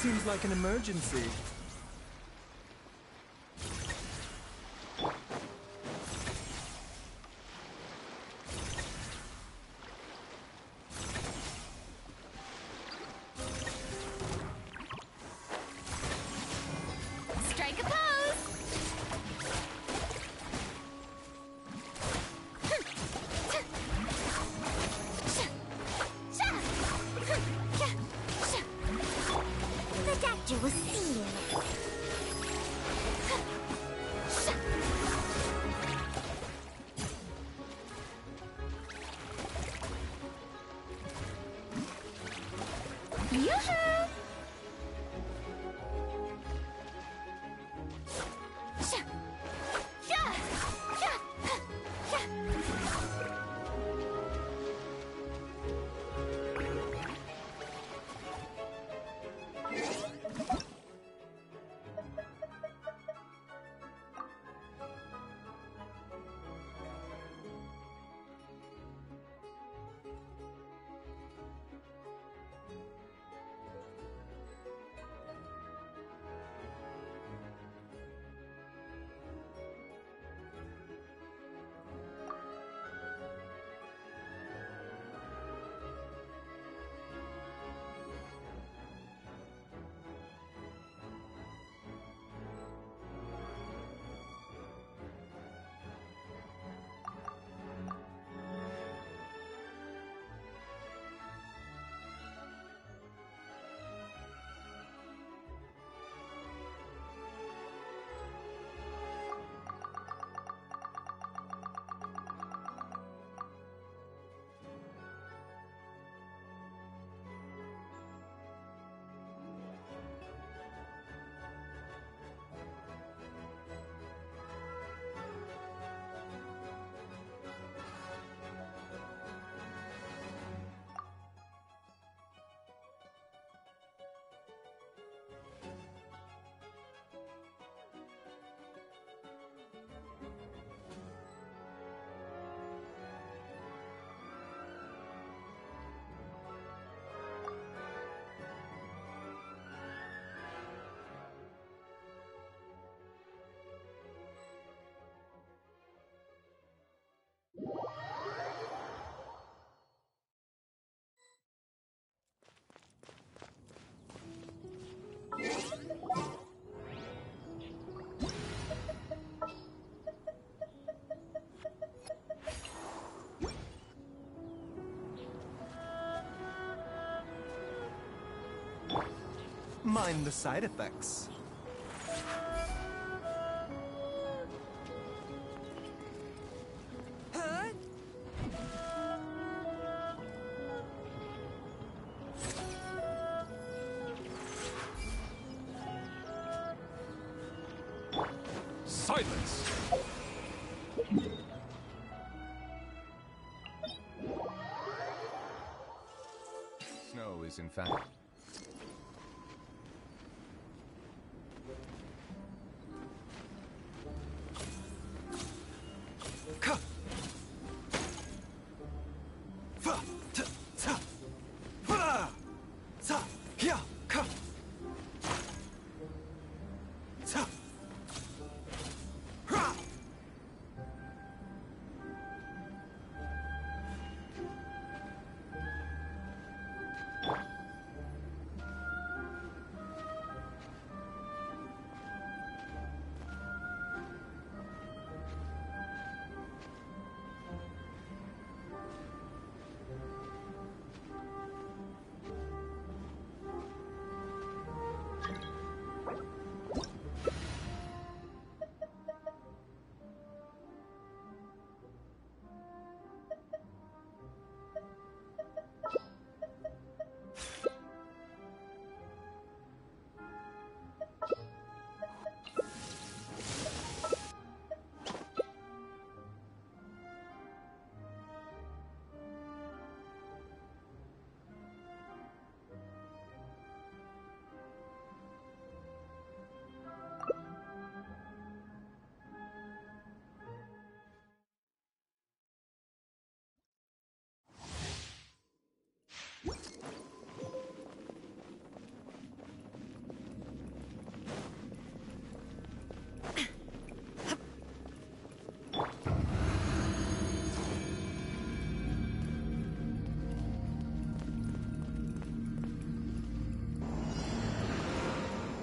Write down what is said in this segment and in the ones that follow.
Seems like an emergency. Strike a pose! The doctor will see you. Yoo-hoo! Mind the side effects. Silence! Snow is in fact...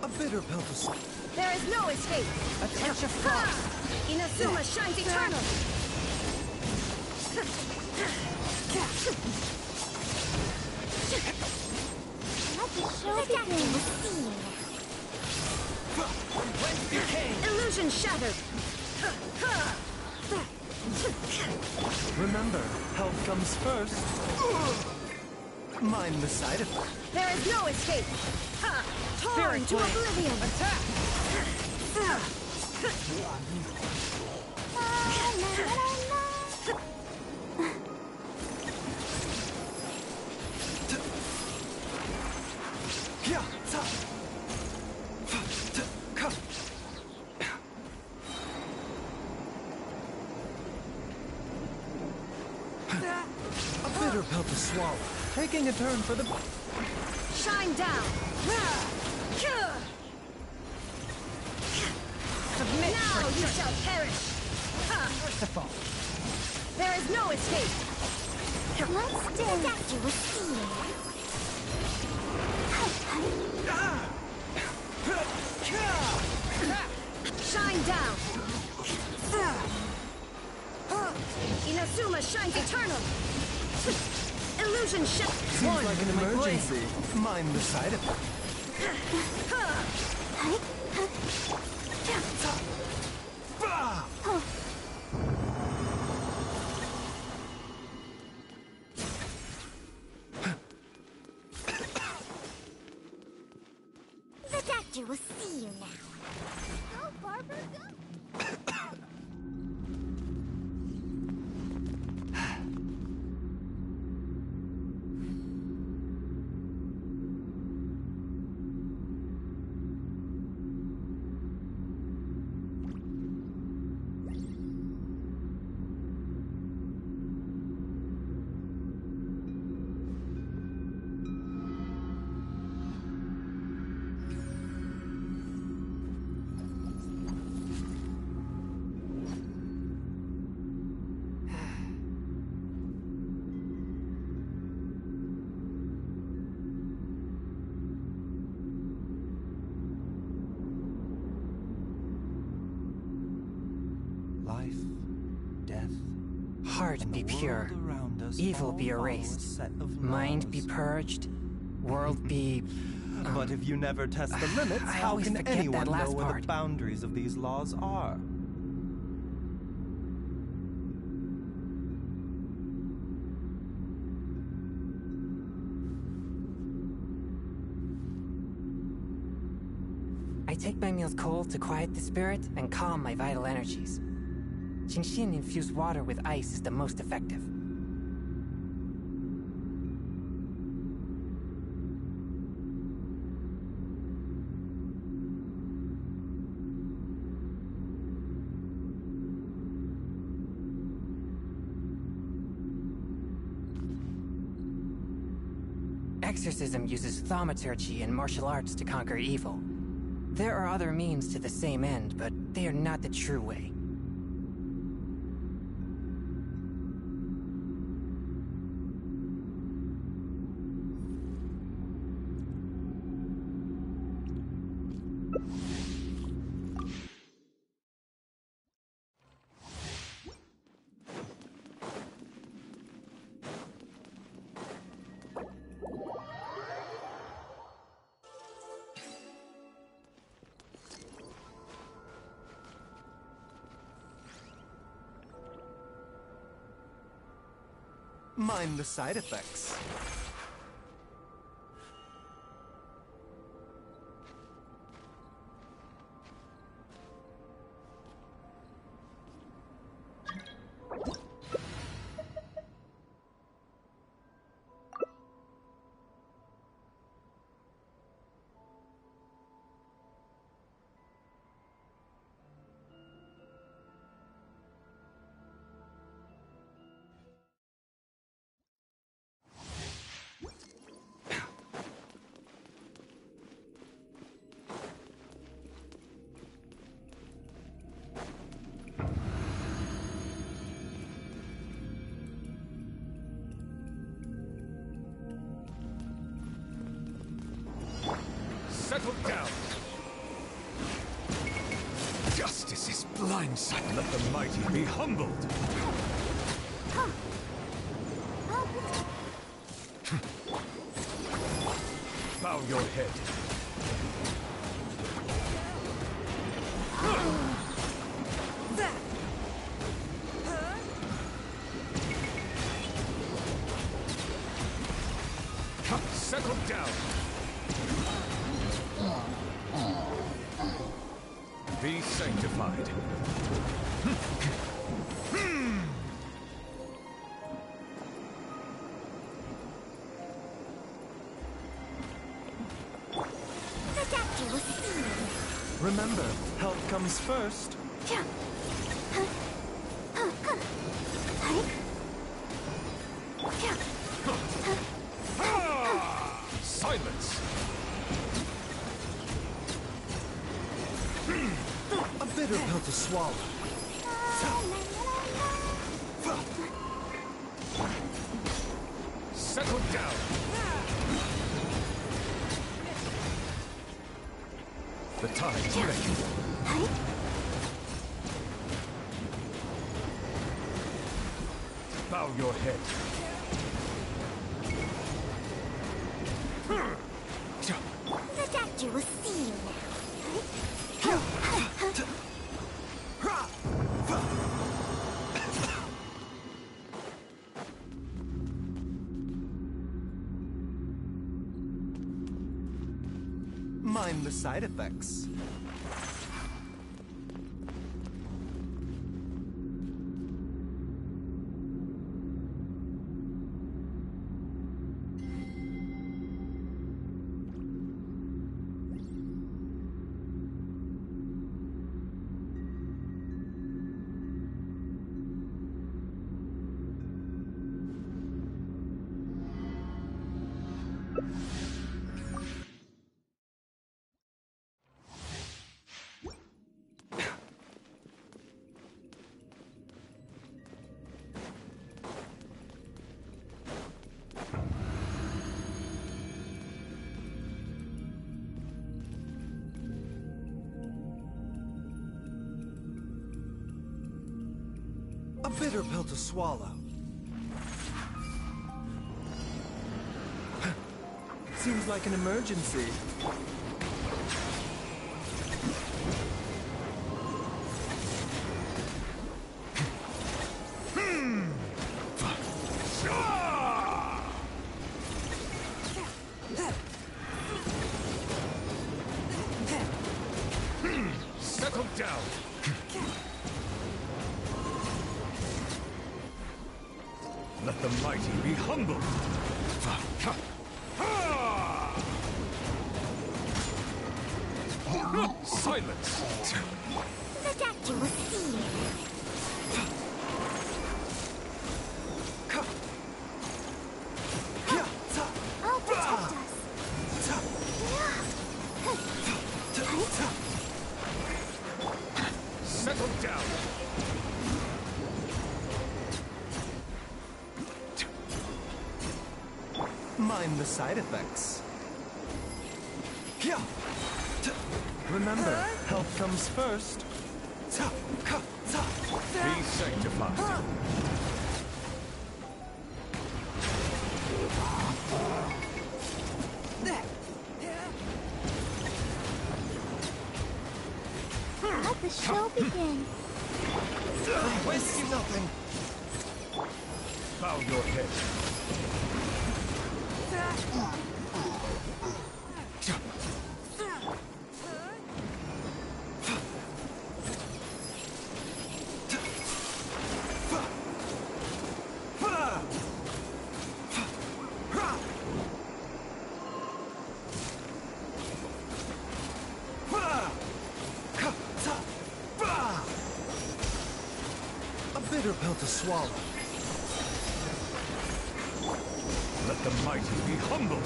A bitter pill to swallow. There is no escape. A touch of frost. Inazuma shines eternal. Let the show begin. Illusion shattered. Remember, health comes first. Mind the side effect. There is no escape. Torn to oblivion. Attack! A bitter pill to swallow. Taking a turn for the... Shine down. Submit! Now you shall perish. Merciful! There is no escape. Let's do that you will see. Shine down. Inazuma shines eternal. Illusion shut. Seems like an emergency. Mind the side effect. The doctor will see you now. Go, Barbara, go. Life, death, Heart and be the pure, world around us evil all be follow a erased, set of mind be laws. purged, world be... But if you never test the limits, I how always can forget that anyone know last where part. the boundaries of these laws are? I take my meals cold to quiet the spirit and calm my vital energies. Genshin infused water with ice is the most effective. Exorcism uses thaumaturgy and martial arts to conquer evil. There are other means to the same end, but they are not the true way. Mind the side effects. Settle down. Justice is blindsided. Let the mighty be humbled. Bow your head. Settle down. Be sanctified. Remember, help comes first. Silence! A bitter pill to swallow. Settle down! The time's ready. Bow your head. The doctor will see you now. Mind the side effects. A bitter pill to swallow. Seems like an emergency. Settle down! Let the mighty be humbled! Silence! The doctor will see you. I'll protect us. Settle down! Mind the side effects. Remember, health comes first. Be sanctified. Let the show begin. Waste nothing. Bow your head. A bitter pill to swallow. Let the mighty be humbled.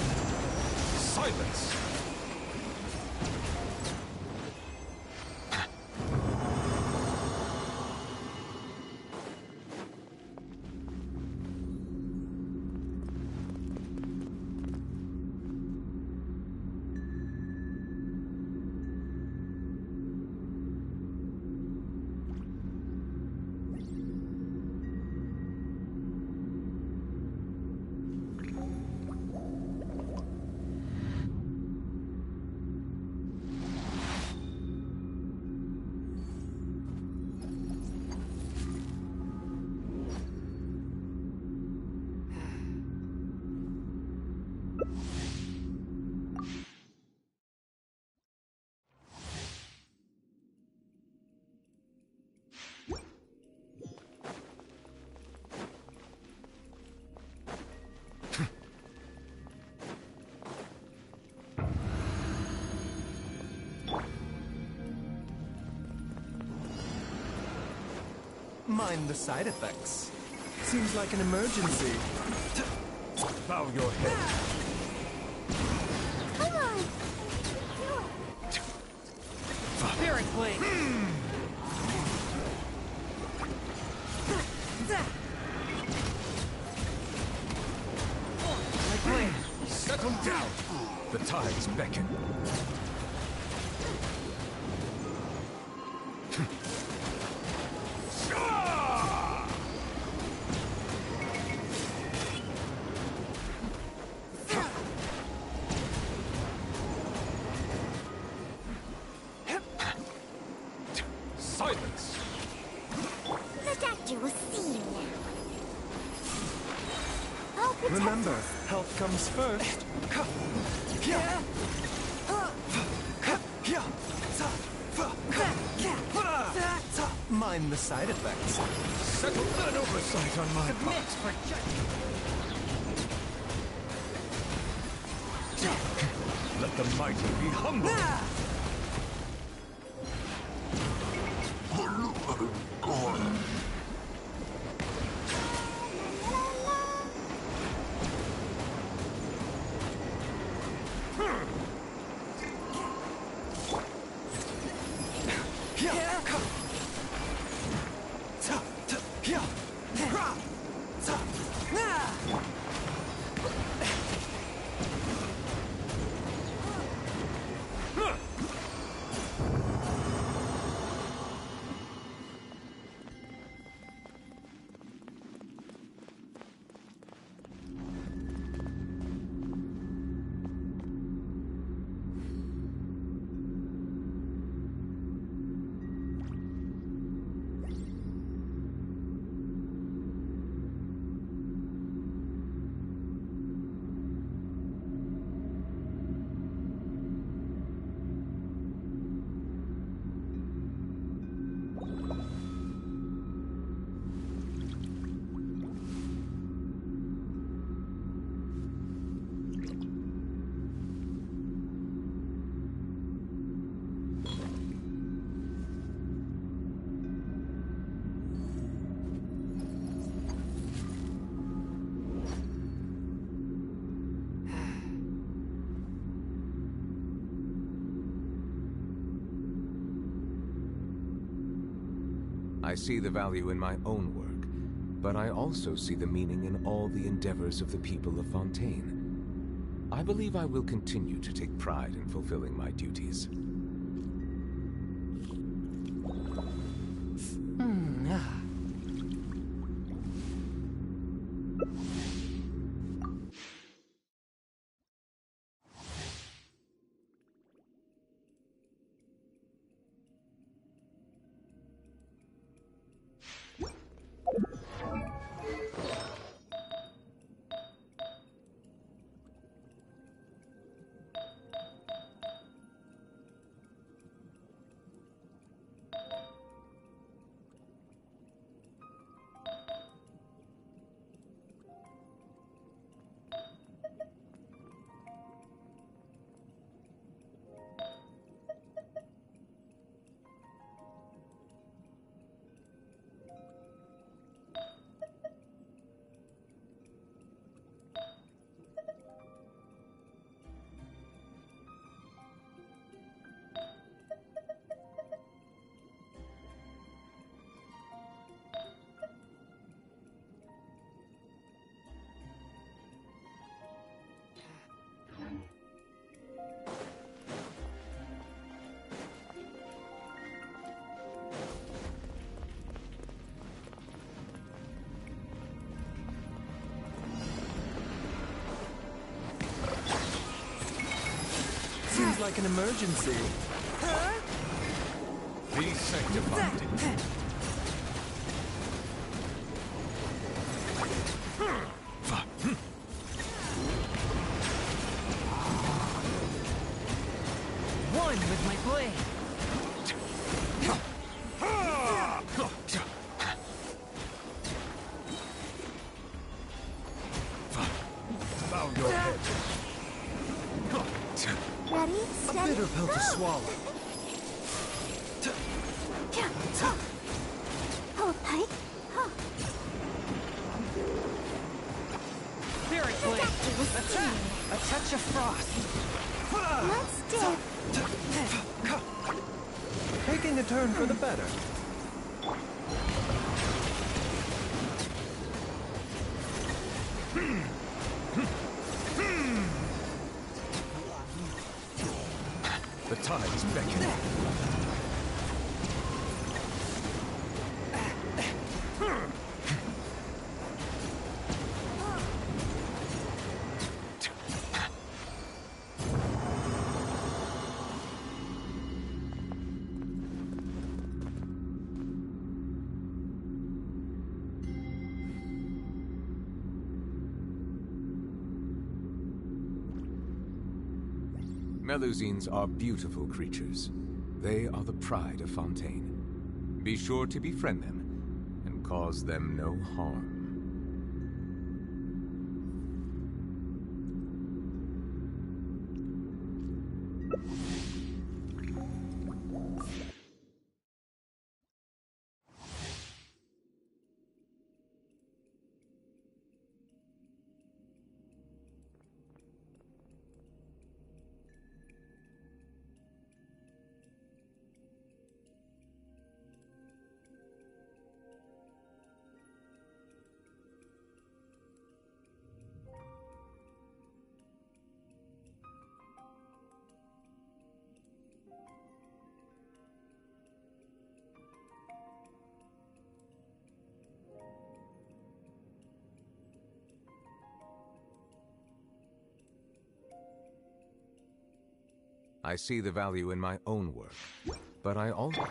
Silence! Mind the side effects. Seems like an emergency. Bow your head. Come on. Spirit blade. My blade. Settle down. The tides beckon. Silence! The doctor will see you now. I'll protect Remember, health comes first. Mind the side effects. Settle an oversight on my Submit part. for judgment. Let the mighty be humble. I see the value in my own work, but I also see the meaning in all the endeavors of the people of Fontaine. I believe I will continue to take pride in fulfilling my duties. Seems like an emergency. Be sanctified. One with my blade. Bow your head. Ready, A steady, bitter pill to go! swallow. Hold tight. statue was steaming. A touch of frost. Let's do. Taking a turn for the better. The tides beckon. Melusines are beautiful creatures. They are the pride of Fontaine. Be sure to befriend them and cause them no harm. I see the value in my own work, but I also...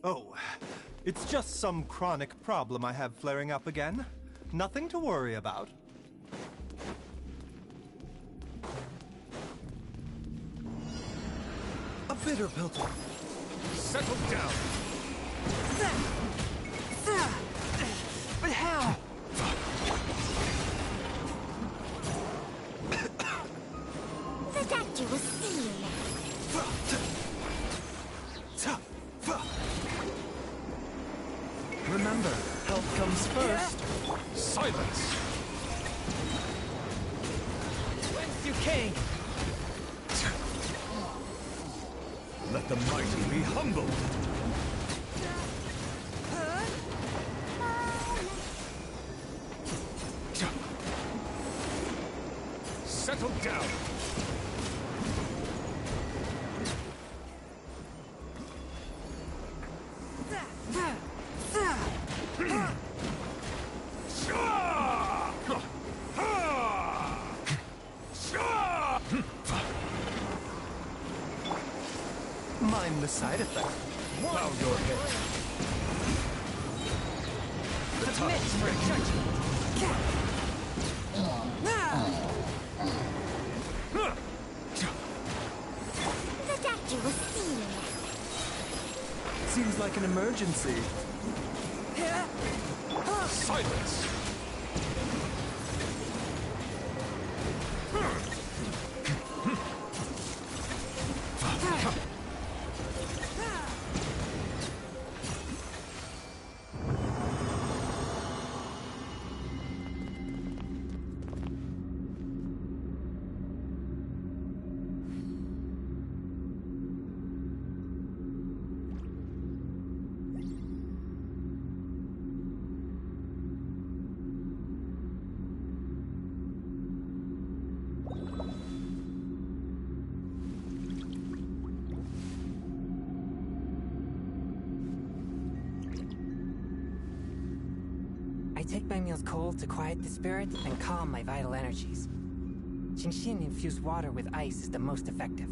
Oh, it's just some chronic problem I have flaring up again. Nothing to worry about. A bitter pill to... Settle down! But how? The statue was steaming. Remember, health comes first. Silence! Whence you came? Let the mighty be humbled! Settle down! Mind the side effect. Bow your head. The Submit tides for beckon. judgment. The statue was steaming. Seems like an emergency. Silence! I take my meals cold to quiet the spirit and calm my vital energies. Genshin infused water with ice is the most effective.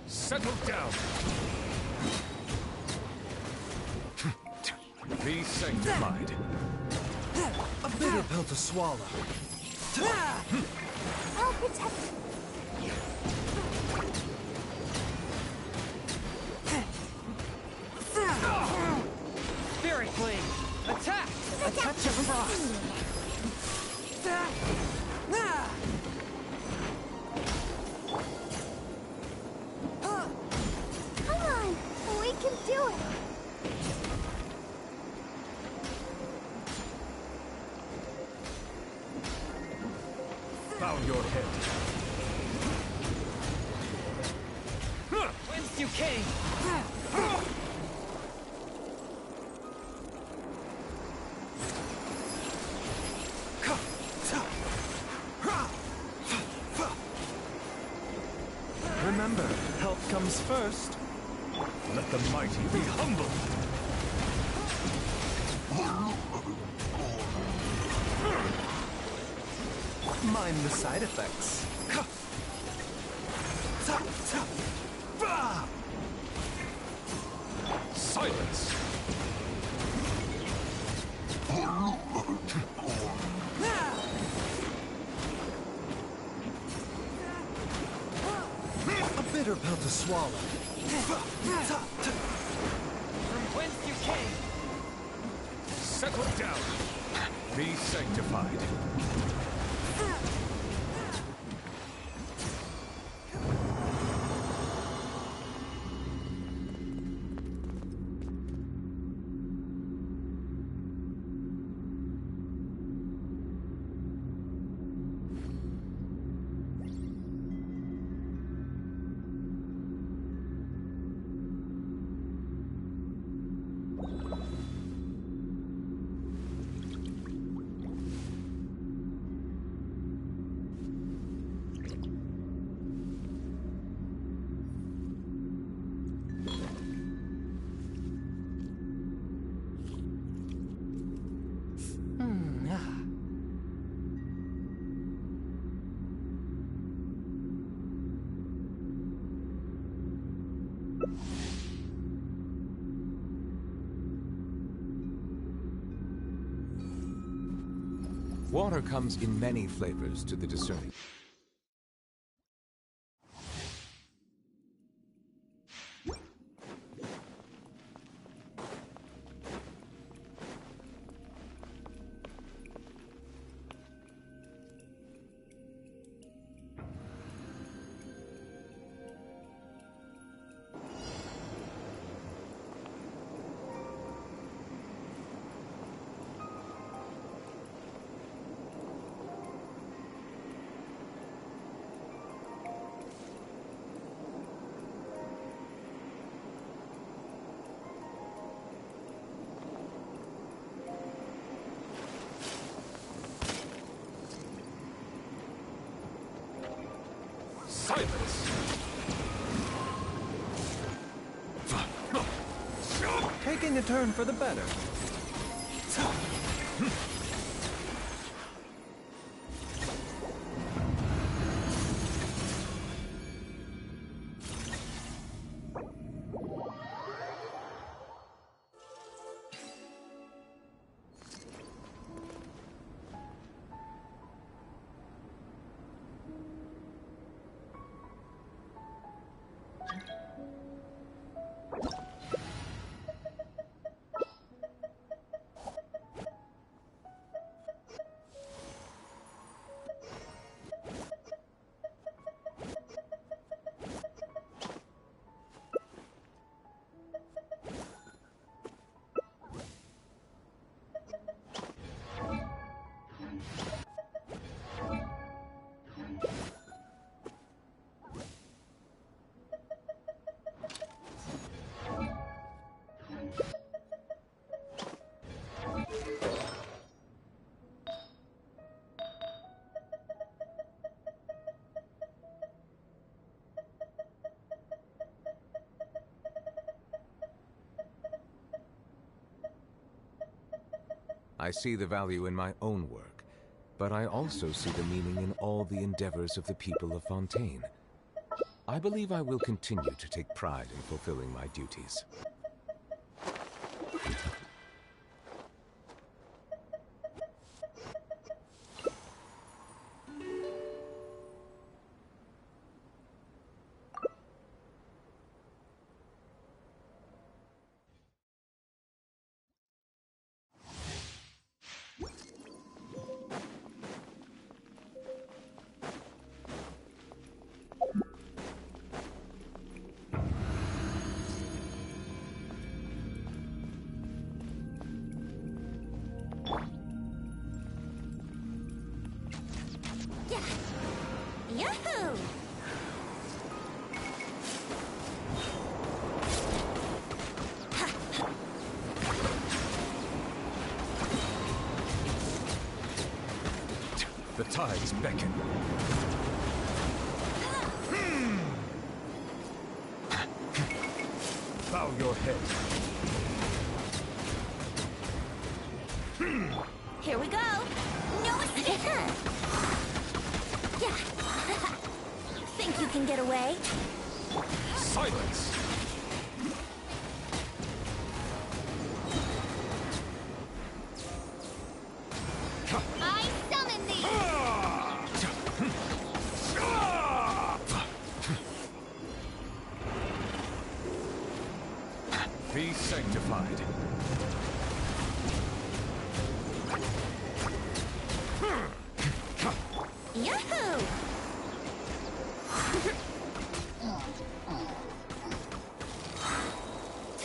Settle down. Be sanctified. A bitter pill to swallow. I'll protect you. Spirit Blade! Attack! A touch of frost! Come on, we can do it. Bow your head. Whence you came! Remember, help comes first. Let the mighty be humbled. Mind the side effects. Silence. A bitter pill to swallow. From whence you came! Settle down. Be sanctified. Water comes in many flavors to the discerning. Silence! taking a turn for the better. I see the value in my own work, but I also see the meaning in all the endeavors of the people of Fontaine. I believe I will continue to take pride in fulfilling my duties. Yahoo! The tides beckon. Bow your head. Here we go. No escape. Yeah. Think you can get away? Silence! I summon thee. Be sanctified. Yahoo!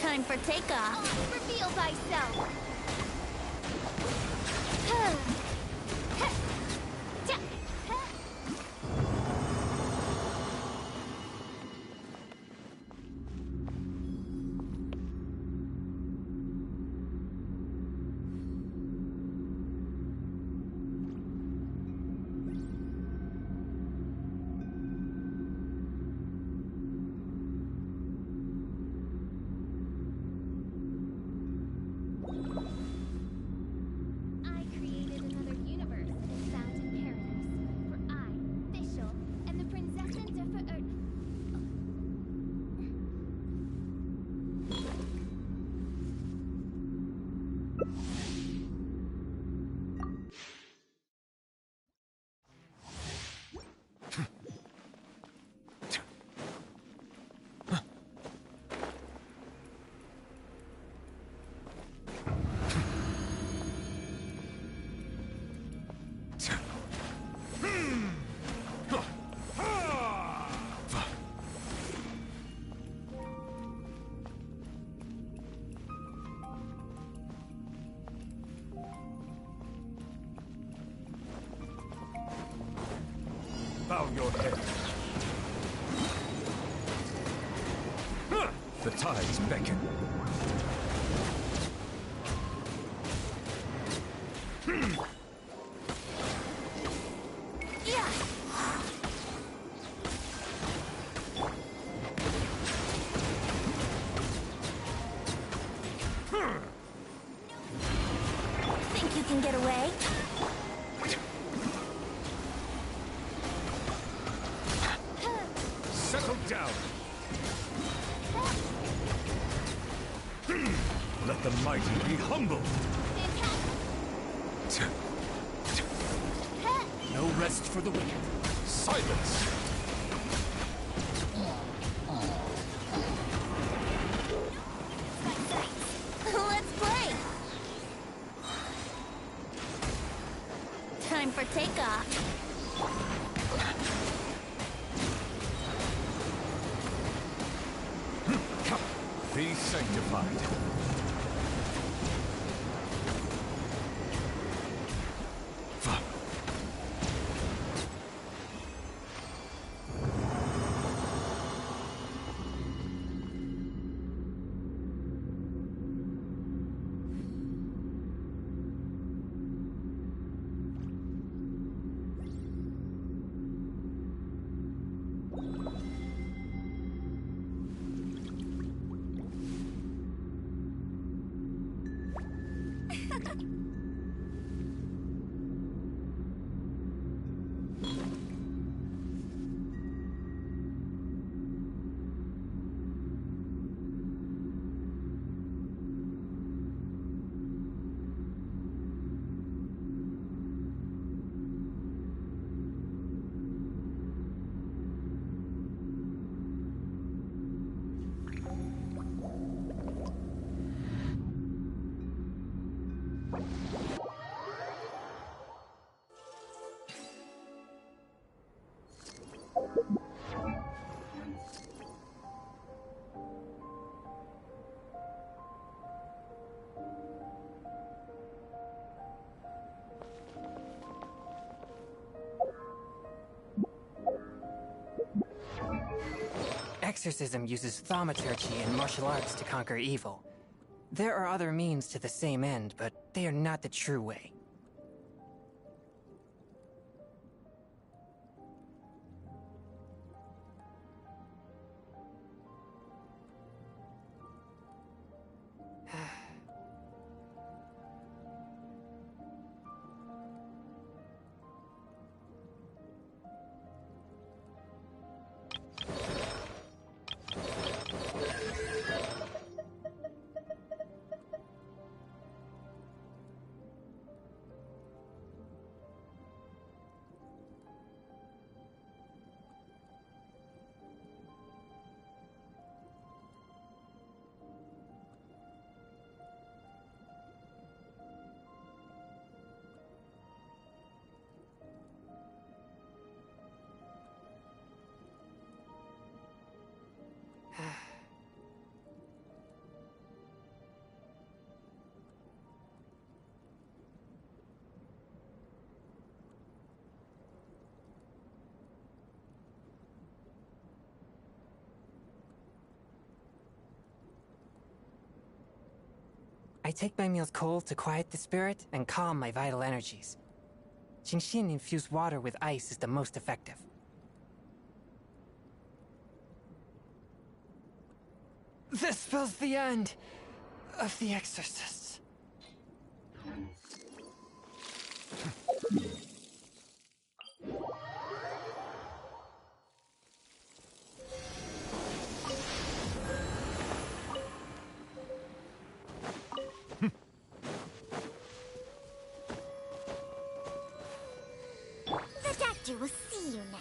Time for takeoff. Reveal thyself. I created another universe and found in paradise, for I, Fischl, am the Princess de Bow your head. The tides beckon. Yeah. can get away? Settle down. Let the mighty be humbled. No rest for the wicked. Silence! Let's play! Time for takeoff. Be sanctified. Exorcism uses thaumaturgy and martial arts to conquer evil. There are other means to the same end, but they are not the true way. I take my meals cold to quiet the spirit and calm my vital energies. Genshin infused water with ice is the most effective. This spells the end of the exorcists. The doctor will see you now.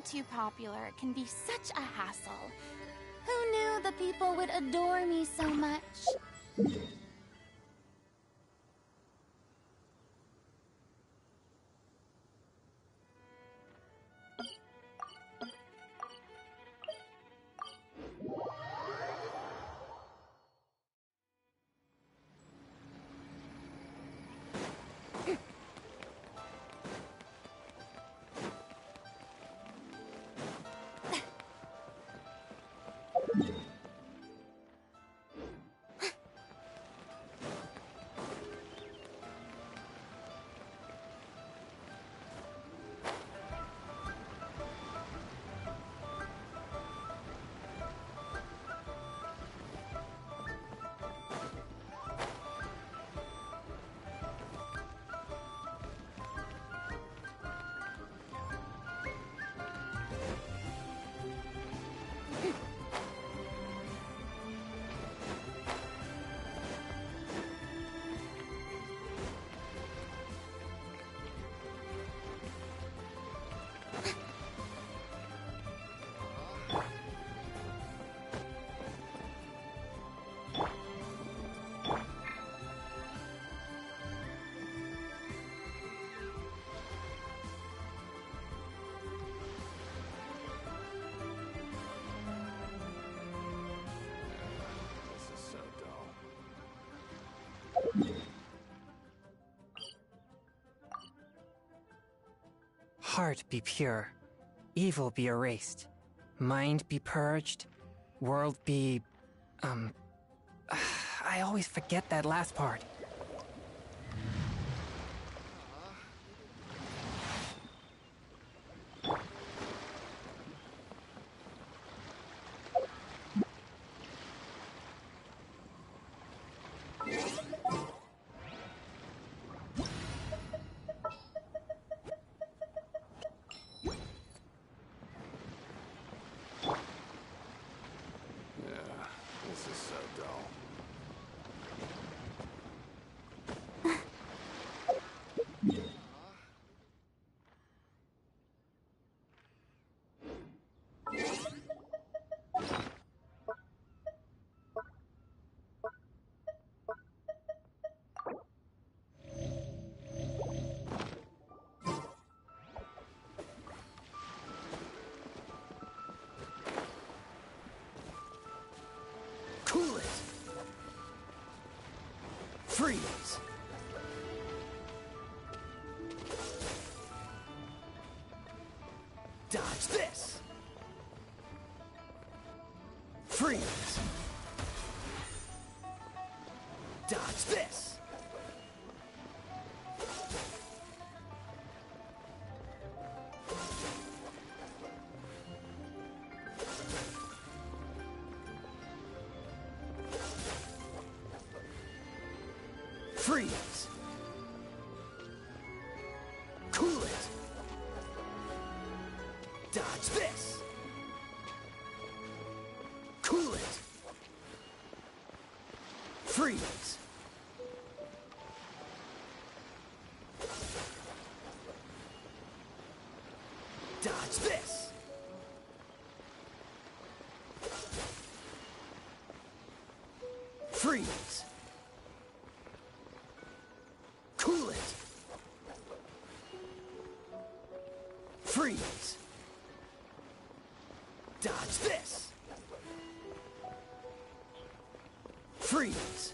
too popular can be such a hassle. Who knew the people would adore me so much? Heart be pure, evil be erased, mind be purged, world be... I always forget that last part. Cool it! Freeze! Dodge this! Freeze! Dodge this! Freeze! Cool it! Dodge this! Cool it! Freeze! Dodge this! Freeze! Cool it! Freeze! Dodge this! Freeze!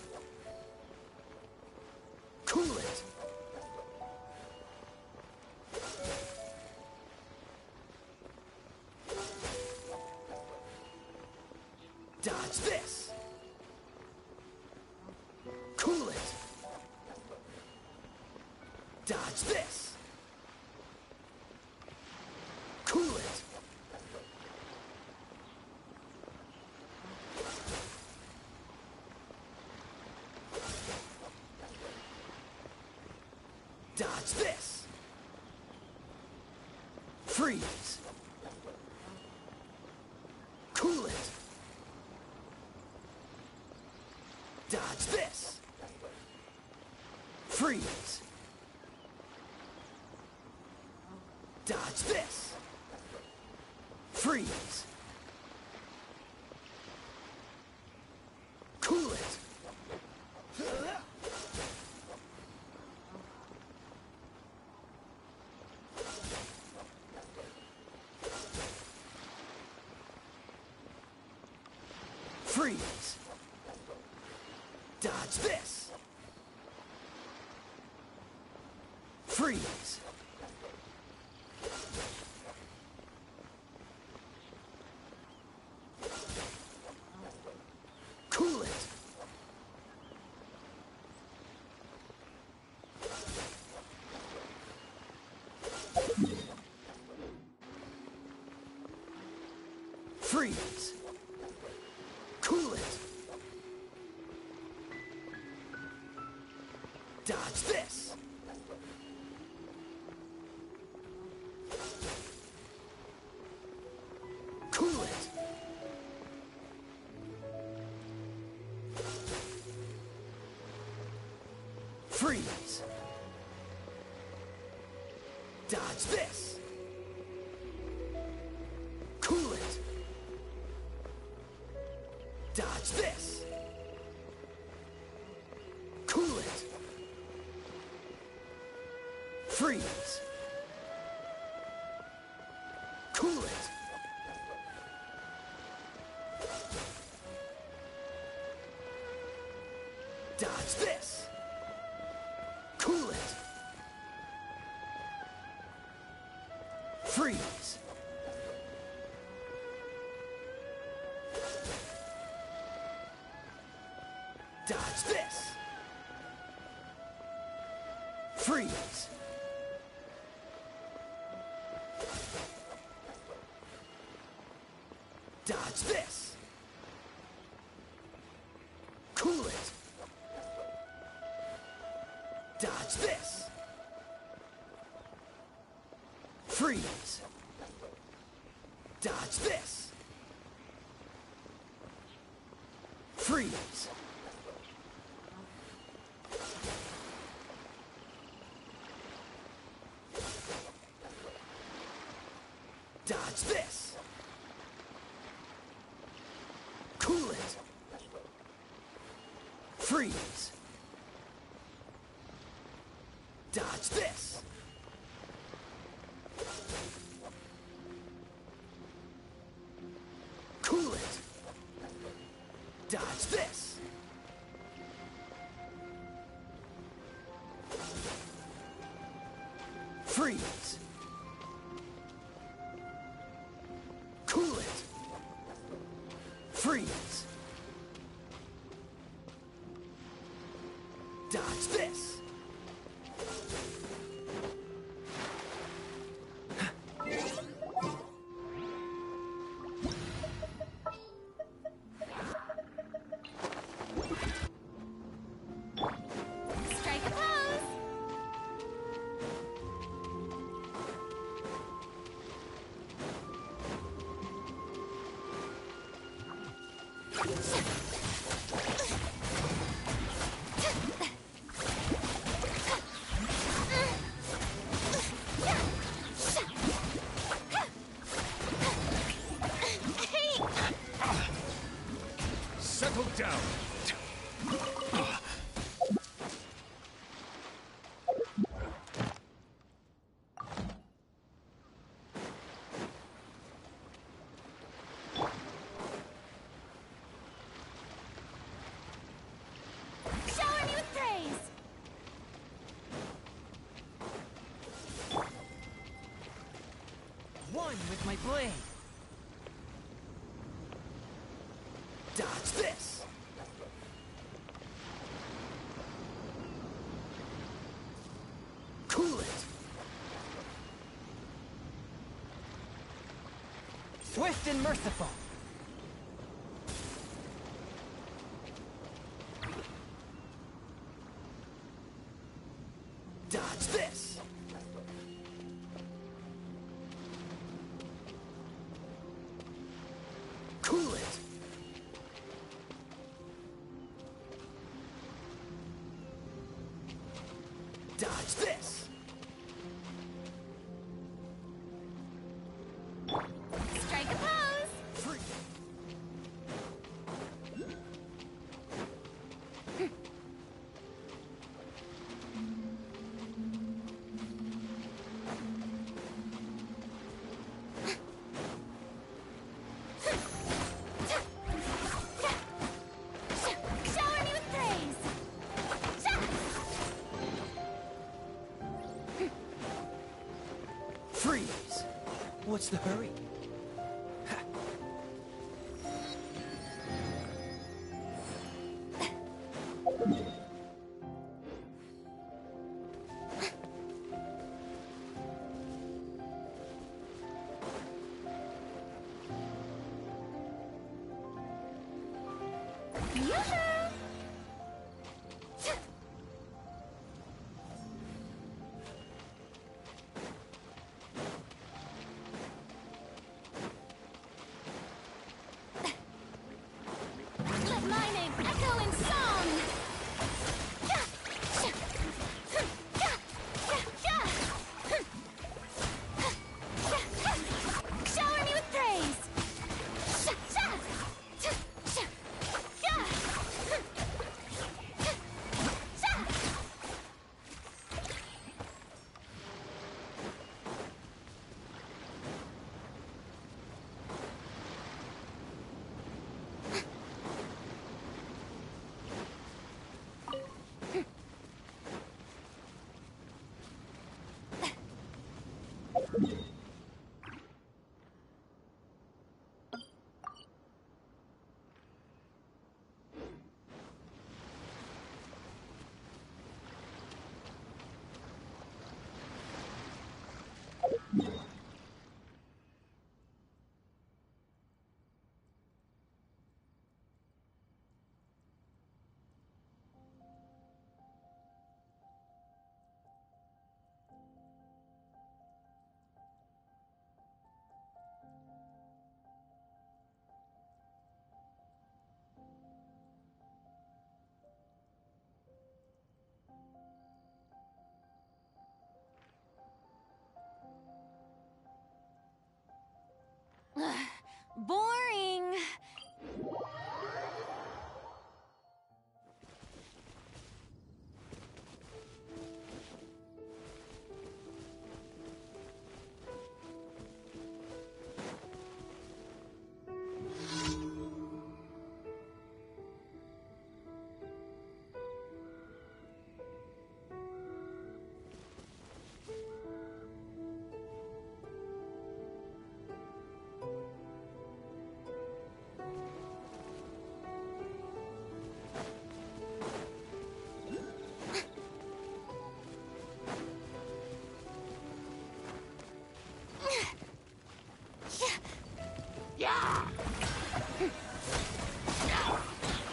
Cool it! Dodge this! Cool it! Dodge this! Cool it! Dodge this! Freeze! Cool it! Dodge this! Freeze! Dodge this! Freeze. Cool it. Freeze. Dodge this. Freeze. Cool it. Freeze. Cool it. Dodge this. Cool it. Freeze. Dodge this. Cool it. Dodge this. Cool it. Freeze. Cool it. Dodge this. Cool it. Freeze. Dodge this. Freeze. Dodge this. Cool it. Dodge this. Freeze. Dodge this. Freeze. Dodge this. Cool it. Freeze. Dodge this. Cool it. Dodge this. Freeze. Cool it. Freeze. Dodge this. Strike a pose! Settle down. Shower me with praise! One with my blade. Dodge this. Cool it. Swift and merciful. Dodge this. Cool it. Dodge this. Strike a What's the hurry? Let my name echo in song! Shower me with praise! Boring!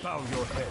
Bow your head.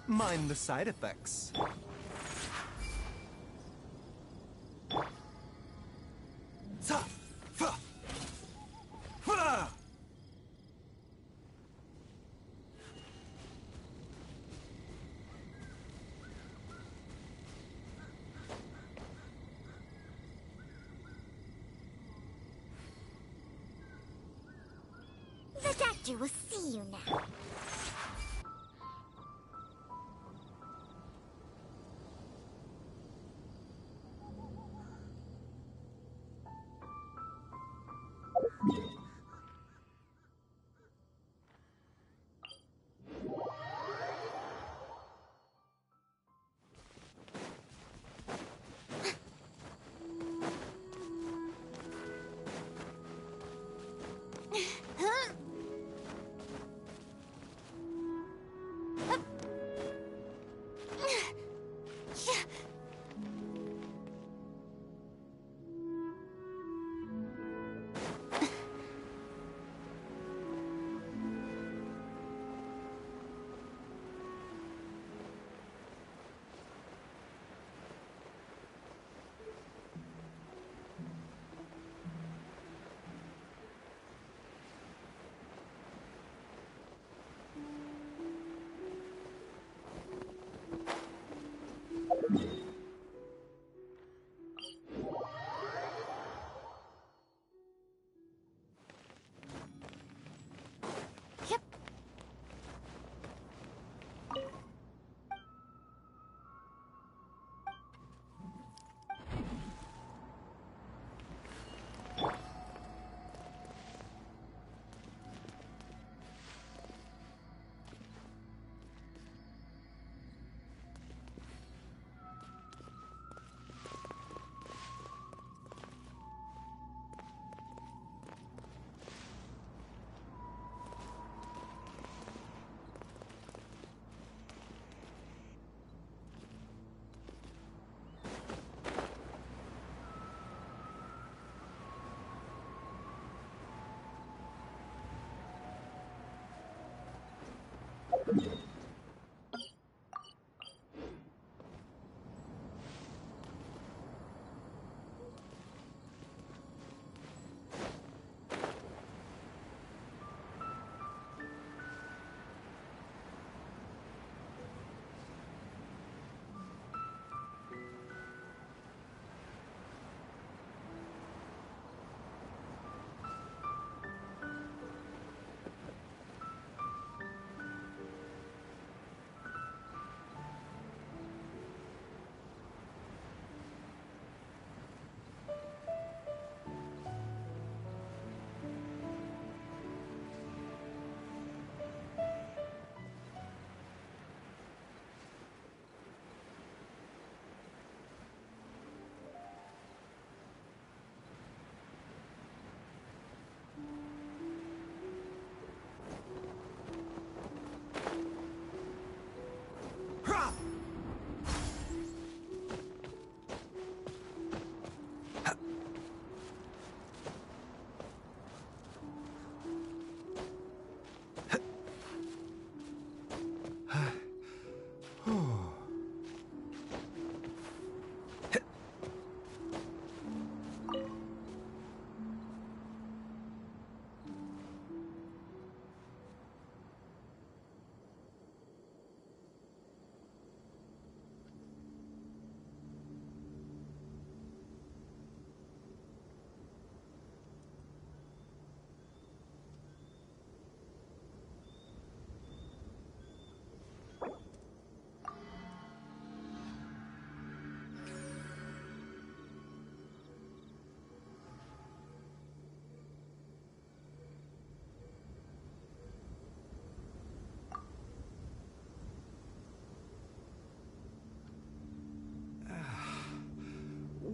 Mind the side effects. Ta! Fa! Fa! The doctor will see you now.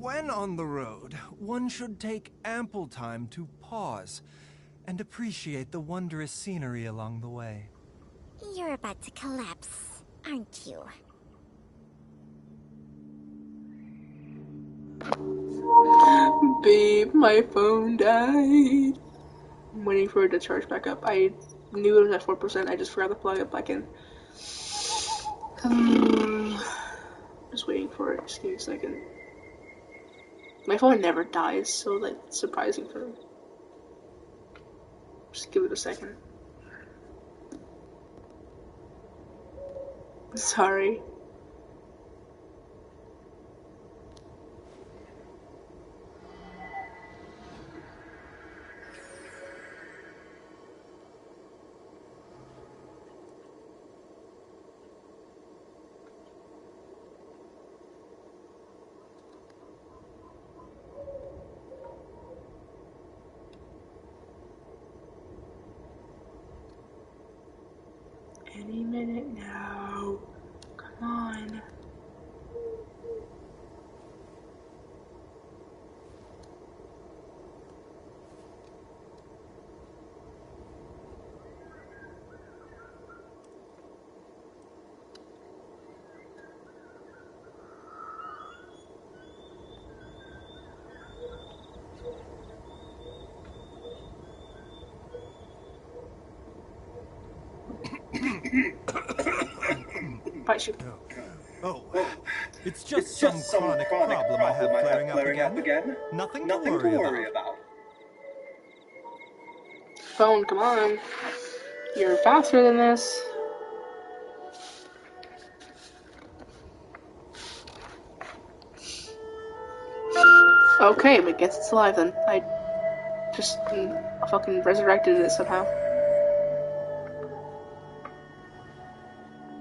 When on the road, one should take ample time to pause and appreciate the wondrous scenery along the way. You're about to collapse, aren't you? Babe, my phone died. I'm waiting for it to charge back up. I knew it was at 4%. I just forgot to plug it back in. Just waiting for it. Just give me a second. My phone never dies, so like surprising for me. Just give it a second. Sorry. Any minute now. Come on. Bite you. Oh, it's just some chronic problem I have flaring up again. Nothing to worry about. Phone, come on. You're faster than this. Okay, but guess it's alive then. I just fucking resurrected it somehow.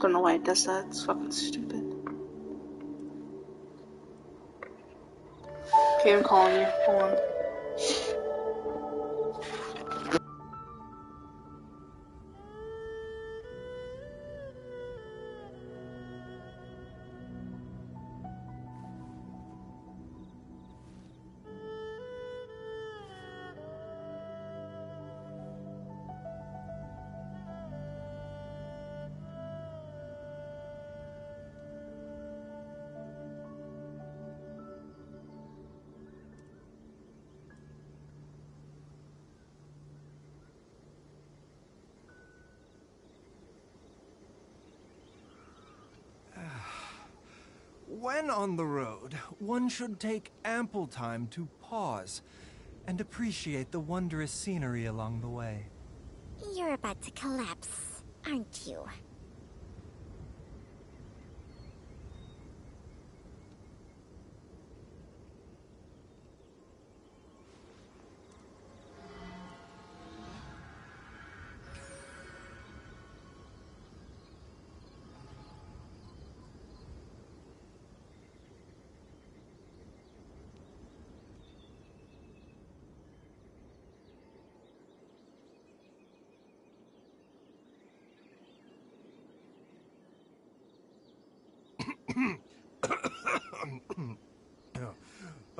Don't know why it does that. It's fucking stupid. Okay, I'm calling you. Hold on. When on the road, one should take ample time to pause and appreciate the wondrous scenery along the way. You're about to collapse, aren't you?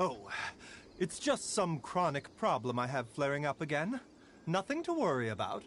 Oh, it's just some chronic problem I have flaring up again. Nothing to worry about.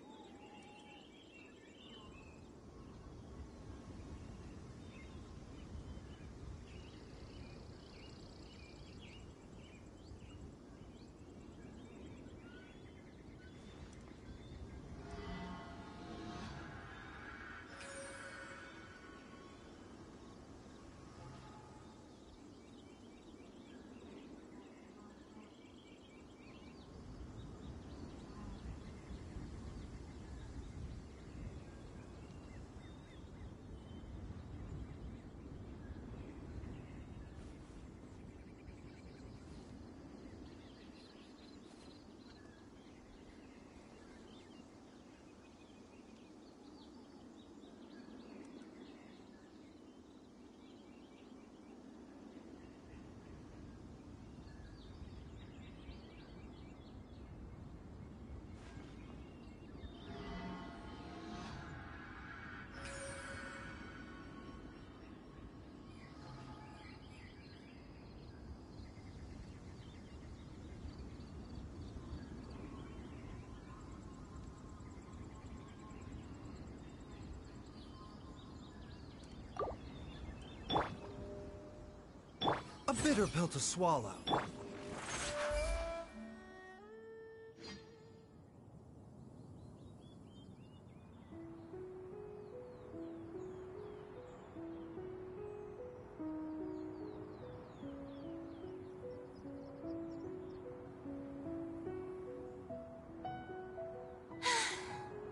A bitter pill to swallow.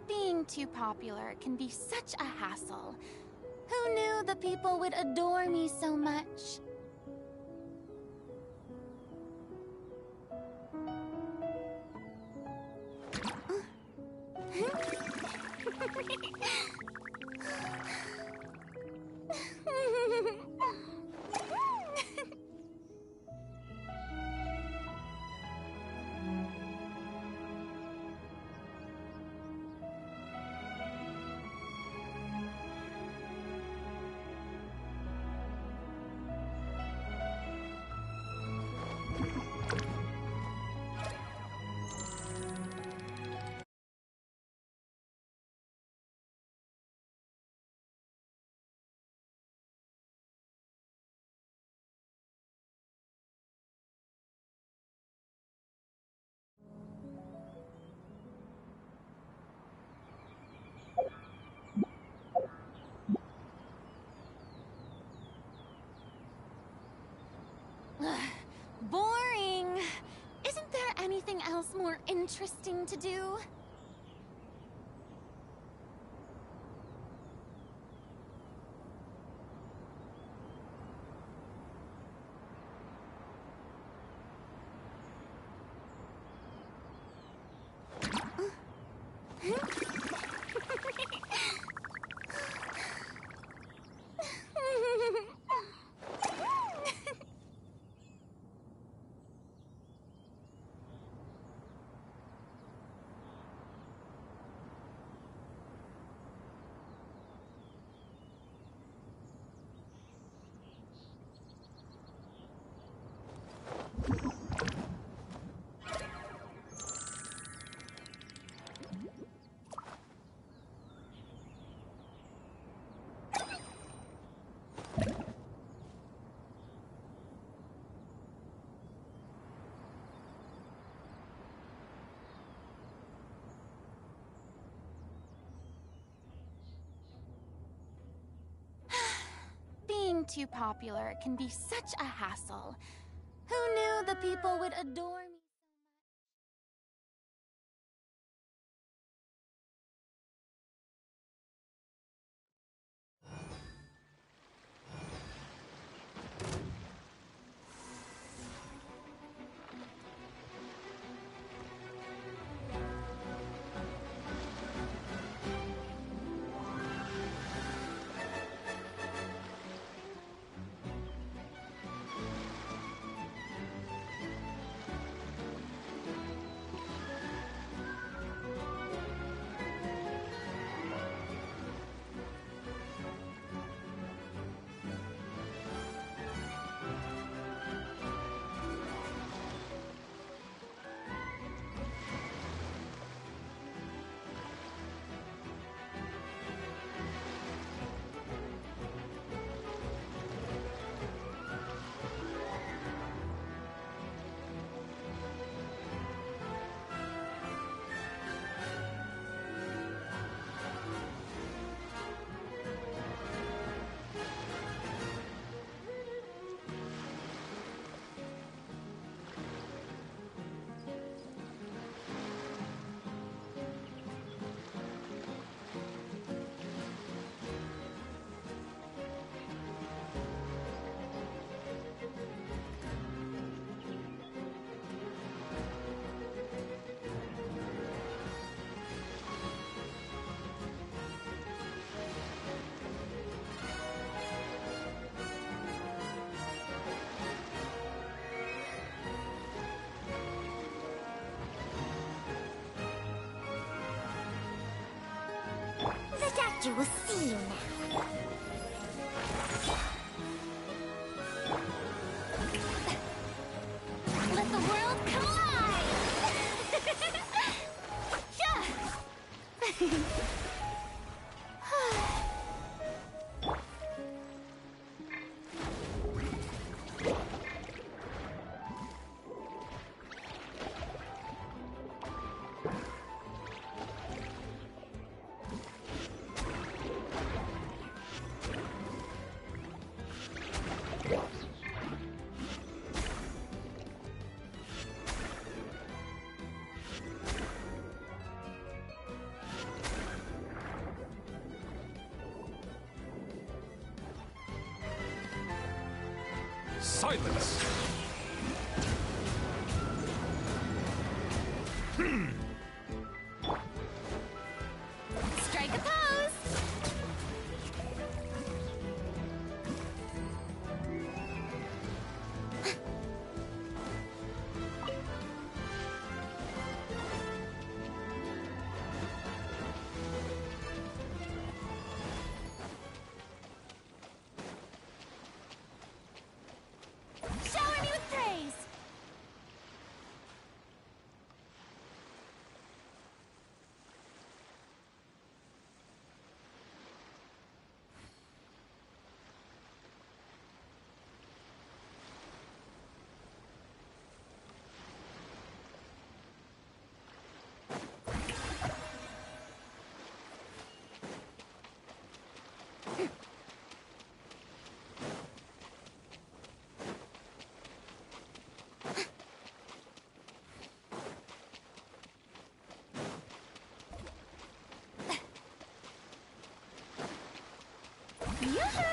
Being too popular can be such a hassle. Who knew the people would adore me so much? Boring. Isn't there anything else more interesting to do? too popular can be such a hassle. Who knew the people would adore me? The doctor will see you now. Let the world collide! Yeah! Silence! Strike a pose! Shower me with praise! Yoo-hoo!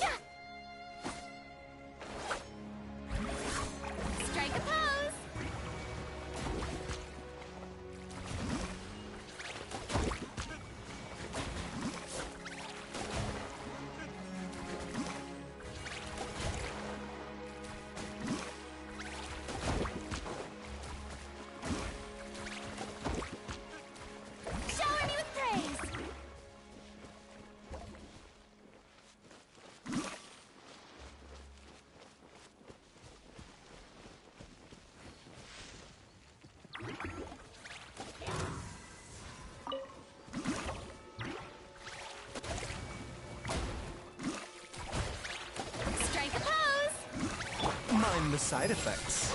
Yeah! Mind the side effects.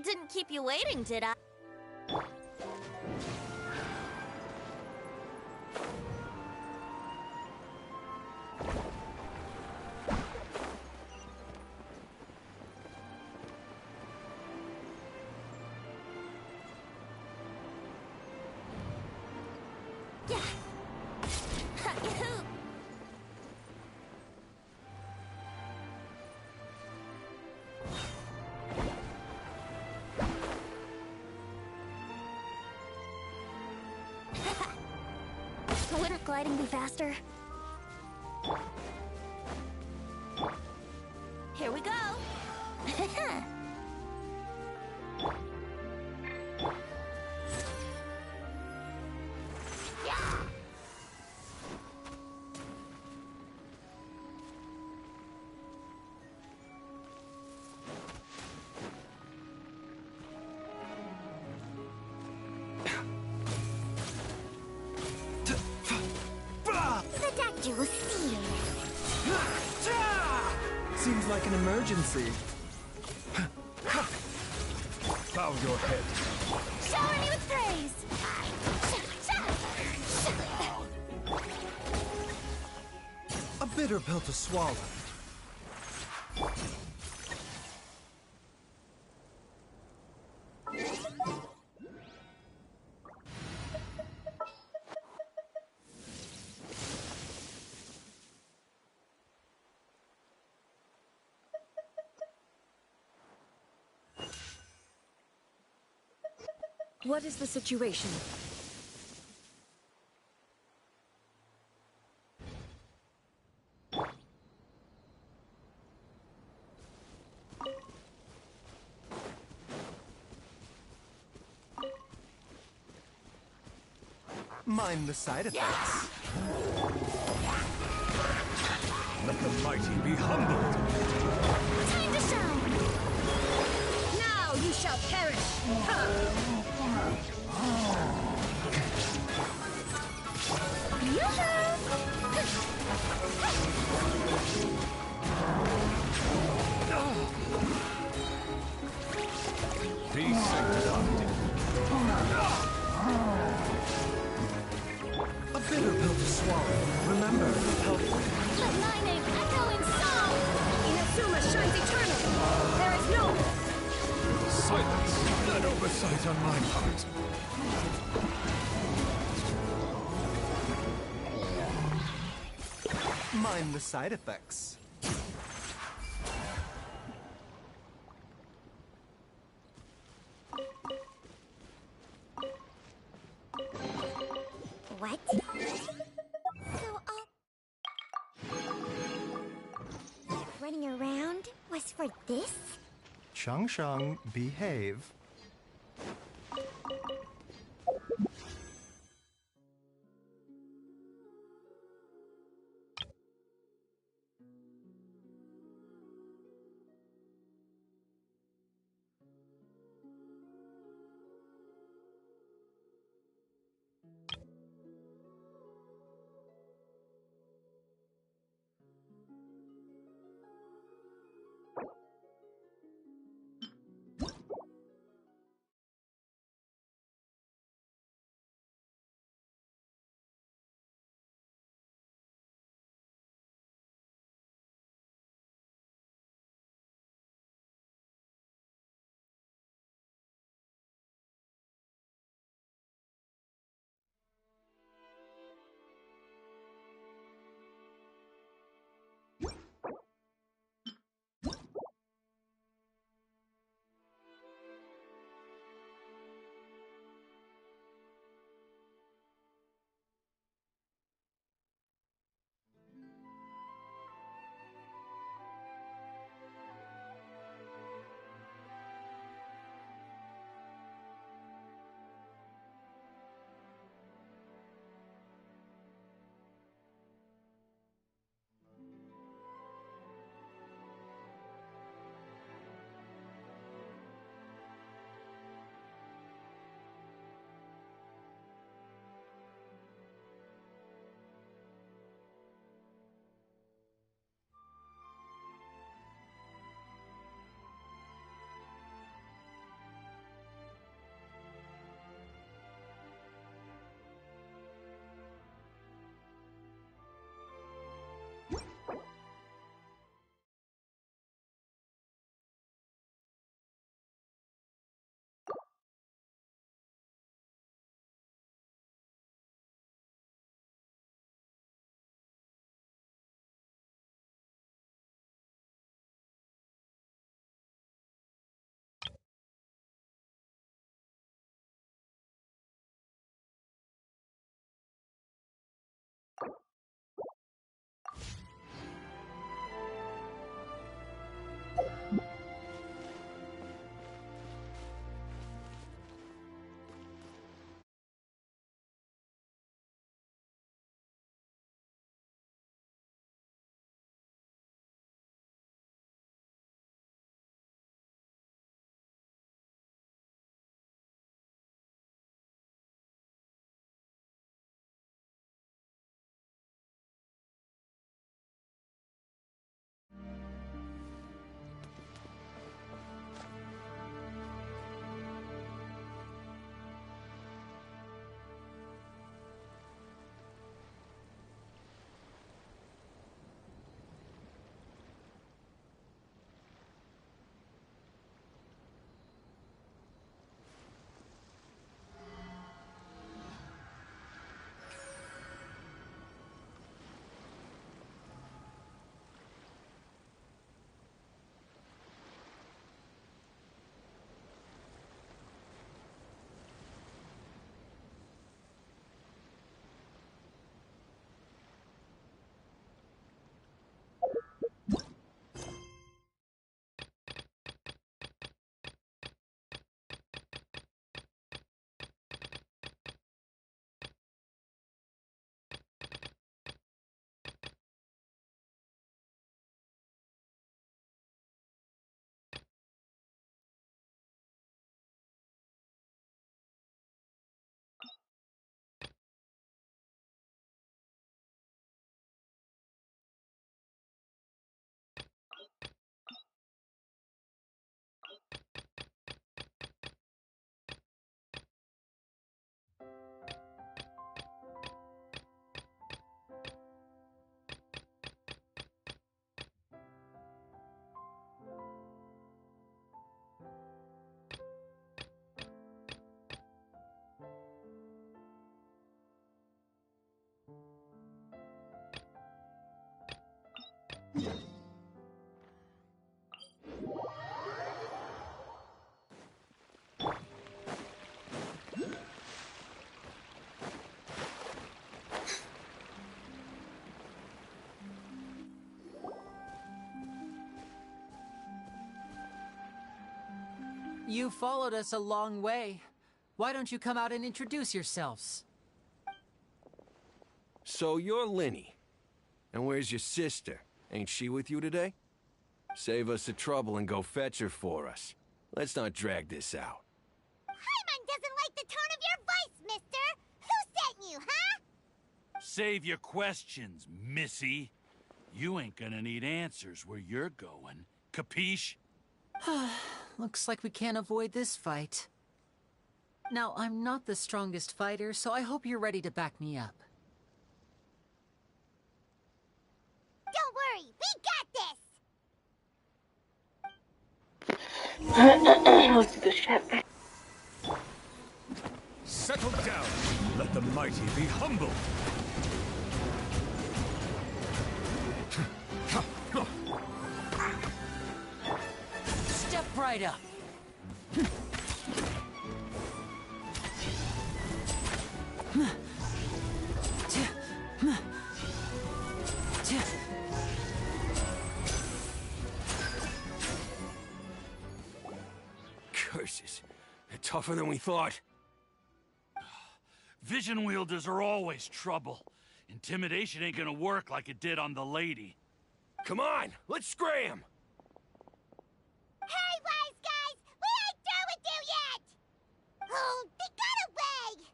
Didn't keep you waiting, did I? Yeah. Yahoo! Wouldn't gliding be faster? Here we go! The doctor will see you now. Seems like an emergency. Bow your head. Shower me with praise! A bitter pill to swallow. What is the situation? Mind the side effects. Let the mighty be humbled. Time to shine! Now you shall perish! Be sanctified. A bitter pill to swallow. Remember, help. Let my name echo in song! Inazuma shines eternal! There is no... Silence! An oversight on my part. Mind the side effects. What? So, running around was for this? Chang Shang, behave. You followed us a long way. Why don't you come out and introduce yourselves? So you're Linny. And where's your sister? Ain't she with you today? Save us the trouble and go fetch her for us. Let's not drag this out. Paimon doesn't like the tone of your voice, mister! Who sent you, huh? Save your questions, missy. You ain't gonna need answers where you're going. Capiche? Looks like we can't avoid this fight. Now, I'm not the strongest fighter, so I hope you're ready to back me up. Don't worry, we got this! Let's do the shit. Settle down. Let the mighty be humbled. Step right up. Curses. They're tougher than we thought. Vision wielders are always trouble. Intimidation ain't gonna work like it did on the lady. Come on, let's scram! Hey, wise guys! We ain't through with you yet! Oh, they got away!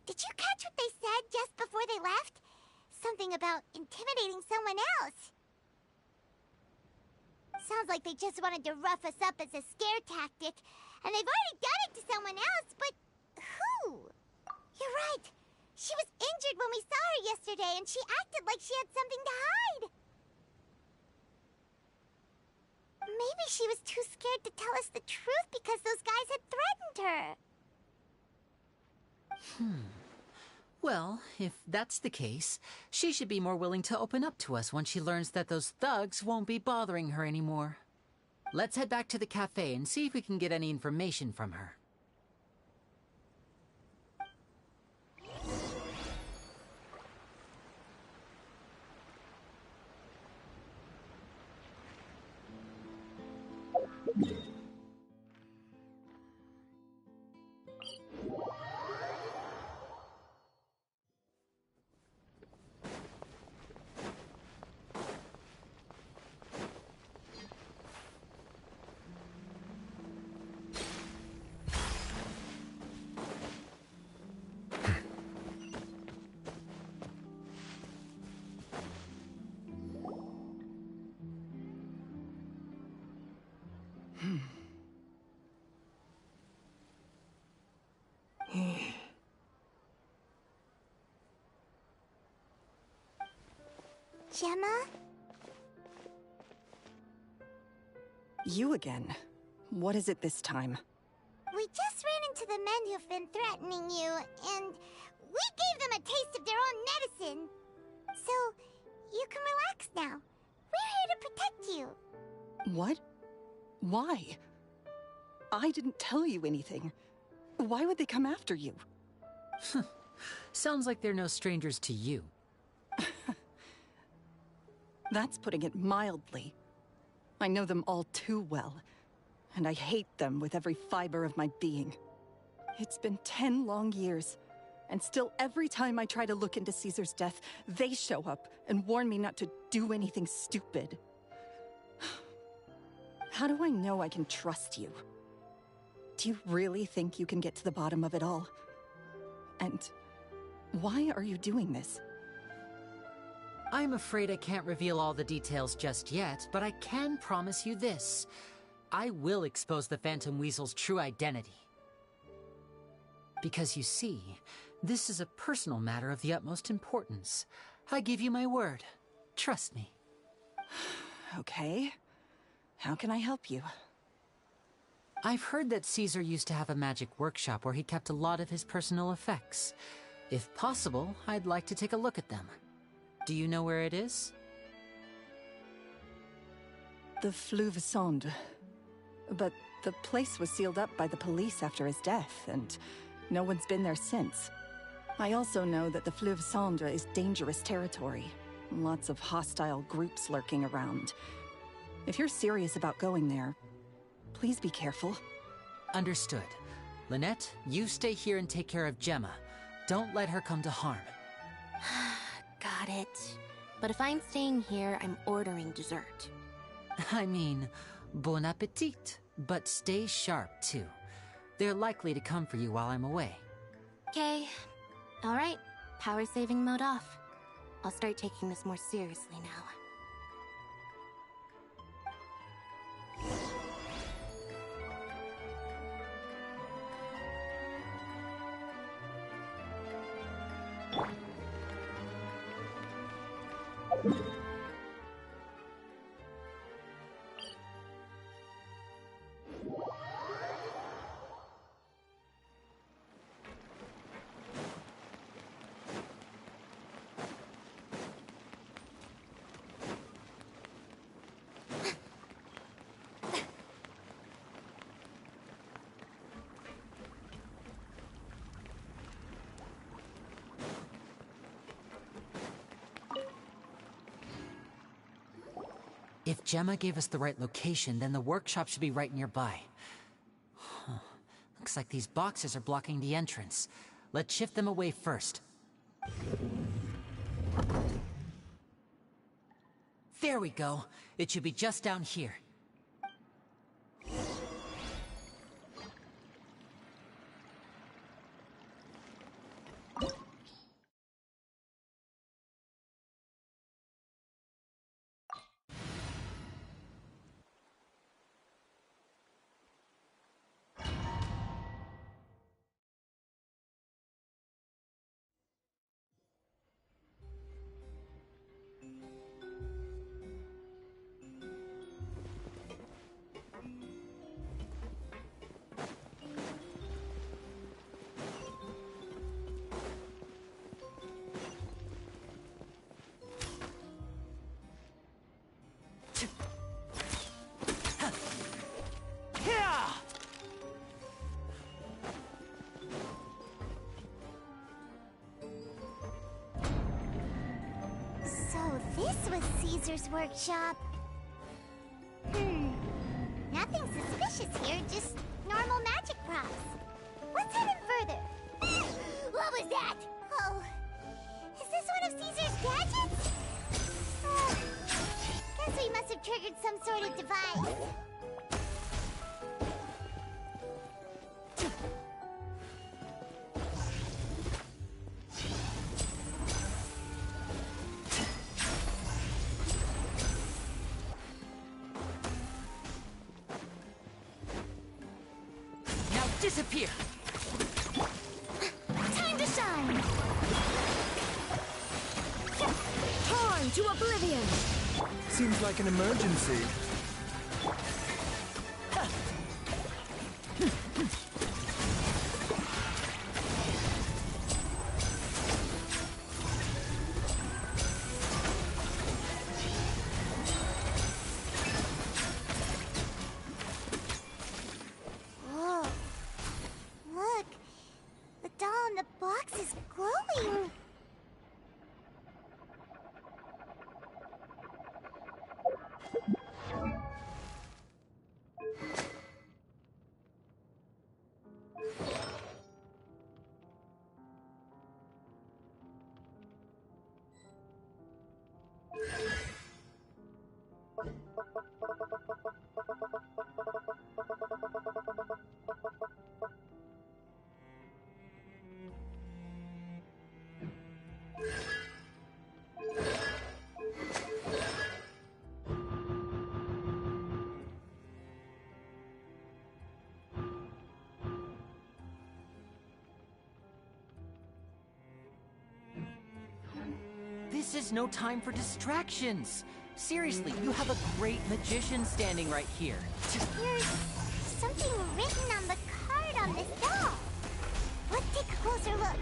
Did you catch what they said just before they left? Something about intimidating someone else. Sounds like they just wanted to rough us up as a scare tactic, and they've already done it to someone else, but who? You're right. She was injured when we saw her yesterday, and she acted like she had something to hide. Maybe she was too scared to tell us the truth because those guys had threatened her. Well, if that's the case, she should be more willing to open up to us once she learns that those thugs won't be bothering her anymore. Let's head back to the cafe and see if we can get any information from her. Gemma? You again. What is it this time? We just ran into the men who've been threatening you, and we gave them a taste of their own medicine. So, you can relax now. We're here to protect you. What? Why? I didn't tell you anything. Why would they come after you? Sounds like they're no strangers to you. That's putting it mildly. I know them all too well, and I hate them with every fiber of my being. It's been 10 long years, and still every time I try to look into Caesar's death, they show up and warn me not to do anything stupid. How do I know I can trust you? Do you really think you can get to the bottom of it all? And why are you doing this? I'm afraid I can't reveal all the details just yet, but I can promise you this. I will expose the Phantom Weasel's true identity. Because you see, this is a personal matter of the utmost importance. I give you my word. Trust me. Okay. How can I help you? I've heard that Caesar used to have a magic workshop where he kept a lot of his personal effects. If possible, I'd like to take a look at them. Do you know where it is? The Fleuve Sonde. But the place was sealed up by the police after his death, and no one's been there since. I also know that the Fleuve Sonde is dangerous territory. Lots of hostile groups lurking around. If you're serious about going there, Please be careful. Understood. Lynette, you stay here and take care of Gemma. Don't let her come to harm. Got it. But if I'm staying here, I'm ordering dessert. I mean, bon appetit. But stay sharp, too. They're likely to come for you while I'm away. Okay. Alright. Power saving mode off. I'll start taking this more seriously now. If Gemma gave us the right location, then the workshop should be right nearby. Huh. Looks like these boxes are blocking the entrance. Let's shift them away first. There we go. It should be just down here. So this was Caesar's workshop. Nothing suspicious here, just normal magic props. Let's head in further. What was that? Oh, is this one of Caesar's gadgets? Guess we must have triggered some sort of device. Disappear! Time to shine! Torn to oblivion! Seems like an emergency. This is no time for distractions. Seriously, you have a great magician standing right here. There's something written on the card on this doll. Let's take a closer look.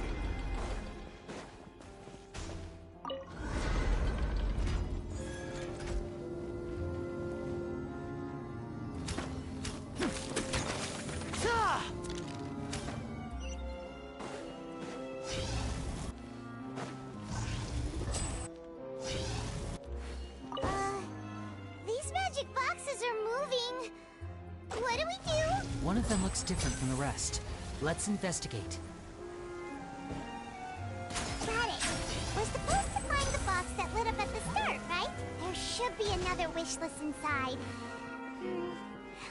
These magic boxes are moving. What do One of them looks different from the rest. Let's investigate. Got it. We're supposed to find the box that lit up at the start, right? There should be another wish list inside.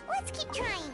Let's keep trying.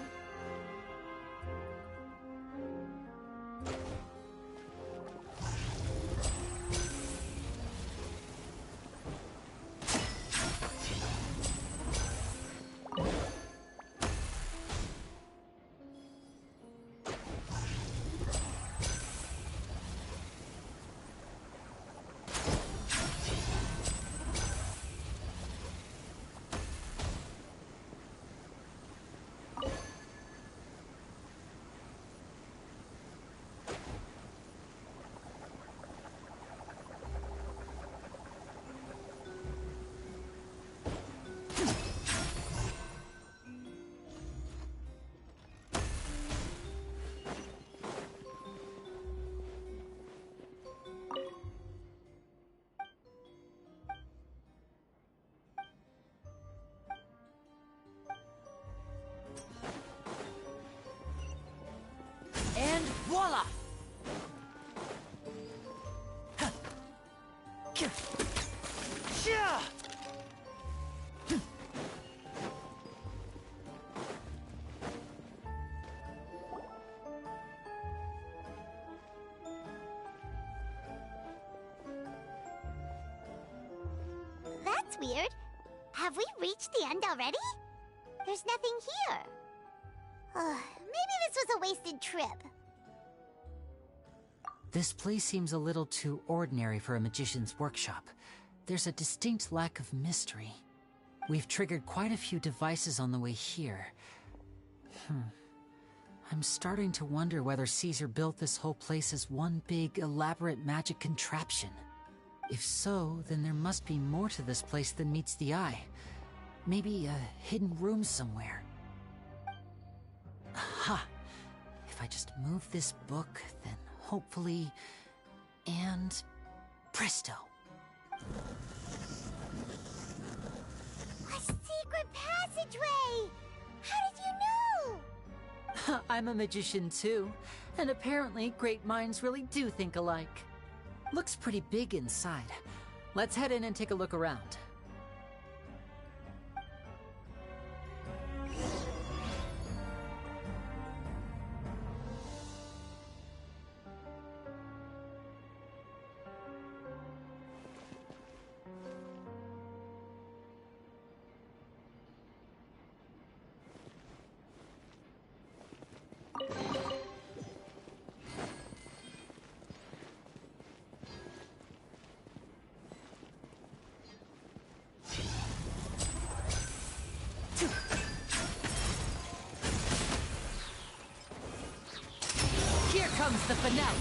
And voila! That's weird. Have we reached the end already? There's nothing here. Maybe this was a wasted trip. This place seems a little too ordinary for a magician's workshop. There's a distinct lack of mystery. We've triggered quite a few devices on the way here. I'm starting to wonder whether Caesar built this whole place as one big, elaborate magic contraption. If so, then there must be more to this place than meets the eye. Maybe a hidden room somewhere. Aha! If I just move this book, then hopefully... and... presto! A secret passageway! How did you know? I'm a magician too, and apparently great minds really do think alike. Looks pretty big inside. Let's head in and take a look around. Here comes the finale!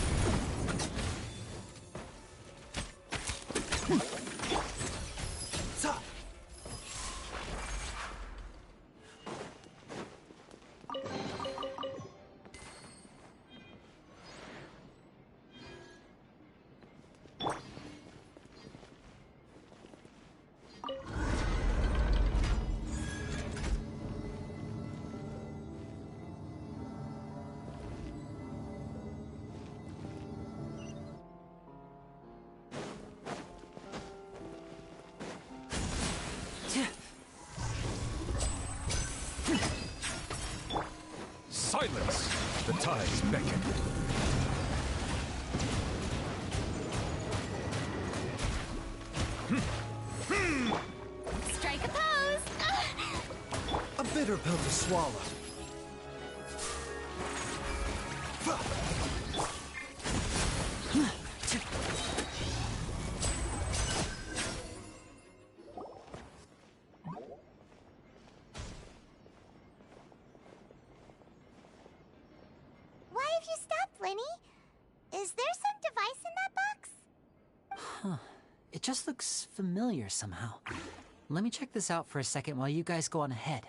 Silence! The tides beckon. Strike a pose! A bitter pill to swallow. Why have you stopped, Lenny? Is there some device in that box? Huh. It just looks familiar somehow. Let me check this out for a second while you guys go on ahead.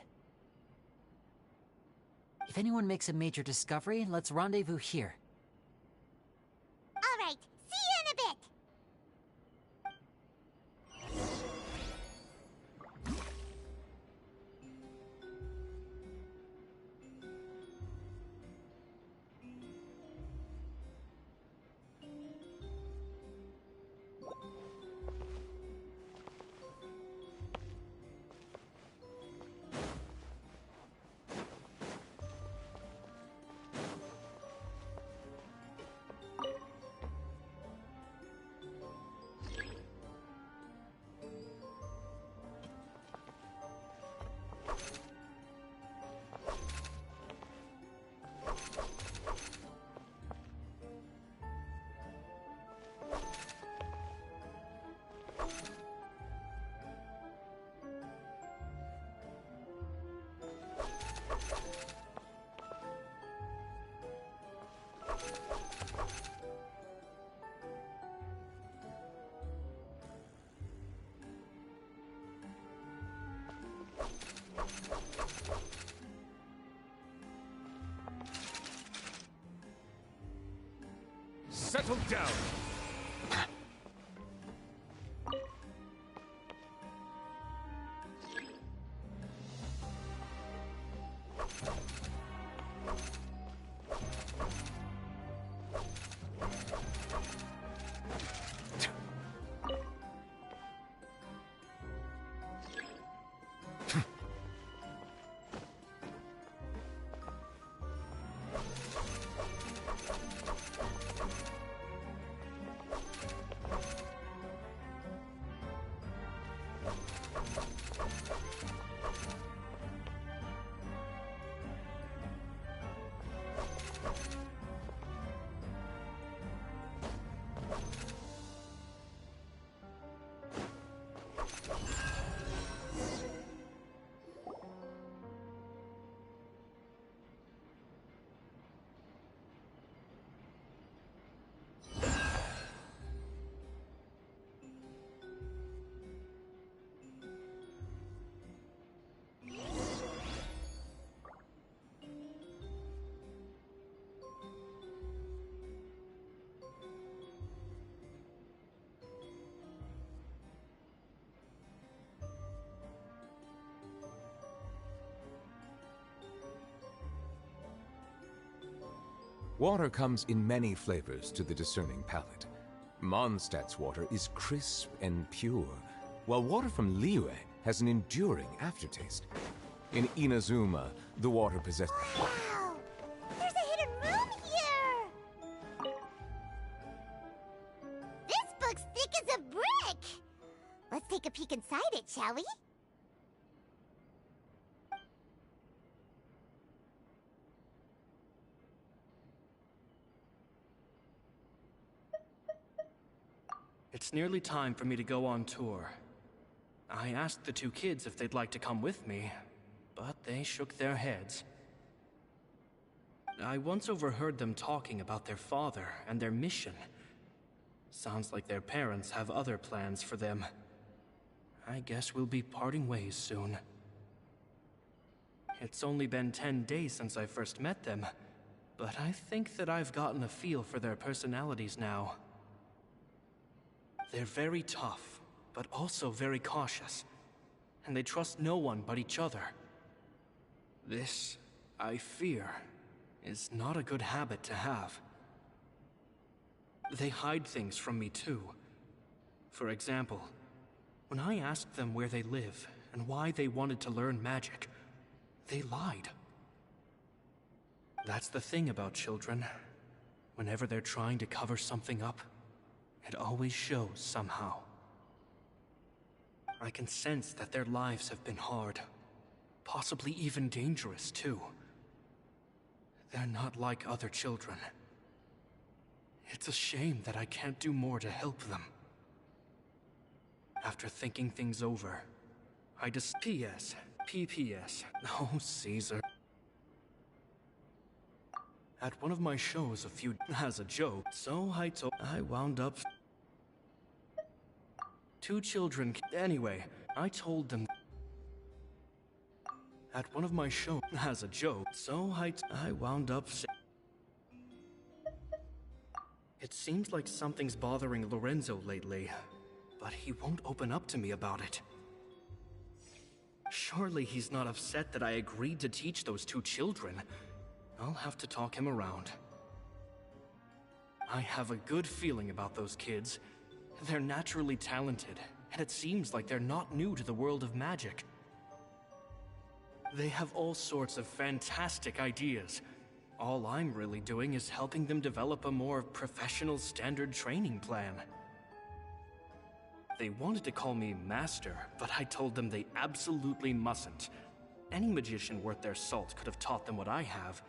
If anyone makes a major discovery, let's rendezvous here. All right, see you in a bit. settle down. Water comes in many flavors to the discerning palate. Mondstadt's water is crisp and pure, while water from Liyue has an enduring aftertaste. In Inazuma, the water possesses... Wow! There's a hidden room here! This book's thick as a brick! Let's take a peek inside it, shall we? It's nearly time for me to go on tour. I asked the two kids if they'd like to come with me, but they shook their heads. I once overheard them talking about their father and their mission. Sounds like their parents have other plans for them. I guess we'll be parting ways soon. It's only been 10 days since I first met them, but I think that I've gotten a feel for their personalities now. They're very tough, but also very cautious, and they trust no one but each other. This, I fear, is not a good habit to have. They hide things from me too. For example, when I asked them where they live and why they wanted to learn magic, they lied. That's the thing about children. Whenever they're trying to cover something up, it always shows somehow. I can sense that their lives have been hard, possibly even dangerous too. They're not like other children. It's a shame that I can't do more to help them. After thinking things over, I just... P.S. PPS. Oh, Caesar. At one of my shows a few... as a joke, so I wound up... Two children... Anyway, I told them... At one of my shows, as a joke, so I wound up... It seems like something's bothering Lorenzo lately, but he won't open up to me about it. Surely he's not upset that I agreed to teach those two children. I'll have to talk him around. I have a good feeling about those kids. They're naturally talented, and it seems like they're not new to the world of magic. They have all sorts of fantastic ideas. All I'm really doing is helping them develop a more professional standard training plan. They wanted to call me Master, but I told them they absolutely mustn't. Any magician worth their salt could have taught them what I have.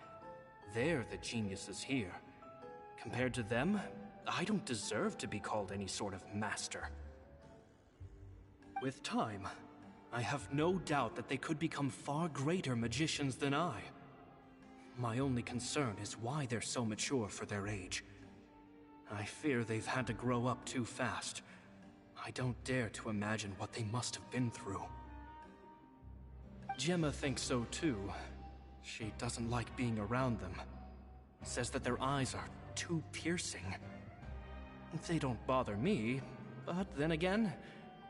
They're the geniuses here. Compared to them, I don't deserve to be called any sort of master. With time, I have no doubt that they could become far greater magicians than I. My only concern is why they're so mature for their age. I fear they've had to grow up too fast. I don't dare to imagine what they must have been through. Gemma thinks so too. She doesn't like being around them. Says that their eyes are too piercing. They don't bother me, but then again,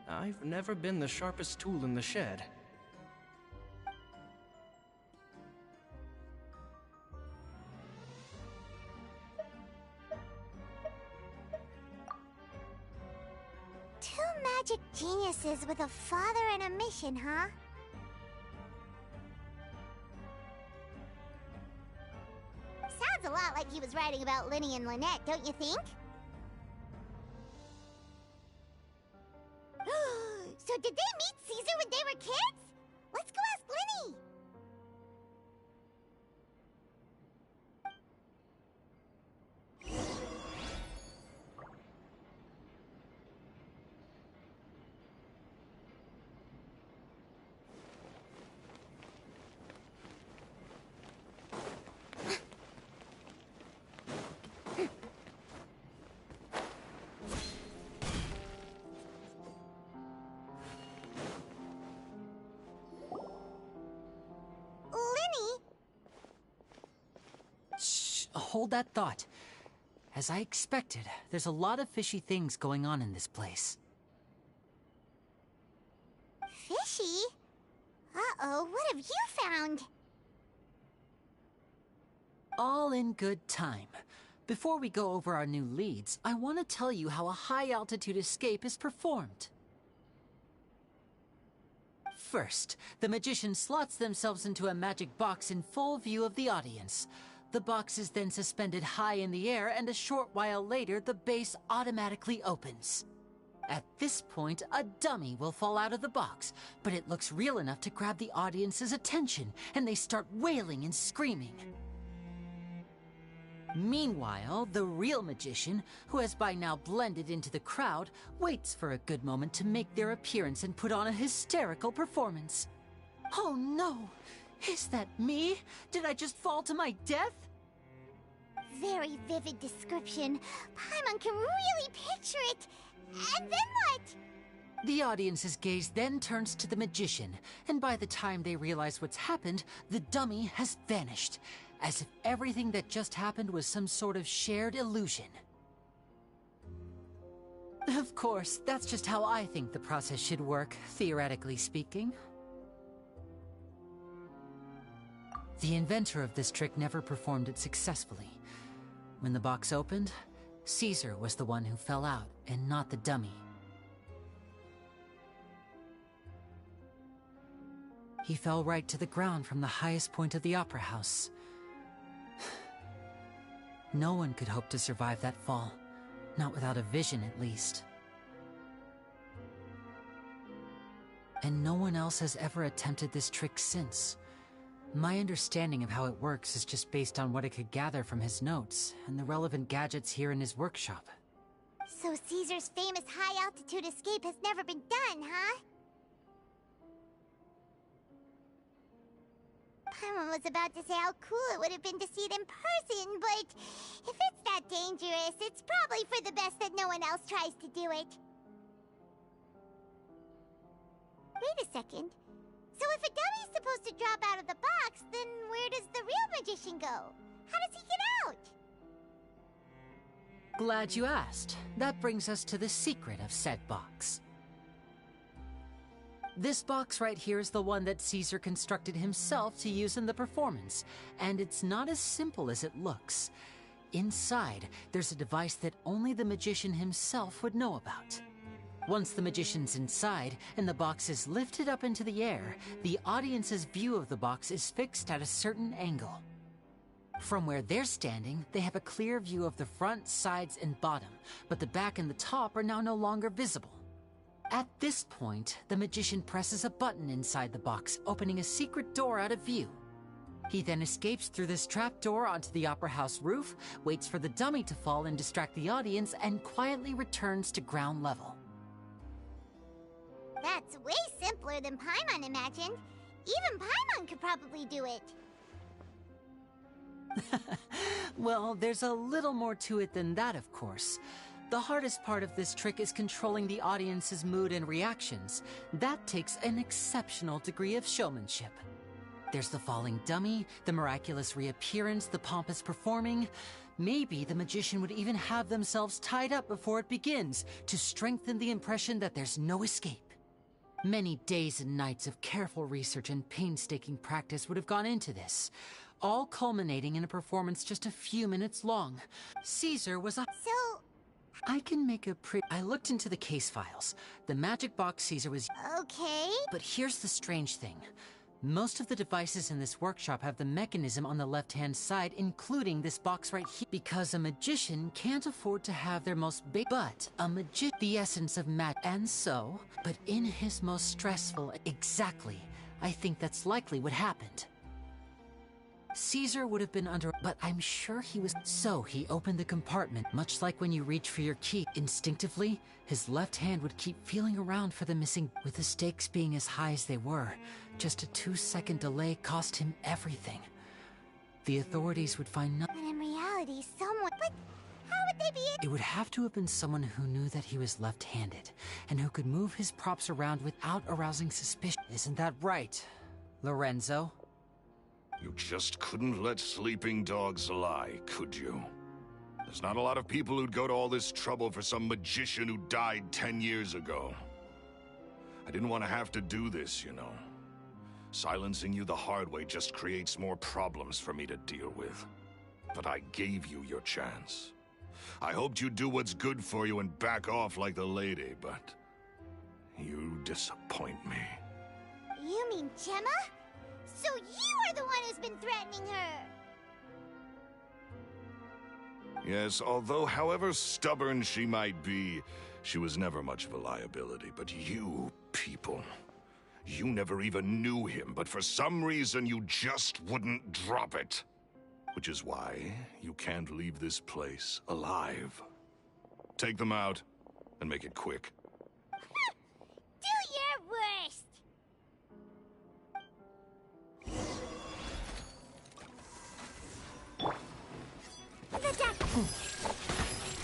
I've never been the sharpest tool in the shed. Two magic geniuses with a father and a mission, huh? Sounds a lot like he was writing about Linny and Lynette, don't you think? So did they meet Caesar when they were kids? Let's go ask Linny! Hold that thought. As I expected, there's a lot of fishy things going on in this place. Fishy? Uh-oh, what have you found? All in good time. Before we go over our new leads, I want to tell you how a high-altitude escape is performed. First, the magician slots themselves into a magic box in full view of the audience. The box is then suspended high in the air, and a short while later, the base automatically opens. At this point, a dummy will fall out of the box, but it looks real enough to grab the audience's attention, and they start wailing and screaming. Meanwhile, the real magician, who has by now blended into the crowd, waits for a good moment to make their appearance and put on a hysterical performance. Oh no! Is that me? Did I just fall to my death? Very vivid description. Paimon can really picture it. And then what? The audience's gaze then turns to the magician, and by the time they realize what's happened, the dummy has vanished, as if everything that just happened was some sort of shared illusion. Of course, that's just how I think the process should work, theoretically speaking. The inventor of this trick never performed it successfully. When the box opened, Caesar was the one who fell out, and not the dummy. He fell right to the ground from the highest point of the opera house. No one could hope to survive that fall, not without a vision at least. And no one else has ever attempted this trick since. My understanding of how it works is just based on what I could gather from his notes and the relevant gadgets here in his workshop. So Caesar's famous high-altitude escape has never been done, huh? Paimon was about to say how cool it would have been to see it in person, but if it's that dangerous, it's probably for the best that no one else tries to do it. Wait a second. So if a dummy's supposed to drop out of the box, then where does the real magician go? How does he get out? Glad you asked. That brings us to the secret of said box. This box right here is the one that Caesar constructed himself to use in the performance, and it's not as simple as it looks. Inside, there's a device that only the magician himself would know about. Once the magician's inside and the box is lifted up into the air, the audience's view of the box is fixed at a certain angle. From where they're standing, they have a clear view of the front, sides, and bottom, but the back and the top are now no longer visible. At this point, the magician presses a button inside the box, opening a secret door out of view. He then escapes through this trap door onto the opera house roof, waits for the dummy to fall and distract the audience, and quietly returns to ground level. That's way simpler than Paimon imagined. Even Paimon could probably do it. Well, there's a little more to it than that, of course. The hardest part of this trick is controlling the audience's mood and reactions. That takes an exceptional degree of showmanship. There's the falling dummy, the miraculous reappearance, the pompous performing. Maybe the magician would even have themselves tied up before it begins, to strengthen the impression that there's no escape. Many days and nights of careful research and painstaking practice would have gone into this, all culminating in a performance just a few minutes long. Caesar was a... So... I can make a I looked into the case files. The magic box Caesar was... Okay. But here's the strange thing. Most of the devices in this workshop have the mechanism on the left-hand side, including this box right here. Because a magician can't afford to have their most big... But a the essence of magic. And so, but in his most stressful... Exactly. I think that's likely what happened. Caesar would have been under... But I'm sure he was... So he opened the compartment, much like when you reach for your key. Instinctively, his left hand would keep feeling around for the missing... With the stakes being as high as they were, just a 2-second delay cost him everything. The authorities would find nothing. But in reality, someone... But how would they be... It would have to have been someone who knew that he was left-handed, and who could move his props around without arousing suspicion. Isn't that right, Lorenzo? You just couldn't let sleeping dogs lie, could you? There's not a lot of people who'd go to all this trouble for some magician who died 10 years ago. I didn't want to have to do this, you know. Silencing you the hard way just creates more problems for me to deal with. But I gave you your chance. I hoped you'd do what's good for you and back off like the lady, but... you disappoint me. You mean Gemma? So you are the one who's been threatening her! Yes, although however stubborn she might be, she was never much of a liability. But you people, you never even knew him, but for some reason you just wouldn't drop it. Which is why you can't leave this place alive. Take them out, and make it quick. Do your worst!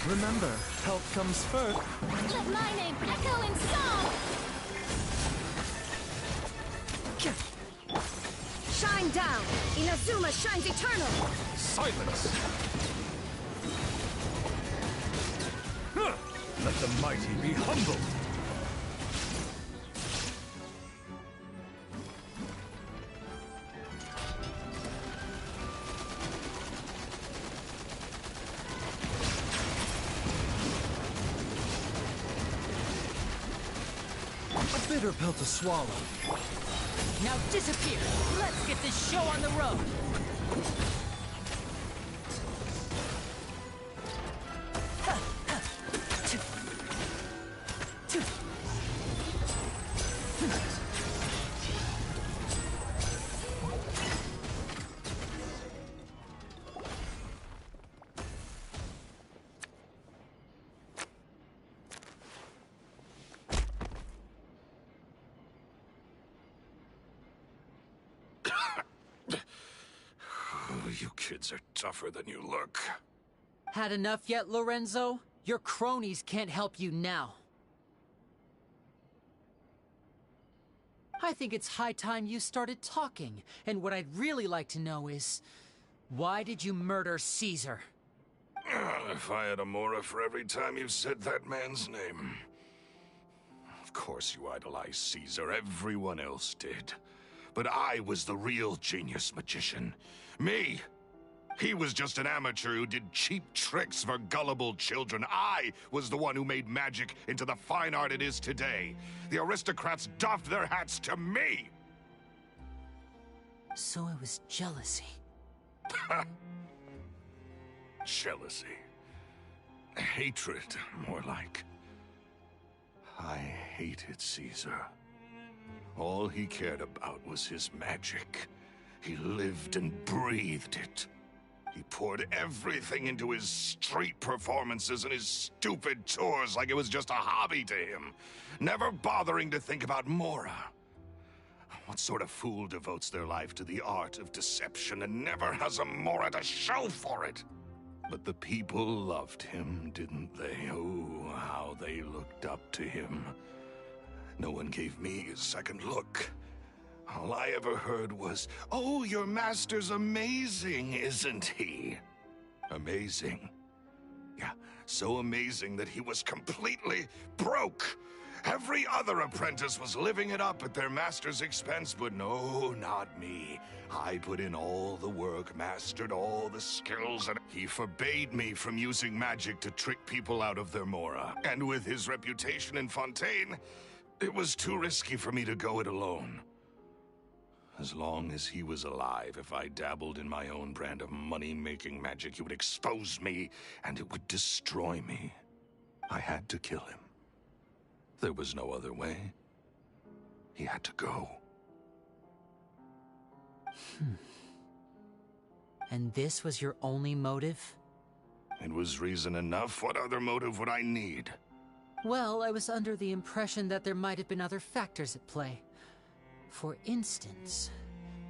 Remember, help comes first. Let my name echo in song! Shine down! Inazuma shines eternal! Silence! Let the mighty be humbled! A bitter pill to swallow. Now disappear! Let's get this show on the road! You kids are tougher than you look. Had enough yet, Lorenzo? Your cronies can't help you now. I think it's high time you started talking, and what I'd really like to know is... why did you murder Caesar? If I had a mora for every time you said that man's name. Of course you idolized Caesar, everyone else did. But I was the real genius magician. Me! He was just an amateur who did cheap tricks for gullible children. I was the one who made magic into the fine art it is today. The aristocrats doffed their hats to me! So it was jealousy. Jealousy. Hatred, more like. I hated Caesar. All he cared about was his magic. He lived and breathed it. He poured everything into his street performances and his stupid tours like it was just a hobby to him, never bothering to think about Mora. What sort of fool devotes their life to the art of deception and never has a Mora to show for it? But the people loved him, didn't they? Oh, how they looked up to him. No one gave me a second look. All I ever heard was, "Oh, your master's amazing, isn't he?" Amazing. Yeah, so amazing that he was completely broke. Every other apprentice was living it up at their master's expense, but no, not me. I put in all the work, mastered all the skills, and he forbade me from using magic to trick people out of their mora. And with his reputation in Fontaine, it was too risky for me to go it alone. As long as he was alive, if I dabbled in my own brand of money-making magic, he would expose me, and it would destroy me. I had to kill him. There was no other way. He had to go. And this was your only motive? It was reason enough. What other motive would I need? Well, I was under the impression that there might have been other factors at play. For instance,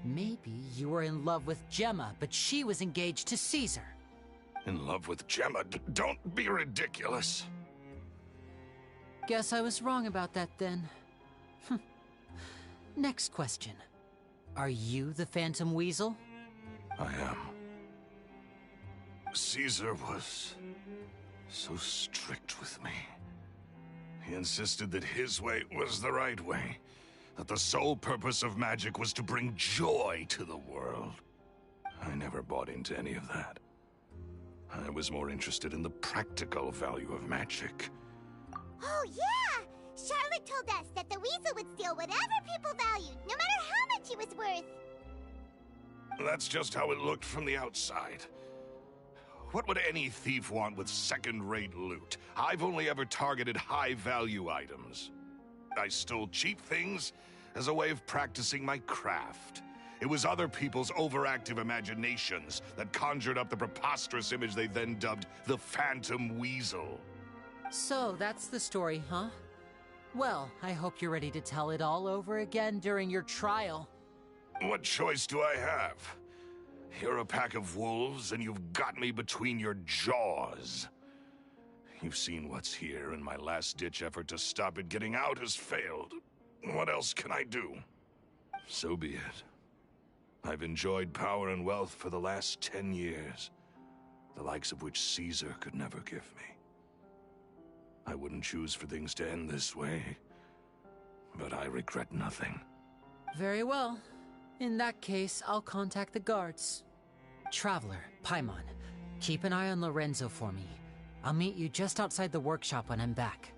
maybe you were in love with Gemma, but she was engaged to Caesar. In love with Gemma? Don't be ridiculous. Guess I was wrong about that then. Next question. Are you the Phantom Weasel? I am. Caesar was so strict with me. He insisted that his way was the right way, that the sole purpose of magic was to bring joy to the world. I never bought into any of that. I was more interested in the practical value of magic. Oh, yeah! Charlotte told us that the weasel would steal whatever people valued, no matter how much he was worth. That's just how it looked from the outside. What would any thief want with second-rate loot? I've only ever targeted high-value items. I stole cheap things as a way of practicing my craft. It was other people's overactive imaginations that conjured up the preposterous image they then dubbed the Phantom Weasel. So, that's the story, huh? Well, I hope you're ready to tell it all over again during your trial. What choice do I have? You're a pack of wolves, and you've got me between your jaws. You've seen what's here, and my last-ditch effort to stop it getting out has failed. What else can I do? So be it. I've enjoyed power and wealth for the last 10 years, the likes of which Caesar could never give me. I wouldn't choose for things to end this way, but I regret nothing. Very well. In that case, I'll contact the guards. Traveler, Paimon, keep an eye on Lorenzo for me. I'll meet you just outside the workshop when I'm back.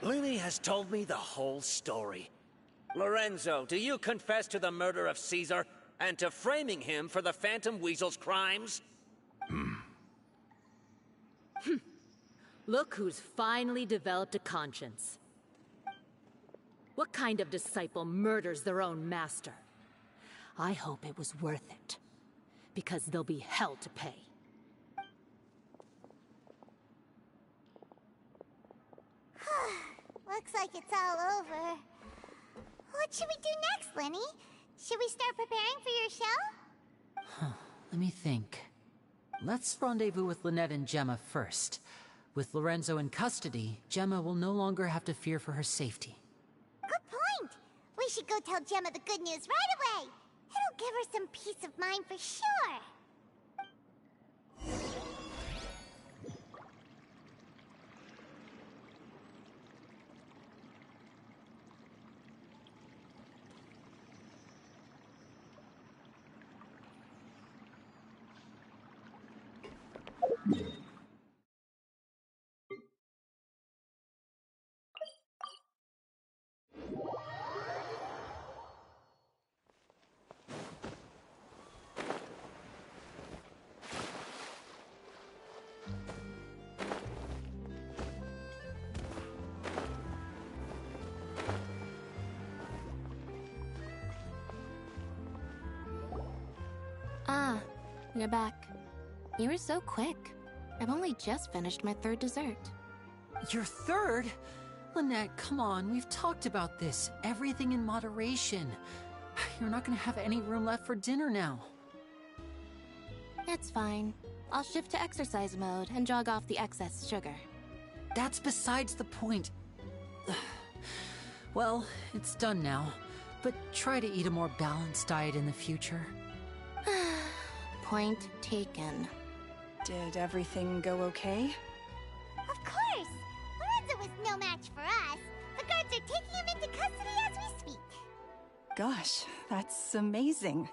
Lily has told me the whole story. Lorenzo, do you confess to the murder of Caesar and to framing him for the Phantom Weasel's crimes? Look who's finally developed a conscience. What kind of disciple murders their own master? I hope it was worth it, because there'll be hell to pay. Looks like it's all over. What should we do next, Lenny? Should we start preparing for your show? Let me think. Let's rendezvous with Lynette and Gemma first. With Lorenzo in custody, Gemma will no longer have to fear for her safety. Good point! We should go tell Gemma the good news right away! It'll give her some peace of mind for sure! you're back. You were so quick. I've only just finished my third dessert. Your third? Lynette, come on, we've talked about this. Everything in moderation. You're not gonna have any room left for dinner now. It's fine. I'll shift to exercise mode and jog off the excess sugar. That's besides the point. Well, it's done now, but try to eat a more balanced diet in the future. Point taken. Did everything go okay? Of course! Lorenzo was no match for us. The guards are taking him into custody as we speak. Gosh, that's amazing.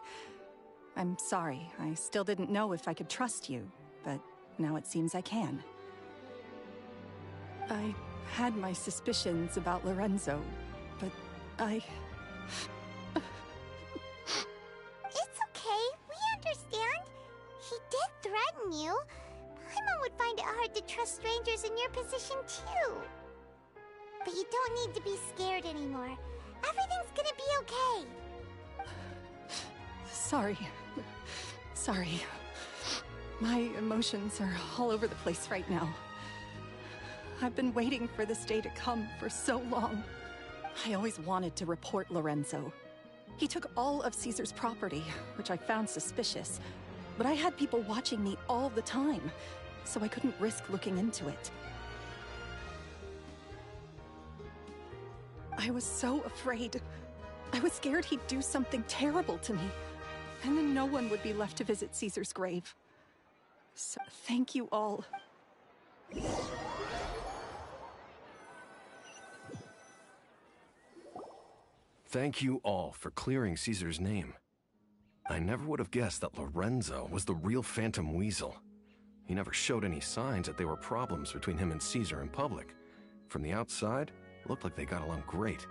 I'm sorry, I still didn't know if I could trust you, but now it seems I can. I had my suspicions about Lorenzo, but I... It's okay, we understand. He did threaten you. Paimon would find it hard to trust strangers in your position too. But you don't need to be scared anymore. Everything's gonna be okay. Sorry. Sorry. My emotions are all over the place right now. I've been waiting for this day to come for so long. I always wanted to report Lorenzo. He took all of Caesar's property, which I found suspicious, but I had people watching me all the time, so I couldn't risk looking into it. I was so afraid. I was scared he'd do something terrible to me, and then no one would be left to visit Caesar's grave. So thank you all. Thank you all for clearing Caesar's name. I never would have guessed that Lorenzo was the real Phantom Weasel. He never showed any signs that there were problems between him and Caesar in public. From the outside, it looked like they got along great.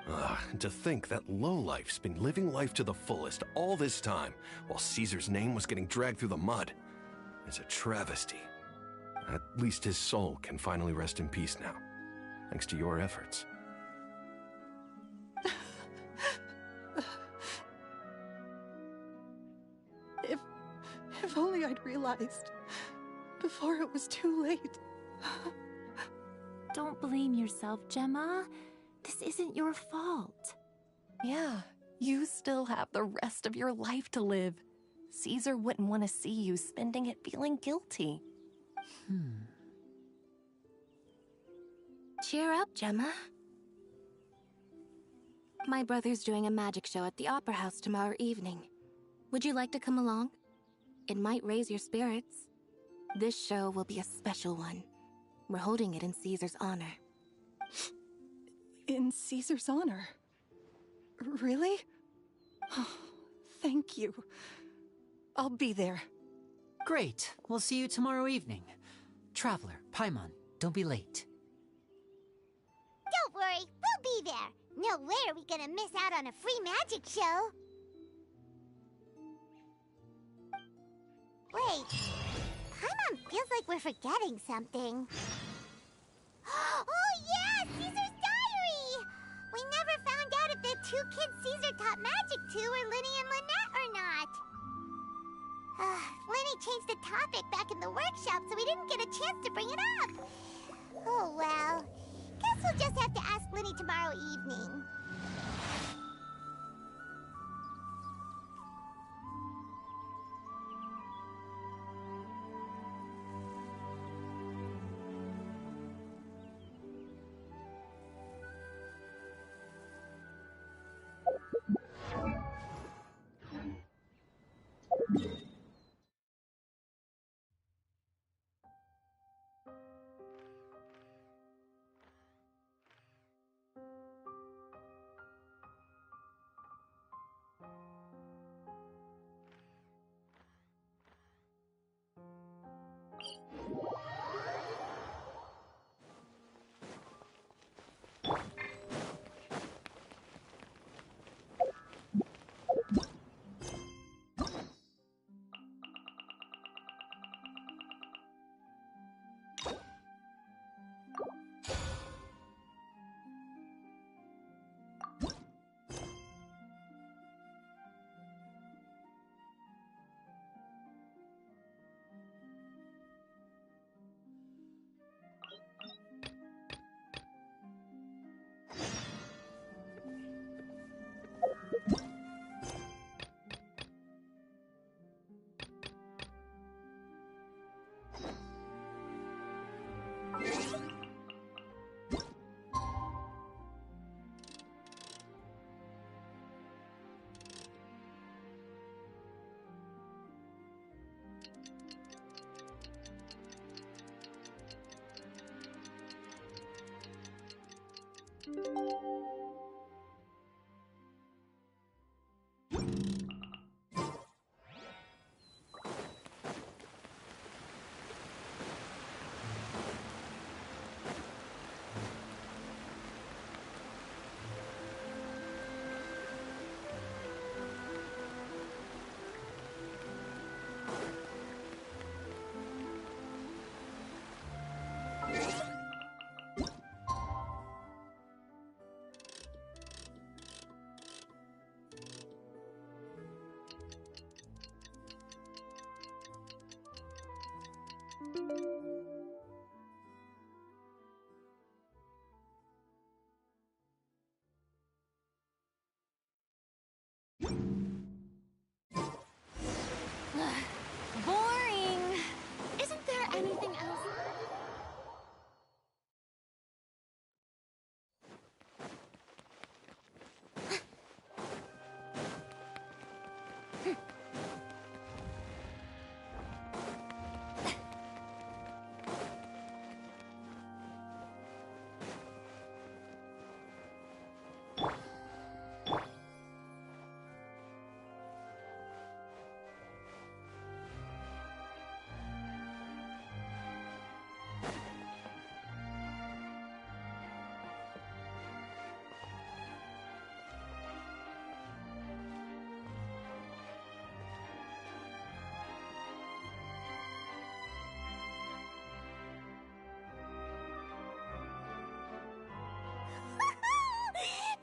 And to think that lowlife's been living life to the fullest all this time, while Caesar's name was getting dragged through the mud. It's a travesty. At least his soul can finally rest in peace now, thanks to your efforts. If only I'd realized before it was too late. Don't blame yourself, Gemma. This isn't your fault. Yeah, you still have the rest of your life to live. Caesar wouldn't want to see you spending it feeling guilty. Cheer up, Gemma. My brother's doing a magic show at the Opera House tomorrow evening. Would you like to come along? It might raise your spirits. This show will be a special one. We're holding it in Caesar's honor. In Caesar's honor? Really? Oh, thank you. I'll be there. Great. We'll see you tomorrow evening. Traveler, Paimon, don't be late. Don't worry, we'll be there. No way are we gonna miss out on a free magic show. Wait, Paimon feels like we're forgetting something. Oh yeah, Caesar's diary! We never found out if the two kids Caesar taught magic to were Linny and Lynette or not. Linny changed the topic back in the workshop, so we didn't get a chance to bring it up. Oh well, guess we'll just have to ask Linny tomorrow evening. Boring. Isn't there anything else?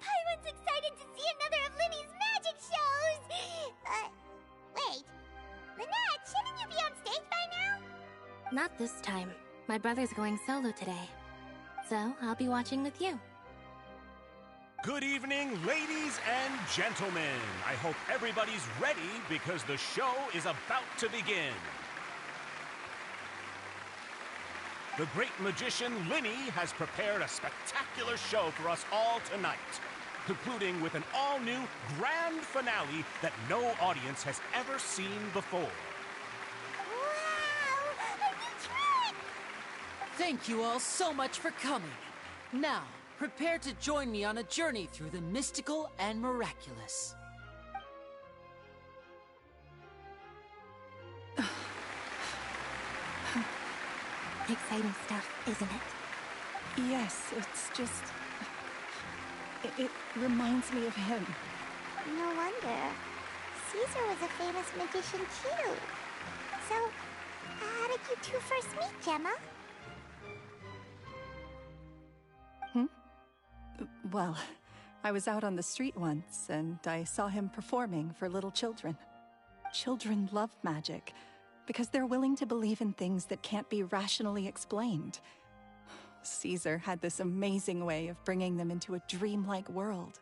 Paimon's excited to see another of Linny's magic shows! Wait. Lynette, shouldn't you be on stage by now? Not this time. My brother's going solo today. So, I'll be watching with you. Good evening, ladies and gentlemen. I hope everybody's ready because the show is about to begin. The great magician Linny has prepared a spectacular show for us all tonight, concluding with an all-new grand finale that no audience has ever seen before. Wow! A new trick! Thank you all so much for coming. Now, prepare to join me on a journey through the mystical and miraculous. Exciting stuff, isn't it? Yes, it's just... It reminds me of him. No wonder. Caesar was a famous magician too. So, how did you two first meet, Gemma? Well, I was out on the street once, and I saw him performing for little children. Children love magic, because they're willing to believe in things that can't be rationally explained. Caesar had this amazing way of bringing them into a dreamlike world.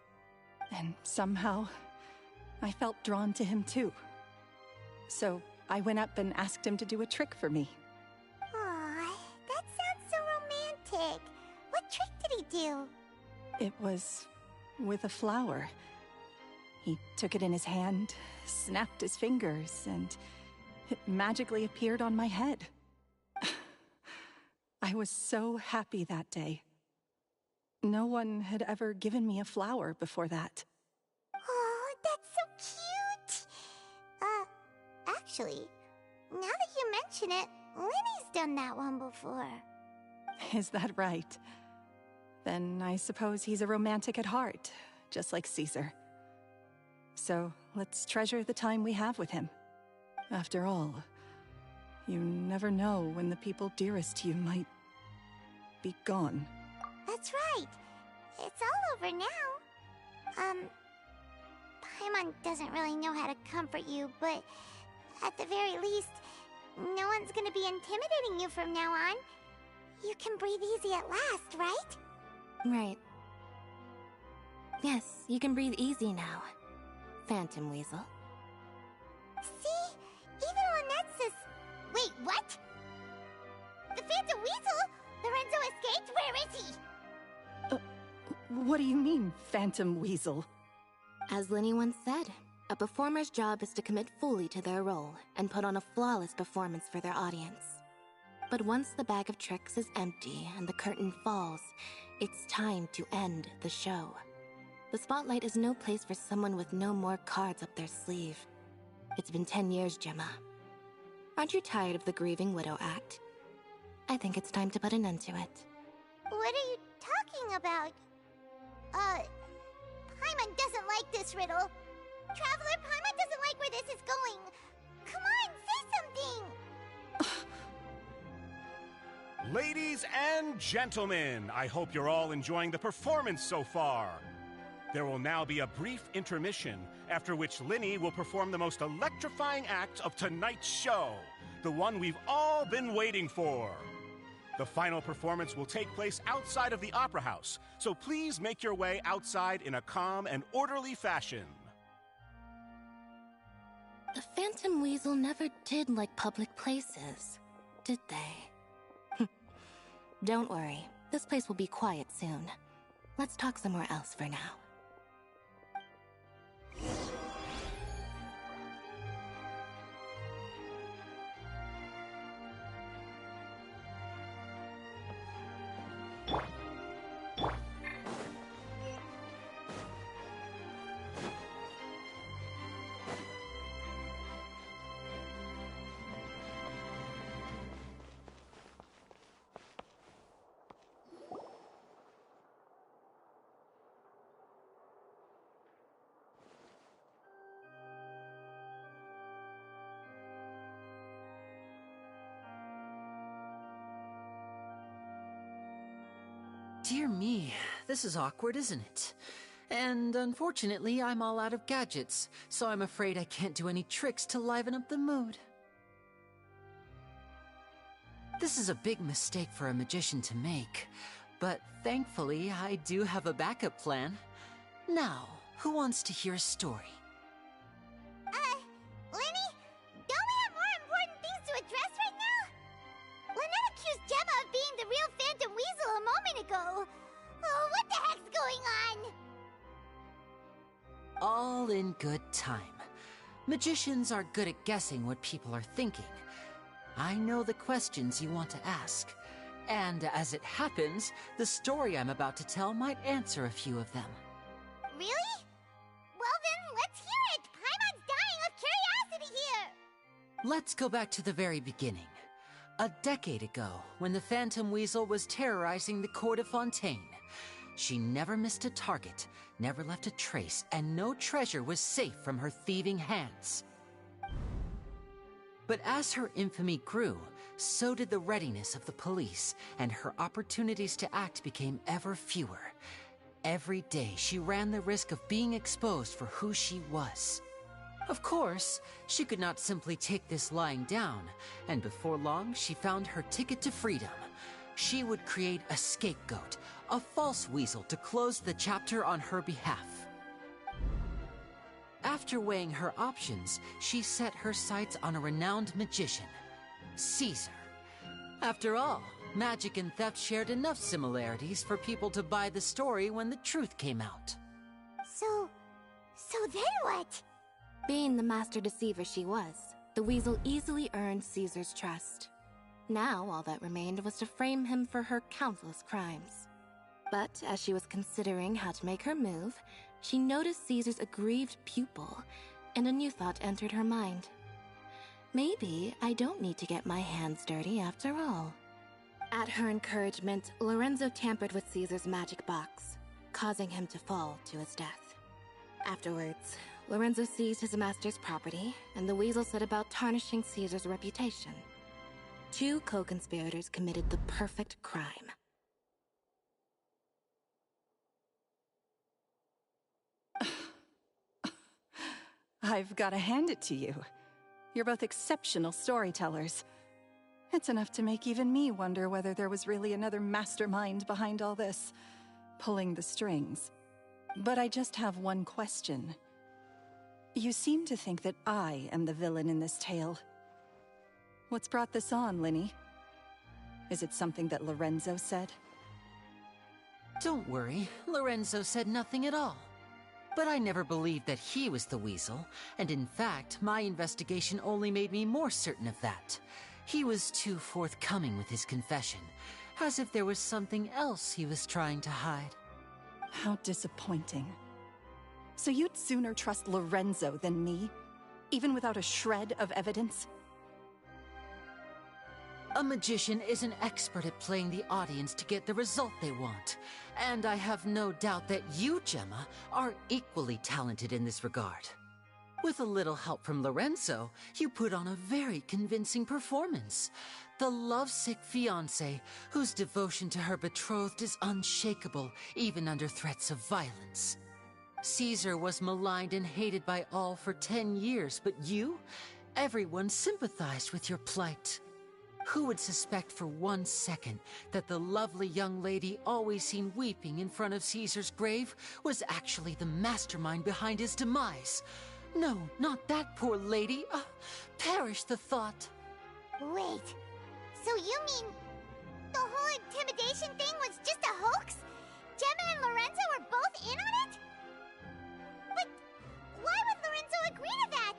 And somehow, I felt drawn to him too. So I went up and asked him to do a trick for me. Aw, that sounds so romantic. What trick did he do? It was with a flower. He took it in his hand, snapped his fingers, and it magically appeared on my head. I was so happy that day. No one had ever given me a flower before that. Oh, that's so cute! Actually, now that you mention it, Linny's done that one before. Is that right? Then I suppose he's a romantic at heart, just like Caesar. So let's treasure the time we have with him. After all, you never know when the people dearest to you might be gone. That's right. It's all over now. Paimon doesn't really know how to comfort you, but at the very least, no one's gonna be intimidating you from now on. You can breathe easy at last, right? Right. Yes, you can breathe easy now, Phantom Weasel. See? Even Lynette says... Wait, what? The Phantom Weasel? Lorenzo escaped? Where is he? What do you mean, Phantom Weasel? As Linny once said, a performer's job is to commit fully to their role and put on a flawless performance for their audience. But once the bag of tricks is empty and the curtain falls, it's time to end the show. The spotlight is no place for someone with no more cards up their sleeve. It's been 10 years, Gemma. Aren't you tired of the grieving widow act? I think it's time to put an end to it. What are you talking about? Paimon doesn't like this riddle. Traveler, Paimon doesn't like where this is going. Come on, say something! Ladies and gentlemen, I hope you're all enjoying the performance so far. There will now be a brief intermission, after which Linny will perform the most electrifying act of tonight's show, the one we've all been waiting for. The final performance will take place outside of the Opera House, so please make your way outside in a calm and orderly fashion. The Phantom Weasel never did like public places, did they? Don't worry, this place will be quiet soon. Let's talk somewhere else for now. Dear me, this is awkward, isn't it? And unfortunately, I'm all out of gadgets, so I'm afraid I can't do any tricks to liven up the mood. This is a big mistake for a magician to make, but thankfully, I do have a backup plan. Now, who wants to hear a story? Linny? Don't we have more important things to address right now? Lynette accused Gemma of being the real Phantom Weasel a moment ago. Oh, what the heck's going on? All in good time. Magicians are good at guessing what people are thinking. I know the questions you want to ask. And as it happens, the story I'm about to tell might answer a few of them. Really? Well then, let's hear it! Paimon's dying of curiosity here! Let's go back to the very beginning. A decade ago, when the Phantom Weasel was terrorizing the court of Fontaine. She never missed a target, never left a trace, and no treasure was safe from her thieving hands. But as her infamy grew, so did the readiness of the police, and her opportunities to act became ever fewer. Every day, she ran the risk of being exposed for who she was. Of course, she could not simply take this lying down, and before long, she found her ticket to freedom. She would create a scapegoat, a false weasel to close the chapter on her behalf. After weighing her options, she set her sights on a renowned magician, Caesar. After all, magic and theft shared enough similarities for people to buy the story when the truth came out. So then what? Being the master deceiver she was, the weasel easily earned Caesar's trust. Now all that remained was to frame him for her countless crimes. But as she was considering how to make her move, she noticed Caesar's aggrieved pupil, and a new thought entered her mind. Maybe I don't need to get my hands dirty after all. At her encouragement, Lorenzo tampered with Caesar's magic box, causing him to fall to his death. Afterwards, Lorenzo seized his master's property, and the weasel set about tarnishing Caesar's reputation. Two co-conspirators committed the perfect crime. I've got to hand it to you. You're both exceptional storytellers. It's enough to make even me wonder whether there was really another mastermind behind all this, pulling the strings. But I just have one question. You seem to think that I am the villain in this tale. What's brought this on, Linny? Is it something that Lorenzo said? Don't worry, Lorenzo said nothing at all. But I never believed that he was the weasel, and in fact, my investigation only made me more certain of that. He was too forthcoming with his confession, as if there was something else he was trying to hide. How disappointing. So you'd sooner trust Lorenzo than me? Even without a shred of evidence? A magician is an expert at playing the audience to get the result they want. And I have no doubt that you, Gemma, are equally talented in this regard. With a little help from Lorenzo, you put on a very convincing performance. The lovesick fiancé, whose devotion to her betrothed is unshakable, even under threats of violence. Caesar was maligned and hated by all for 10 years, but you? Everyone sympathized with your plight. Who would suspect for 1 second that the lovely young lady always seen weeping in front of Caesar's grave was actually the mastermind behind his demise? No, not that poor lady. Perish the thought. Wait, so you mean the whole intimidation thing was just a hoax? Gemma and Lorenzo were both in on it? But why would Lorenzo agree to that?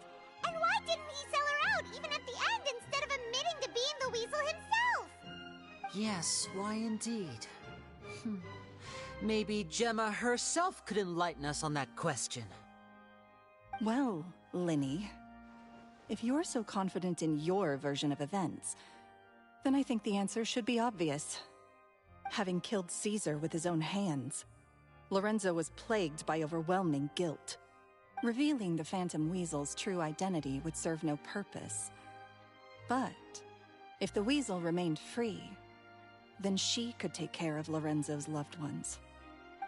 And why didn't he sell her out even at the end instead of admitting to being the weasel himself? Yes, why indeed? Maybe Gemma herself could enlighten us on that question. Well, Linny, if you're so confident in your version of events, then I think the answer should be obvious. Having killed Caesar with his own hands, Lorenzo was plagued by overwhelming guilt. Revealing the Phantom Weasel's true identity would serve no purpose. But if the Weasel remained free, then she could take care of Lorenzo's loved ones.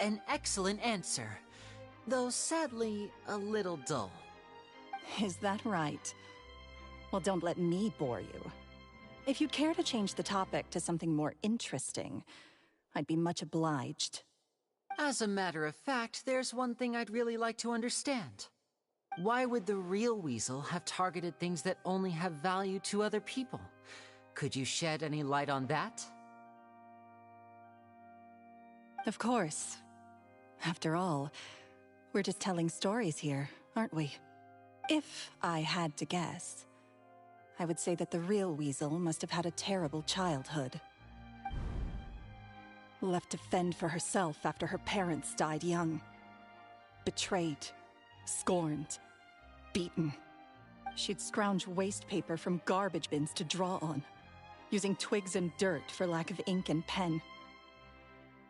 An excellent answer, though sadly a little dull. Is that right? Well, don't let me bore you. If you'd care to change the topic to something more interesting, I'd be much obliged. As a matter of fact, there's one thing I'd really like to understand. Why would the real Weasel have targeted things that only have value to other people? Could you shed any light on that? Of course. After all, we're just telling stories here, aren't we? If I had to guess, I would say that the real Weasel must have had a terrible childhood. Left to fend for herself after her parents died young. Betrayed, scorned, beaten. She'd scrounge waste paper from garbage bins to draw on, using twigs and dirt for lack of ink and pen.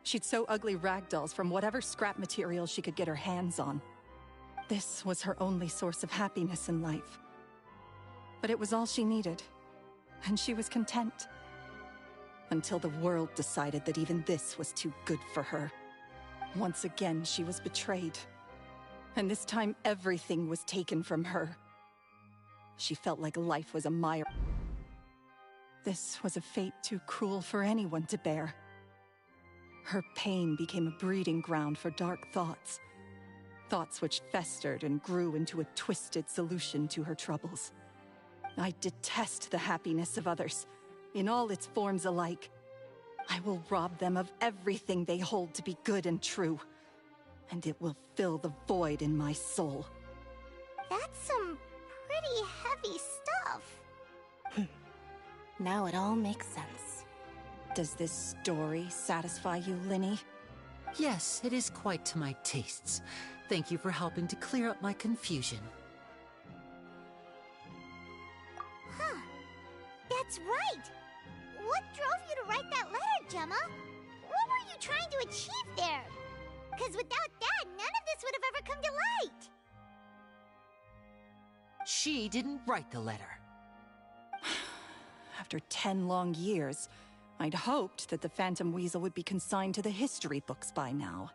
She'd sew ugly rag dolls from whatever scrap material she could get her hands on. This was her only source of happiness in life. But it was all she needed, and she was content. Until the world decided that even this was too good for her. Once again, she was betrayed. And this time, everything was taken from her. She felt like life was a mire. This was a fate too cruel for anyone to bear. Her pain became a breeding ground for dark thoughts. Thoughts which festered and grew into a twisted solution to her troubles. I detest the happiness of others, in all its forms alike. I will rob them of everything they hold to be good and true, and it will fill the void in my soul. That's some pretty heavy stuff. Now it all makes sense. Does this story satisfy you, Linny? Yes, it is quite to my tastes. Thank you for helping to clear up my confusion. Huh. That's right! What drove you to write that letter, Gemma? What were you trying to achieve there? Because without that, none of this would have ever come to light. She didn't write the letter. After 10 long years, I'd hoped that the Phantom Weasel would be consigned to the history books by now.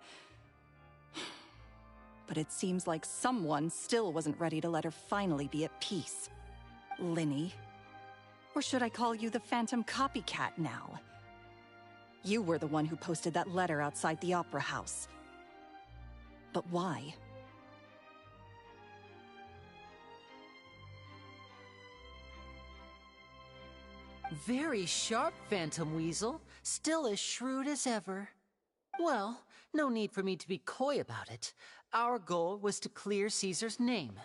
But it seems like someone still wasn't ready to let her finally be at peace. Linny. Or should I call you the Phantom Copycat now? You were the one who posted that letter outside the Opera House. But why? Very sharp, Phantom Weasel. Still as shrewd as ever. Well, no need for me to be coy about it. Our goal was to clear Caesar's name.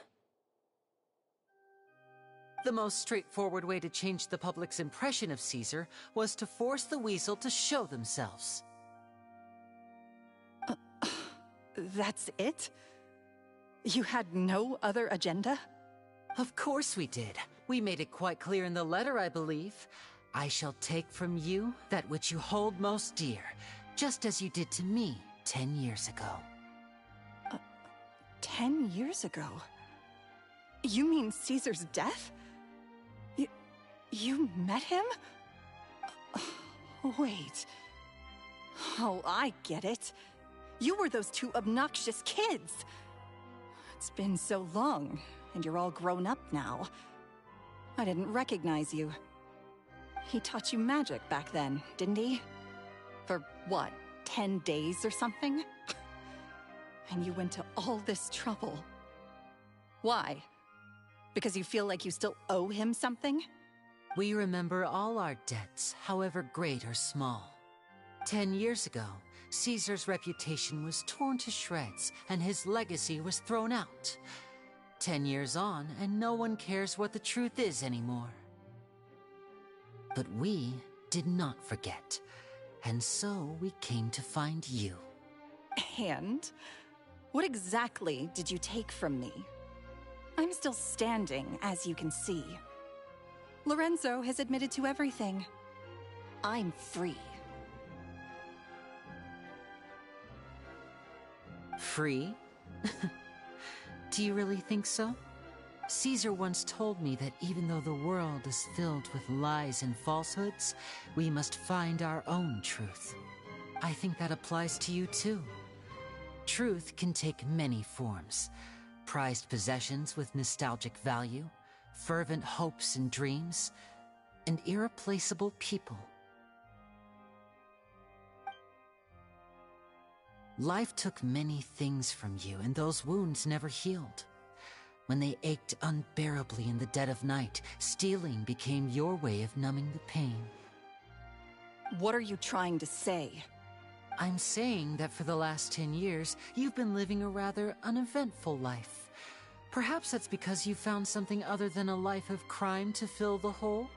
The most straightforward way to change the public's impression of Caesar was to force the weasel to show themselves. That's it? You had no other agenda? Of course we did. We made it quite clear in the letter, I believe. I shall take from you that which you hold most dear, just as you did to me 10 years ago. 10 years ago? You mean Caesar's death? You met him? Wait. Oh, I get it. You were those two obnoxious kids. It's been so long, and you're all grown up now. I didn't recognize you. He taught you magic back then, didn't he? For what, 10 days or something? And you went to all this trouble. Why? Because you feel like you still owe him something? We remember all our debts, however great or small. 10 years ago, Caesar's reputation was torn to shreds, and his legacy was thrown out. 10 years on, and no one cares what the truth is anymore. But we did not forget, and so we came to find you. And? What exactly did you take from me? I'm still standing, as you can see. Lorenzo has admitted to everything. I'm free. Free? Do you really think so? Caesar once told me that even though the world is filled with lies and falsehoods, we must find our own truth. I think that applies to you too. Truth can take many forms. Prized possessions with nostalgic value, fervent hopes and dreams, and irreplaceable people. Life took many things from you, and those wounds never healed. When they ached unbearably in the dead of night, stealing became your way of numbing the pain. What are you trying to say? I'm saying that for the last 10 years, you've been living a rather uneventful life. Perhaps that's because you found something other than a life of crime to fill the hole?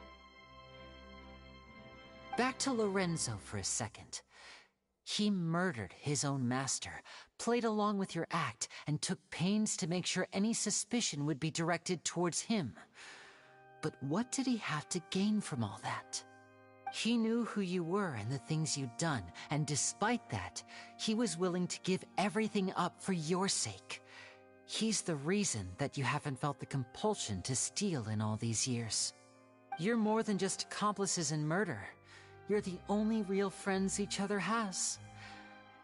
Back to Lorenzo for a second. He murdered his own master, played along with your act, and took pains to make sure any suspicion would be directed towards him. But what did he have to gain from all that? He knew who you were and the things you'd done, and despite that, he was willing to give everything up for your sake. He's the reason that you haven't felt the compulsion to steal in all these years. You're more than just accomplices in murder. You're the only real friends each other has.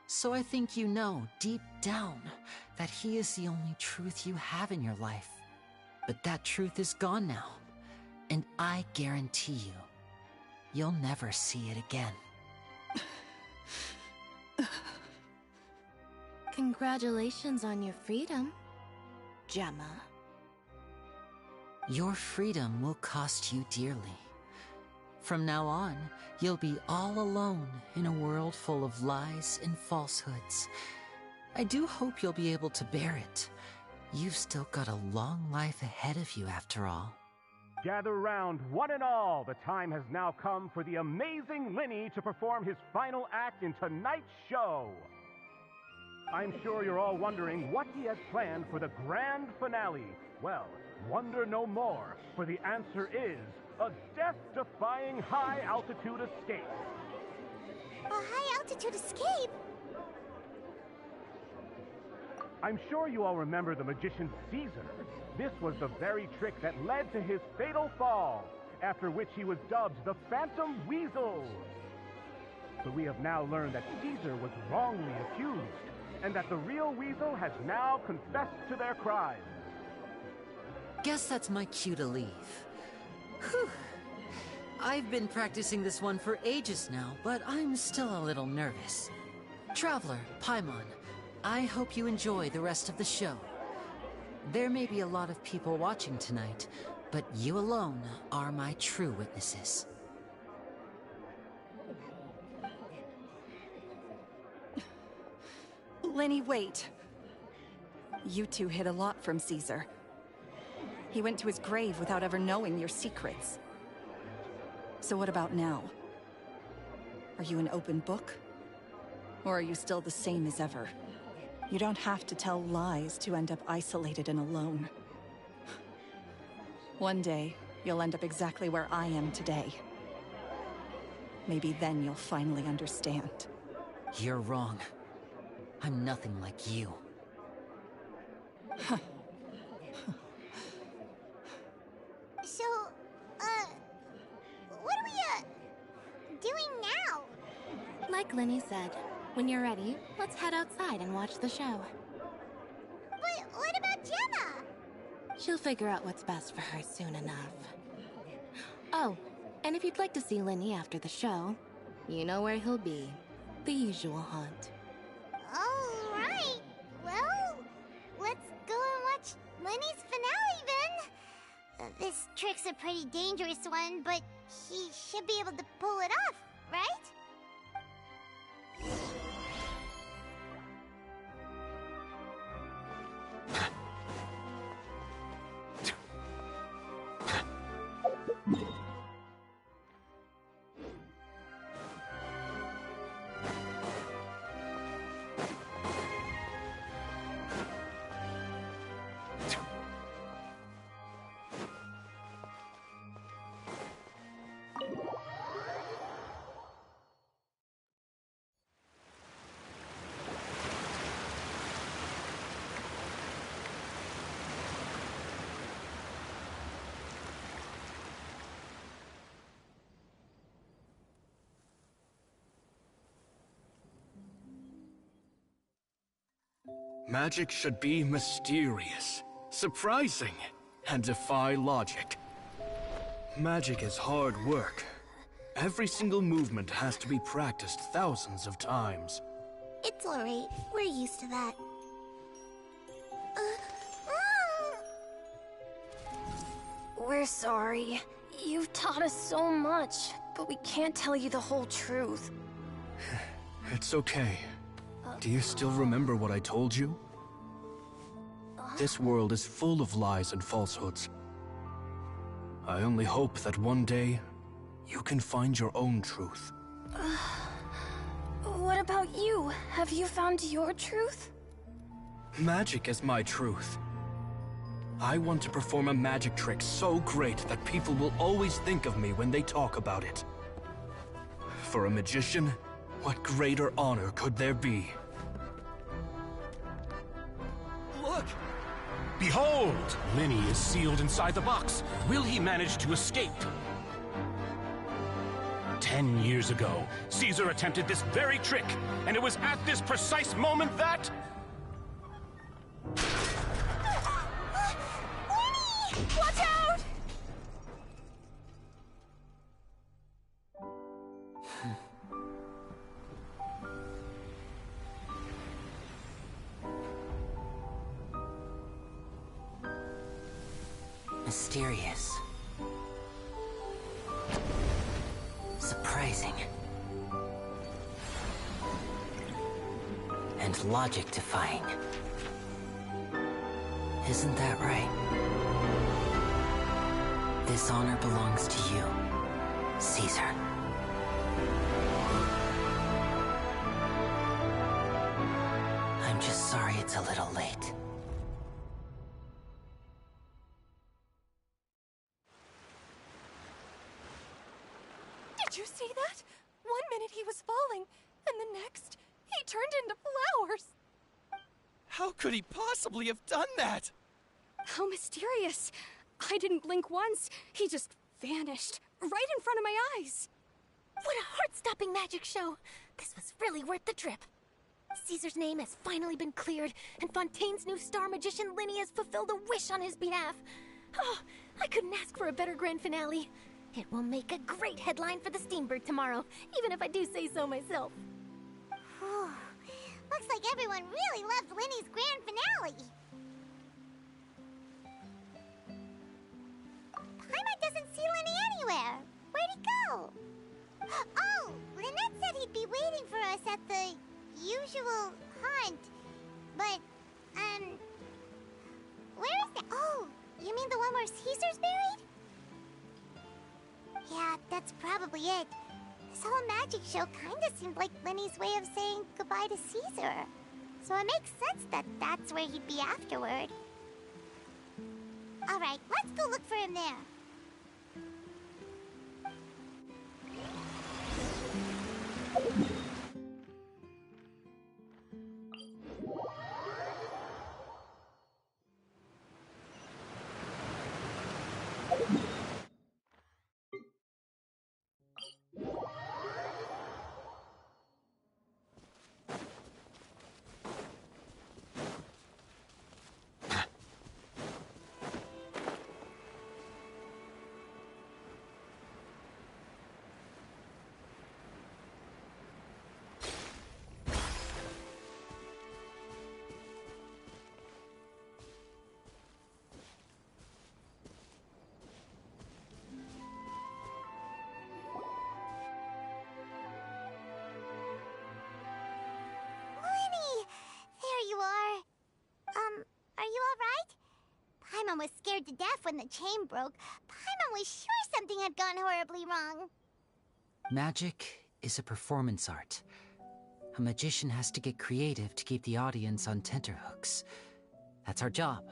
So I think you know, deep down, that he is the only truth you have in your life. But that truth is gone now, and I guarantee you, you'll never see it again. Congratulations on your freedom, Gemma. Your freedom will cost you dearly. From now on, you'll be all alone in a world full of lies and falsehoods. I do hope you'll be able to bear it. You've still got a long life ahead of you after all. Gather round, one and all. The time has now come for the amazing Linny to perform his final act in tonight's show. I'm sure you're all wondering what he has planned for the grand finale. Well, wonder no more, for the answer is a death-defying high-altitude escape. A high-altitude escape? I'm sure you all remember the magician Caesar. This was the very trick that led to his fatal fall, after which he was dubbed the Phantom Weasel. But we have now learned that Caesar was wrongly accused, and that the real Weasel has now confessed to their crimes. Guess that's my cue to leave. Whew. I've been practicing this one for ages now, but I'm still a little nervous. Traveler, Paimon, I hope you enjoy the rest of the show. There may be a lot of people watching tonight, but you alone are my true witnesses. Lenny, wait. You two hid a lot from Caesar. He went to his grave without ever knowing your secrets. So what about now? Are you an open book? Or are you still the same as ever? You don't have to tell lies to end up isolated and alone. One day, you'll end up exactly where I am today. Maybe then you'll finally understand. You're wrong. I'm nothing like you. So, what are we, doing now? Like Linny said, when you're ready, let's head outside and watch the show. But what about Gemma? She'll figure out what's best for her soon enough. Oh, and if you'd like to see Linny after the show, you know where he'll be. The usual haunt. Alright. Well, let's go and watch Lenny's finale then. This trick's a pretty dangerous one, but he should be able to pull it off, right? Magic should be mysterious, surprising, and defy logic. Magic is hard work. Every single movement has to be practiced thousands of times. It's alright. We're used to that. We're sorry. You've taught us so much, but we can't tell you the whole truth. It's okay. Do you still remember what I told you? This world is full of lies and falsehoods. I only hope that one day, you can find your own truth. What about you? Have you found your truth? Magic is my truth. I want to perform a magic trick so great that people will always think of me when they talk about it. For a magician, what greater honor could there be? Look! Behold! Linny is sealed inside the box. Will he manage to escape? 10 years ago, Caesar attempted this very trick, and it was at this precise moment that... Watch out! Mysterious. Surprising. And logic-defying. Isn't that right? This honor belongs to you, Caesar. I'm just sorry it's a little late. Did you see that? 1 minute he was falling, and the next, he turned into flowers. How could he possibly have done that? How mysterious. I didn't blink once. He just vanished, right in front of my eyes. What a heart-stopping magic show! This was really worth the trip. Caesar's name has finally been cleared, and Fontaine's new star magician Linny has fulfilled a wish on his behalf. Oh, I couldn't ask for a better grand finale. It will make a great headline for the Steambird tomorrow, even if I do say so myself. Looks like everyone really loved Linny's grand finale. Paimon doesn't see Linny anywhere. Where'd he go? Oh, Lynette said he'd be waiting for us at the usual haunt. But, where is that? Oh, You mean the one where Caesar's buried? Yeah, that's probably it. This whole magic show kinda seemed like Lenny's way of saying goodbye to Caesar. So it makes sense that that's where he'd be afterward. Alright, let's go look for him there. Are you alright? Paimon was scared to death when the chain broke. Paimon was sure something had gone horribly wrong. Magic is a performance art. A magician has to get creative to keep the audience on tenterhooks. That's our job.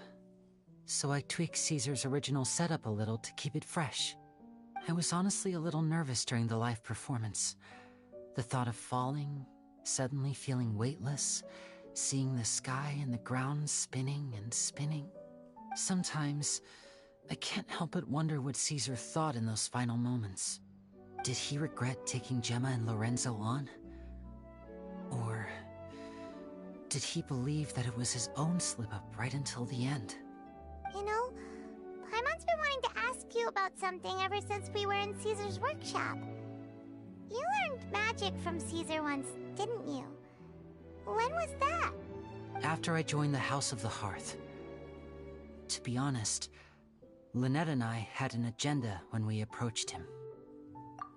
So I tweaked Caesar's original setup a little to keep it fresh. I was honestly a little nervous during the live performance. The thought of falling, suddenly feeling weightless, seeing the sky and the ground spinning and spinning. Sometimes, I can't help but wonder what Caesar thought in those final moments. Did he regret taking Gemma and Lorenzo on? Or did he believe that it was his own slip-up right until the end? You know, Paimon's been wanting to ask you about something ever since we were in Caesar's workshop. You learned magic from Caesar once, didn't you? When was that? After I joined the House of the Hearth. To be honest, Lynette and I had an agenda when we approached him.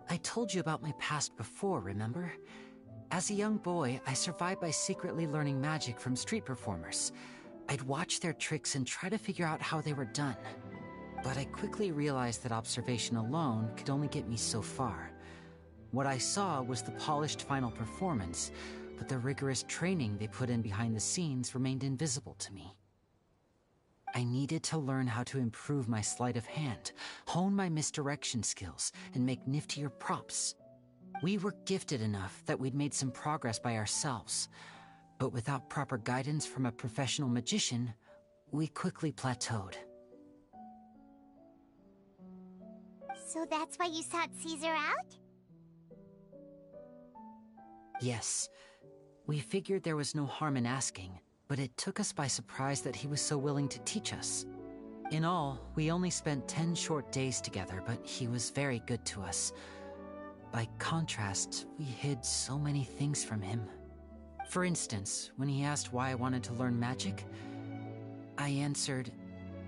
I told you about my past before, remember? As a young boy, I survived by secretly learning magic from street performers. I'd watch their tricks and try to figure out how they were done. But I quickly realized that observation alone could only get me so far. What I saw was the polished final performance, but the rigorous training they put in behind the scenes remained invisible to me. I needed to learn how to improve my sleight of hand, hone my misdirection skills, and make niftier props. We were gifted enough that we'd made some progress by ourselves, but without proper guidance from a professional magician, we quickly plateaued. So that's why you sought Caesar out? Yes. We figured there was no harm in asking, but it took us by surprise that he was so willing to teach us. In all, we only spent 10 short days together, but he was very good to us. By contrast, we hid so many things from him. For instance, when he asked why I wanted to learn magic, I answered,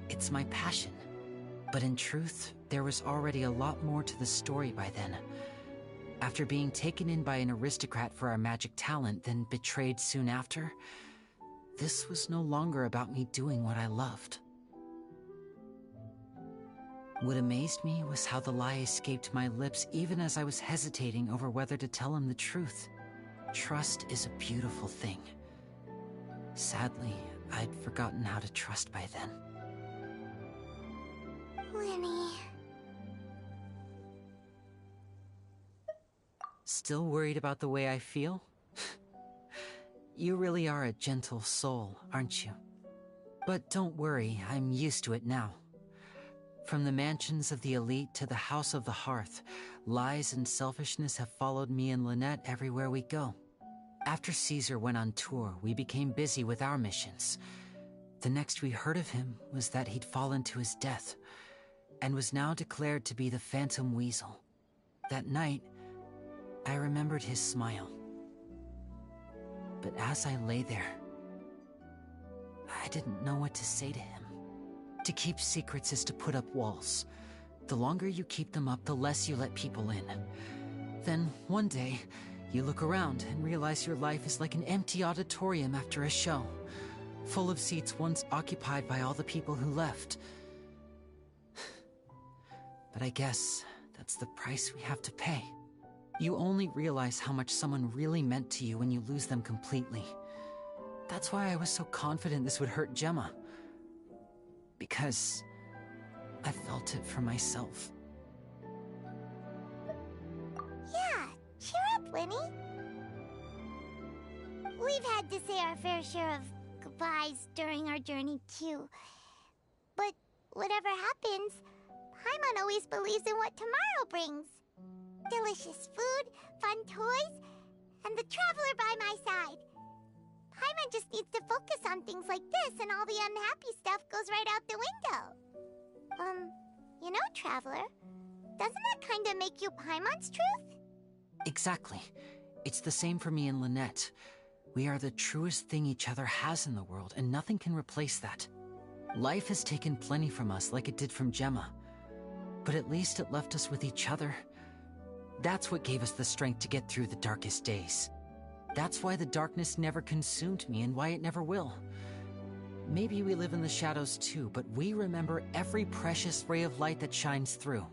"It's my passion." But in truth, there was already a lot more to the story by then. After being taken in by an aristocrat for our magic talent, then betrayed soon after, this was no longer about me doing what I loved. What amazed me was how the lie escaped my lips even as I was hesitating over whether to tell him the truth. Trust is a beautiful thing. Sadly, I'd forgotten how to trust by then. Lenny. Still worried about the way I feel? You really are a gentle soul, aren't you? But don't worry, I'm used to it now. From the mansions of the elite to the House of the Hearth, lies and selfishness have followed me and Lynette everywhere we go. After Caesar went on tour, we became busy with our missions. The next we heard of him was that he'd fallen to his death, and was now declared to be the Phantom Weasel. That night, I remembered his smile. But as I lay there, I didn't know what to say to him. To keep secrets is to put up walls. The longer you keep them up, the less you let people in. Then, one day, you look around and realize your life is like an empty auditorium after a show, full of seats once occupied by all the people who left. But I guess that's the price we have to pay. You only realize how much someone really meant to you when you lose them completely. That's why I was so confident this would hurt Gemma. Because I felt it for myself. Yeah, cheer up, Winnie. We've had to say our fair share of goodbyes during our journey, too. But whatever happens, Paimon always believes in what tomorrow brings. Delicious food, fun toys, and the Traveler by my side. Paimon just needs to focus on things like this, and all the unhappy stuff goes right out the window. You know, Traveler, doesn't that kind of make you Paimon's truth? Exactly. It's the same for me and Lynette. We are the truest thing each other has in the world, and nothing can replace that. Life has taken plenty from us, like it did from Gemma. But at least it left us with each other. That's what gave us the strength to get through the darkest days. That's why the darkness never consumed me, and why it never will. Maybe we live in the shadows too, but we remember every precious ray of light that shines through.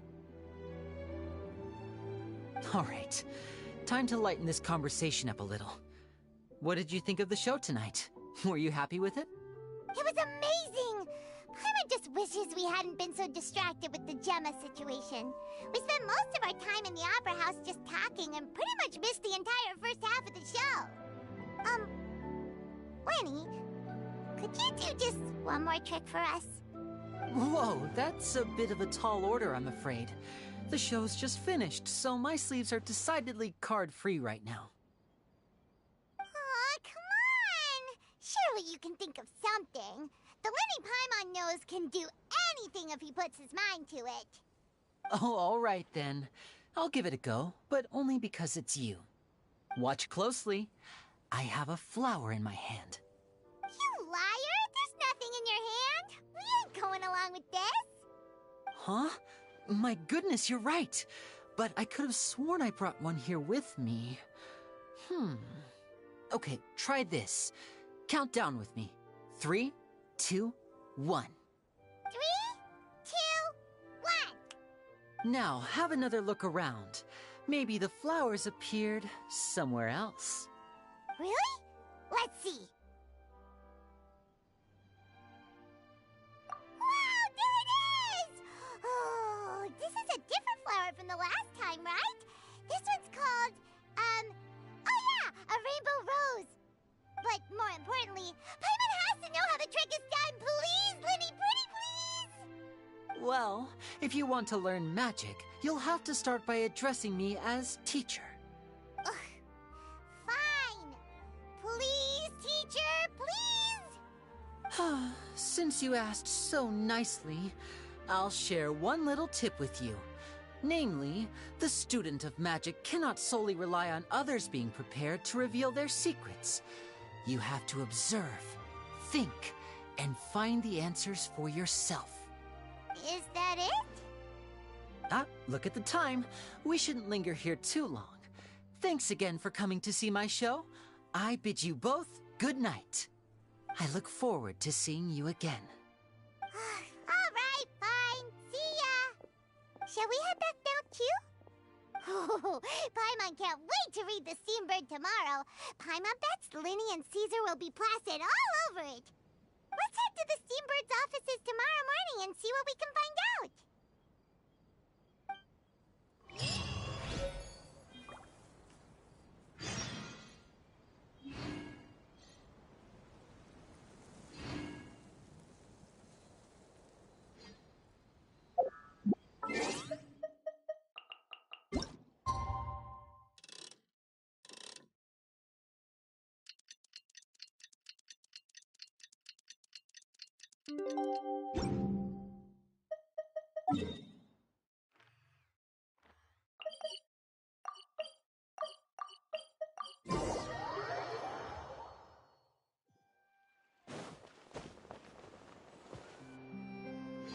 All right, time to lighten this conversation up a little. What did you think of the show tonight? Were you happy with it? It was amazing! Paimon just wishes we hadn't been so distracted with the Gemma situation. We spent most of our time in the Opera House just talking and pretty much missed the entire first half of the show. Winnie, could you do just one more trick for us? Whoa, that's a bit of a tall order, I'm afraid. The show's just finished, so my sleeves are decidedly card-free right now. Aw, come on! Surely you can think of something. The Winnie Paimon knows can do anything if he puts his mind to it. Oh, all right then. I'll give it a go, but only because it's you. Watch closely. I have a flower in my hand. You liar! There's nothing in your hand! We ain't going along with this! Huh? My goodness, you're right. But I could have sworn I brought one here with me. Okay, try this. Count down with me. 3, 2, 1. 3, 2, 1. Now, have another look around. Maybe the flowers appeared somewhere else. Really? Let's see. Wow, there it is! Oh, this is a different flower from the last time, right? This one's called, oh yeah, a rainbow rose. But more importantly, Paimon has to know how the trick is done. Please, Linny, pretty please! Well, if you want to learn magic, you'll have to start by addressing me as teacher. Ugh. Fine. Please, teacher, please! Since you asked so nicely, I'll share one little tip with you. Namely, the student of magic cannot solely rely on others being prepared to reveal their secrets. You have to observe, think, and find the answers for yourself. Is that it? Look at the time. We shouldn't linger here too long. Thanks again for coming to see my show. I bid you both good night. I look forward to seeing you again. All right, fine. See ya. Shall we head back down too? Oh, Paimon can't wait to read The Steambird tomorrow. Paimon bets Linny and Caesar will be plastered all over it. Let's head to the Steambird's offices tomorrow morning and see what we can find out.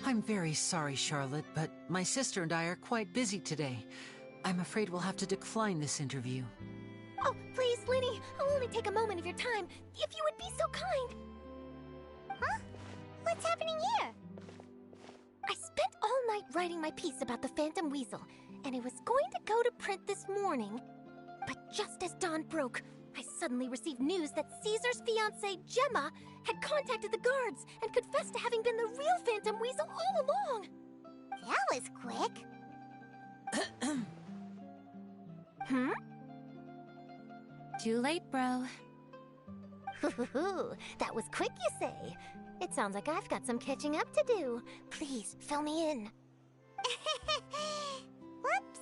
I'm very sorry, Charlotte, but my sister and I are quite busy today. I'm afraid we'll have to decline this interview. Oh, please, Linny, I'll only take a moment of your time, if you would be so kind. Huh? What's happening here? I spent all night writing writing my piece about the Phantom Weasel, and it was going to go to print this morning. But just as dawn broke, I suddenly received news that Caesar's fiancée, Gemma, had contacted the guards and confessed to having been the real Phantom Weasel all along. That was quick. Hmm? Too late, bro. That was quick, you say? It sounds like I've got some catching up to do. Please, fill me in. Whoops.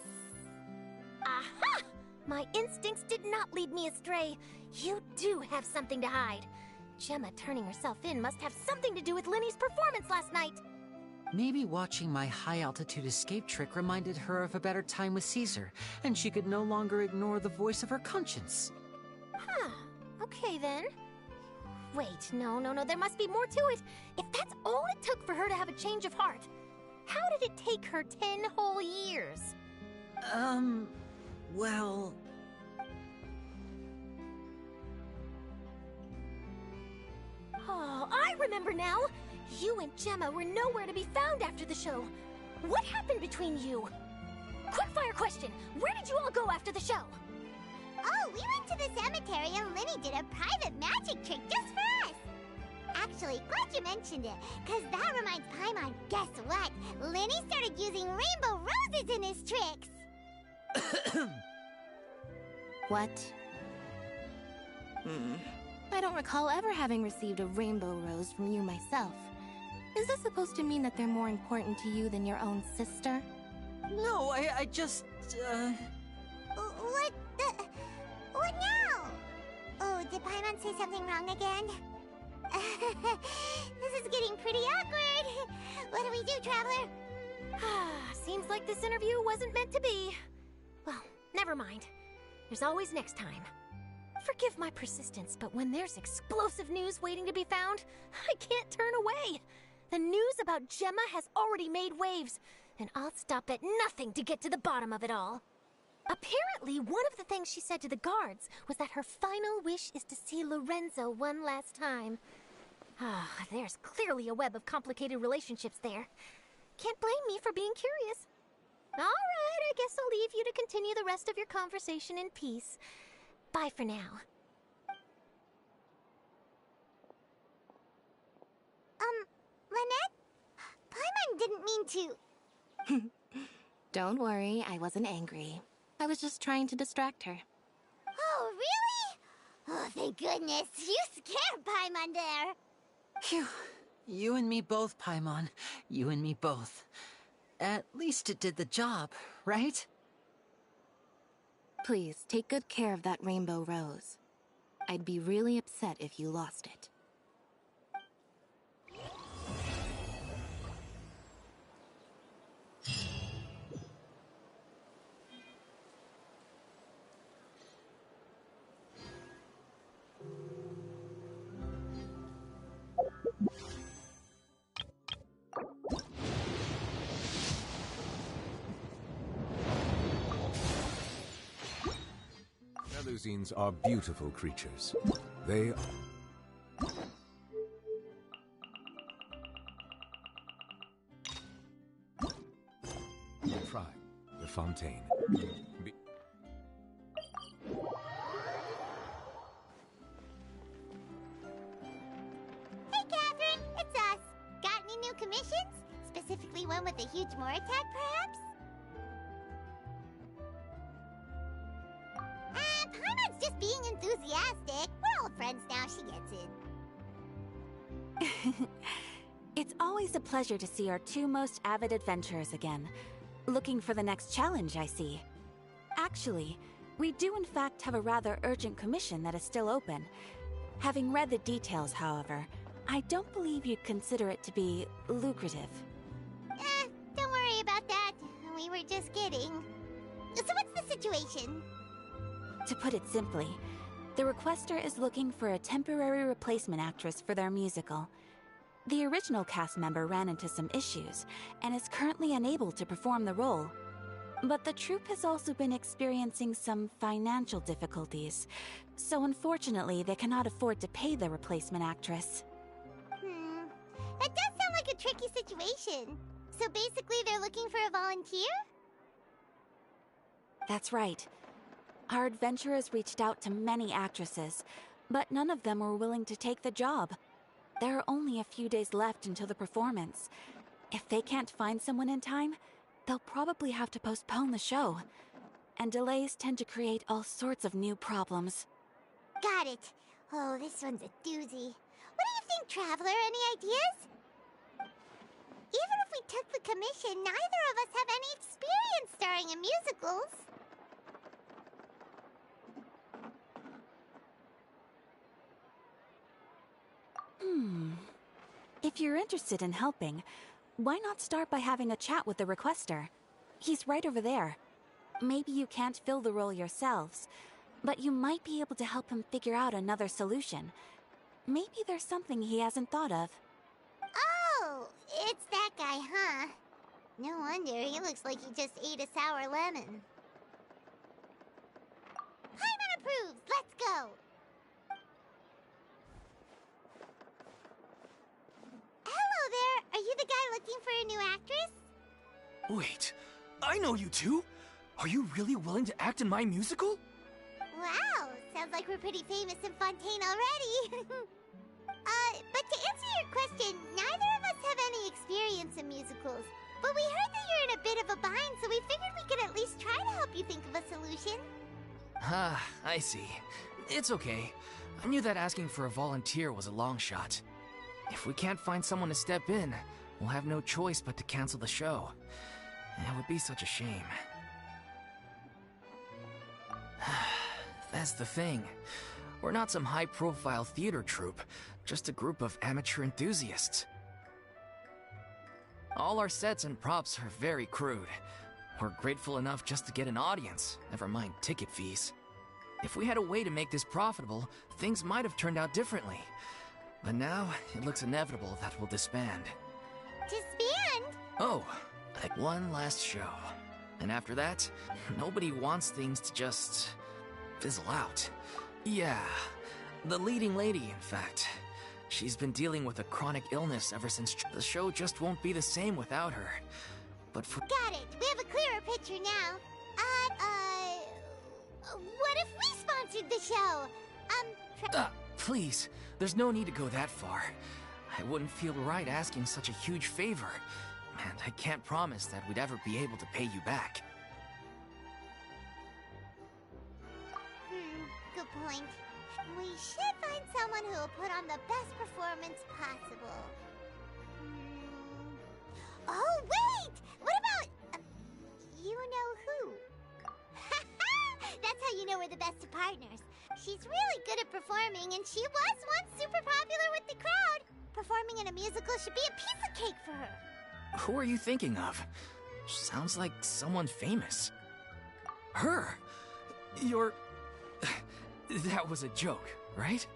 Aha! My instincts did not lead me astray. You do have something to hide. Gemma turning herself in must have something to do with Linny's performance last night. Maybe watching my high-altitude escape trick reminded her of a better time with Caesar, and she could no longer ignore the voice of her conscience. Huh. Okay, then. Wait, no, there must be more to it. If that's all it took for her to have a change of heart, how did it take her 10 whole years? Well... Oh, I remember now! You and Gemma were nowhere to be found after the show. What happened between you? Quickfire question! Where did you all go after the show? Oh, we went to the cemetery and Linny did a private magic trick just for us. Actually, glad you mentioned it, because that reminds Paimon, guess what? Linny started using rainbow roses in his tricks. What? I don't recall ever having received a rainbow rose from you myself. Is this supposed to mean that they're more important to you than your own sister? No, I just, What now? Oh, did Paimon say something wrong again? This is getting pretty awkward. What do we do, Traveler? Seems like this interview wasn't meant to be. Well, never mind. There's always next time. Forgive my persistence, but when there's explosive news waiting to be found, I can't turn away. The news about Gemma has already made waves, and I'll stop at nothing to get to the bottom of it all. Apparently, one of the things she said to the guards was that her final wish is to see Lorenzo one last time. There's clearly a web of complicated relationships there. Can't blame me for being curious. All right, I guess I'll leave you to continue the rest of your conversation in peace. Bye for now. Lynette? Paimon didn't mean to... Don't worry, I wasn't angry. I was just trying to distract her. Oh, really? Oh, thank goodness. You scared Paimon there. Phew. You and me both, Paimon. You and me both. At least it did the job, right? Please, take good care of that rainbow rose. I'd be really upset if you lost it. Melusines are beautiful creatures. They are... Try the fontaine. Hey, Catherine, it's us. Got any new commissions? Specifically one with a huge Moor attack, perhaps? Paimon's just being enthusiastic. We're old friends now, she gets it. It's always a pleasure to see our two most avid adventurers again. Looking for the next challenge, I see. Actually, we do in fact have a rather urgent commission that is still open. Having read the details, however, I don't believe you'd consider it to be lucrative. Don't worry about that. We were just kidding. So what's the situation? To put it simply, the requester is looking for a temporary replacement actress for their musical. The original cast member ran into some issues, and is currently unable to perform the role. But the troupe has also been experiencing some financial difficulties, so unfortunately they cannot afford to pay the replacement actress. That does sound like a tricky situation. So basically they're looking for a volunteer? That's right. Our adventurers reached out to many actresses, but none of them were willing to take the job. There are only a few days left until the performance. If they can't find someone in time, they'll probably have to postpone the show. And delays tend to create all sorts of new problems. Got it. Oh, this one's a doozy. What do you think, Traveler? Any ideas? Even if we took the commission, neither of us have any experience starring in musicals. If you're interested in helping, why not start by having a chat with the requester? He's right over there. Maybe you can't fill the role yourselves, but you might be able to help him figure out another solution. Maybe there's something he hasn't thought of. Oh, it's that guy, huh? No wonder, he looks like he just ate a sour lemon. Paimon approves! Let's go! Hello there! Are you the guy looking for a new actress? Wait, I know you two! Are you really willing to act in my musical? Wow, sounds like we're pretty famous in Fontaine already. But to answer your question, neither of us have any experience in musicals. But we heard that you're in a bit of a bind, so we figured we could at least try to help you think of a solution. Ah, I see. It's okay. I knew that asking for a volunteer was a long shot. If we can't find someone to step in, we'll have no choice but to cancel the show. It would be such a shame. That's the thing. We're not some high-profile theater troupe, just a group of amateur enthusiasts. All our sets and props are very crude. We're grateful enough just to get an audience, never mind ticket fees. If we had a way to make this profitable, things might have turned out differently. But now, it looks inevitable that we'll disband. Disband? Oh, like one last show. And after that, nobody wants things to just fizzle out. Yeah, the leading lady, in fact. She's been dealing with a chronic illness ever since the show just won't be the same without her. But for— Got it! We have a clearer picture now. What if we sponsored the show? Please, there's no need to go that far. I wouldn't feel right asking such a huge favor. And I can't promise that we'd ever be able to pay you back. Good point. We should find someone who will put on the best performance possible. Oh, wait! What about... you know who? That's how you know we're the best of partners. She's really good at performing, and she was once super popular with the crowd. Performing in a musical should be a piece of cake for her. Who are you thinking of? Sounds like someone famous. Her? You're... That was a joke, right?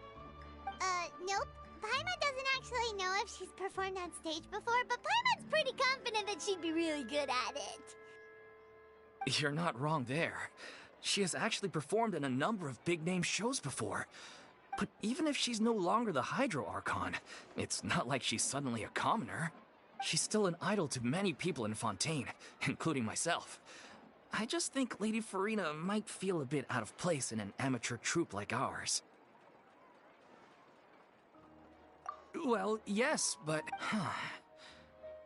Nope. Paimon doesn't actually know if she's performed on stage before, but Paimon's pretty confident that she'd be really good at it. You're not wrong there. She has actually performed in a number of big-name shows before. But even if she's no longer the Hydro Archon, it's not like she's suddenly a commoner. She's still an idol to many people in Fontaine, including myself. I just think Lady Farina might feel a bit out of place in an amateur troupe like ours. Well, yes, but...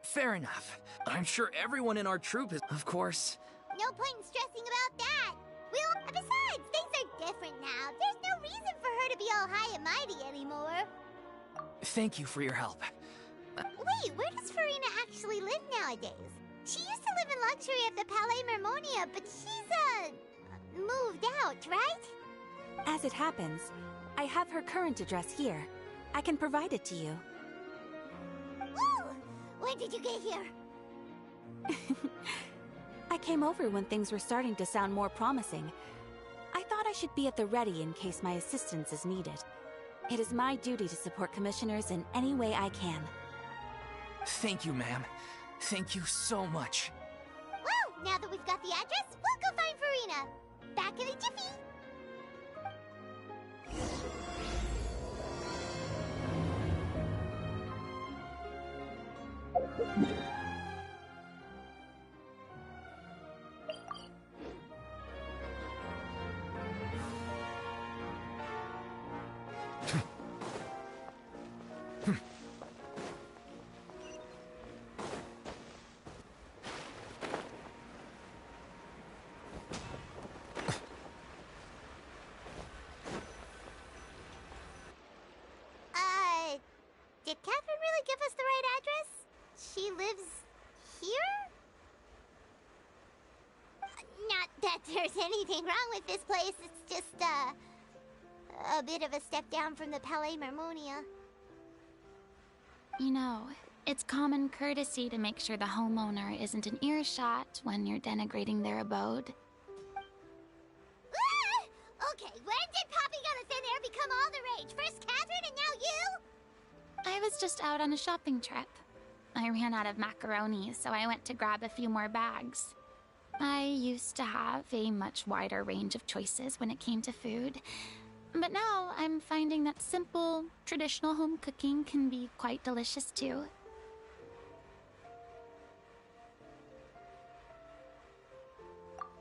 Fair enough. I'm sure everyone in our troupe is, of course... No point in stressing about that. Besides, things are different now. There's no reason for her to be all high and mighty anymore. Thank you for your help. Wait, where does Farina actually live nowadays? She used to live in luxury at the Palais Mermonia, but she's, moved out, right? As it happens, I have her current address here. I can provide it to you. Ooh! When did you get here? I came over when things were starting to sound more promising. I thought I should be at the ready in case my assistance is needed. It is my duty to support commissioners in any way I can. Thank you, ma'am. Thank you so much. Well, now that we've got the address, we'll go find Farina. Back in a jiffy. Did Catherine really give us the right address? She lives here? Not that there's anything wrong with this place, it's just, a bit of a step down from the Palais Marmonia. You know, it's common courtesy to make sure the homeowner isn't in earshot when you're denigrating their abode. Okay, when did popping out of thin air become all the rage? First Catherine and now you? I was just out on a shopping trip. I ran out of macaroni, so I went to grab a few more bags. I used to have a much wider range of choices when it came to food, but now I'm finding that simple, traditional home cooking can be quite delicious too.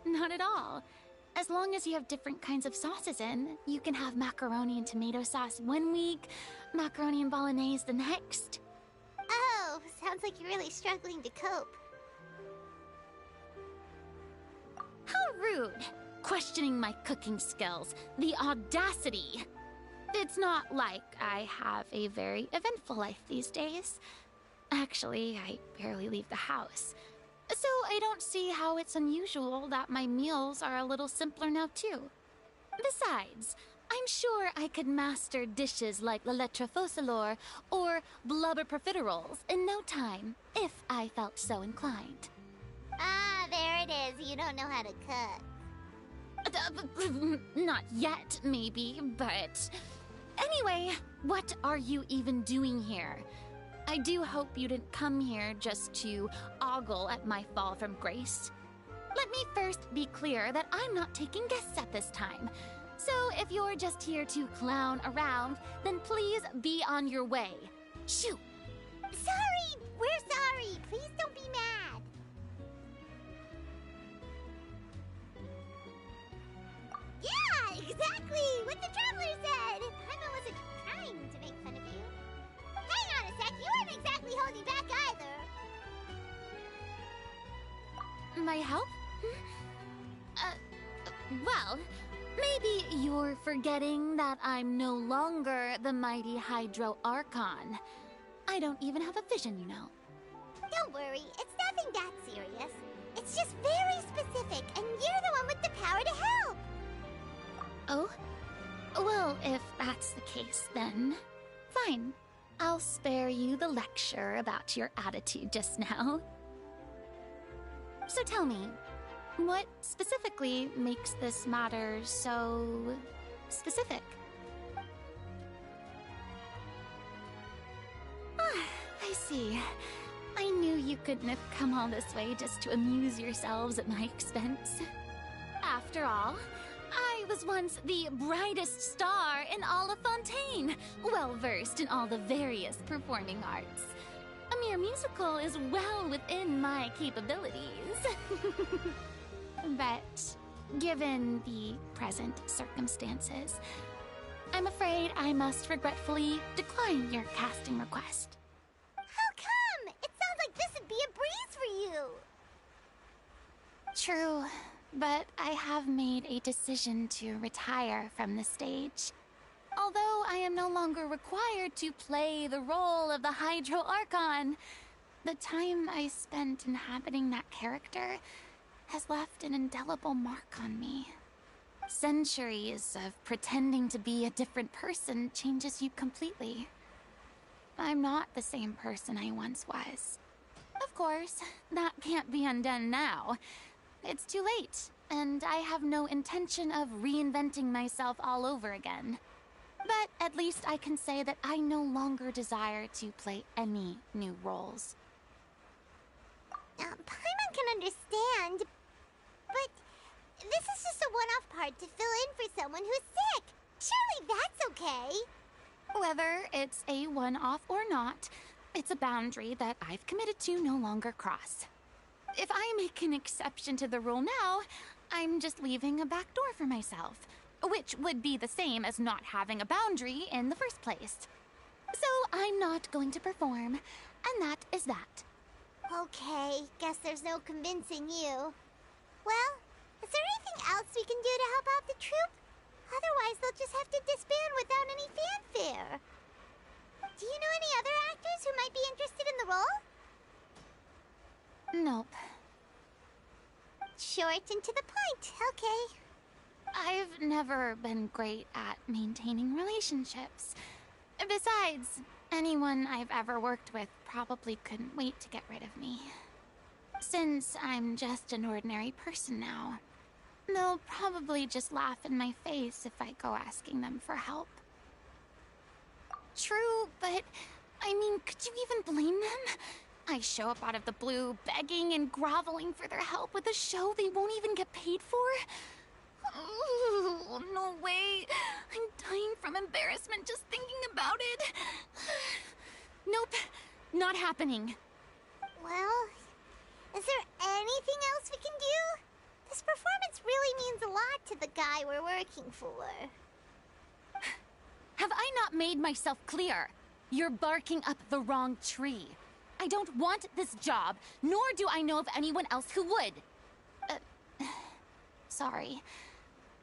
Not at all. As long as you have different kinds of sauces in, you can have macaroni and tomato sauce one week, macaroni and bolognese the next. Oh, sounds like you're really struggling to cope. How rude! Questioning my cooking skills. The audacity! It's not like I have a very eventful life these days. Actually, I barely leave the house. So I don't see how it's unusual that my meals are a little simpler now too. Besides, I'm sure I could master dishes like la lettre faucilor or blubber profiteroles in no time, if I felt so inclined. Ah, there it is. You don't know how to cook. Not yet, maybe, but... Anyway, what are you even doing here? I do hope you didn't come here just to ogle at my fall from grace. Let me first be clear that I'm not taking guests at this time. So if you're just here to clown around, then please be on your way. Shoo! Sorry! We're sorry! Please don't be mad! Yeah, exactly! What the Traveler said! Paimon wasn't trying to make fun of you. Hang on a sec, you weren't exactly holding back either. My help? Well, maybe you're forgetting that I'm no longer the mighty Hydro Archon. I don't even have a vision, you know. Don't worry, it's nothing that serious. It's just very specific, and you're the one with the power to help! Oh? Well, if that's the case, then fine. I'll spare you the lecture about your attitude just now. So tell me, what specifically makes this matter so specific? Ah, I see. I knew you couldn't have come all this way just to amuse yourselves at my expense. After all, I was once the brightest star in all of Fontaine, well-versed in all the various performing arts. A mere musical is well within my capabilities. But given the present circumstances, I'm afraid I must regretfully decline your casting request. How come? It sounds like this would be a breeze for you. True, but I have made a decision to retire from the stage. Although I am no longer required to play the role of the Hydro Archon, the time I spent inhabiting that character has left an indelible mark on me. Centuries of pretending to be a different person changes you completely. I'm not the same person I once was. Of course, that can't be undone now. It's too late, and I have no intention of reinventing myself all over again. But at least I can say that I no longer desire to play any new roles. Paimon can understand, but this is just a one-off part to fill in for someone who's sick. Surely that's okay. Whether it's a one-off or not, it's a boundary that I've committed to no longer cross. If I make an exception to the rule now, I'm just leaving a back door for myself, which would be the same as not having a boundary in the first place. So I'm not not going to perform, and that is that. Okay, guess there's no convincing you. Well, is there anything else we can do to help out the troupe? Otherwise, they'll just have to disband without any fanfare. Do you know any other actors who might be interested in the role? Nope. Short and to the point, okay. I've never been great at maintaining relationships. Besides, anyone I've ever worked with probably couldn't wait to get rid of me. Since I'm just an ordinary person now, they'll probably just laugh in my face if I go asking them for help. True, but I mean, could you even blame them? I show up out of the blue, begging and groveling for their help with a show they won't even get paid for? Ooh, no way. I'm dying from embarrassment just thinking about it. Nope, not happening. Well, is there anything else we can do? This performance really means a lot to the guy we're working for. Have I not made myself clear? You're barking up the wrong tree. I don't want this job, nor do I know of anyone else who would. Sorry.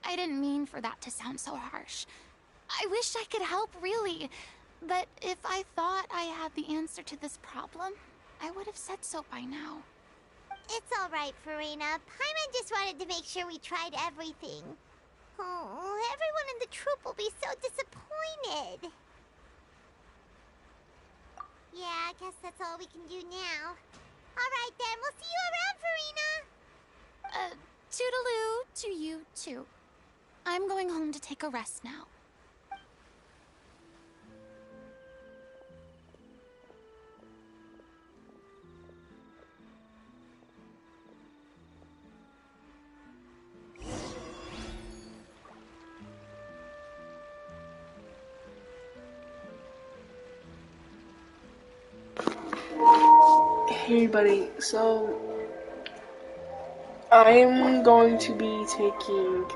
I didn't mean for that to sound so harsh. I wish I could help, really. But if I thought I had the answer to this problem, I would have said so by now. It's all right, Farina. Paimon just wanted to make sure we tried everything. Oh, everyone in the troupe will be so disappointed. Yeah, I guess that's all we can do now. All right, then. We'll see you around, Farina. Toodaloo to you, too. I'm going home to take a rest now. Hey buddy, so I'm going to be taking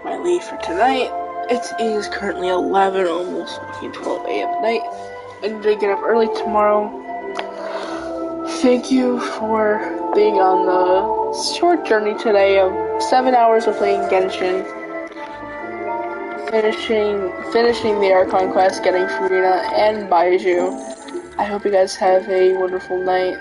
my leave for tonight. It is currently 11, almost 12 a.m. at night. I need to get up early tomorrow. Thank you for being on the short journey today of 7 hours of playing Genshin. Finishing the Archon quest, getting Farina and Baiju. I hope you guys have a wonderful night.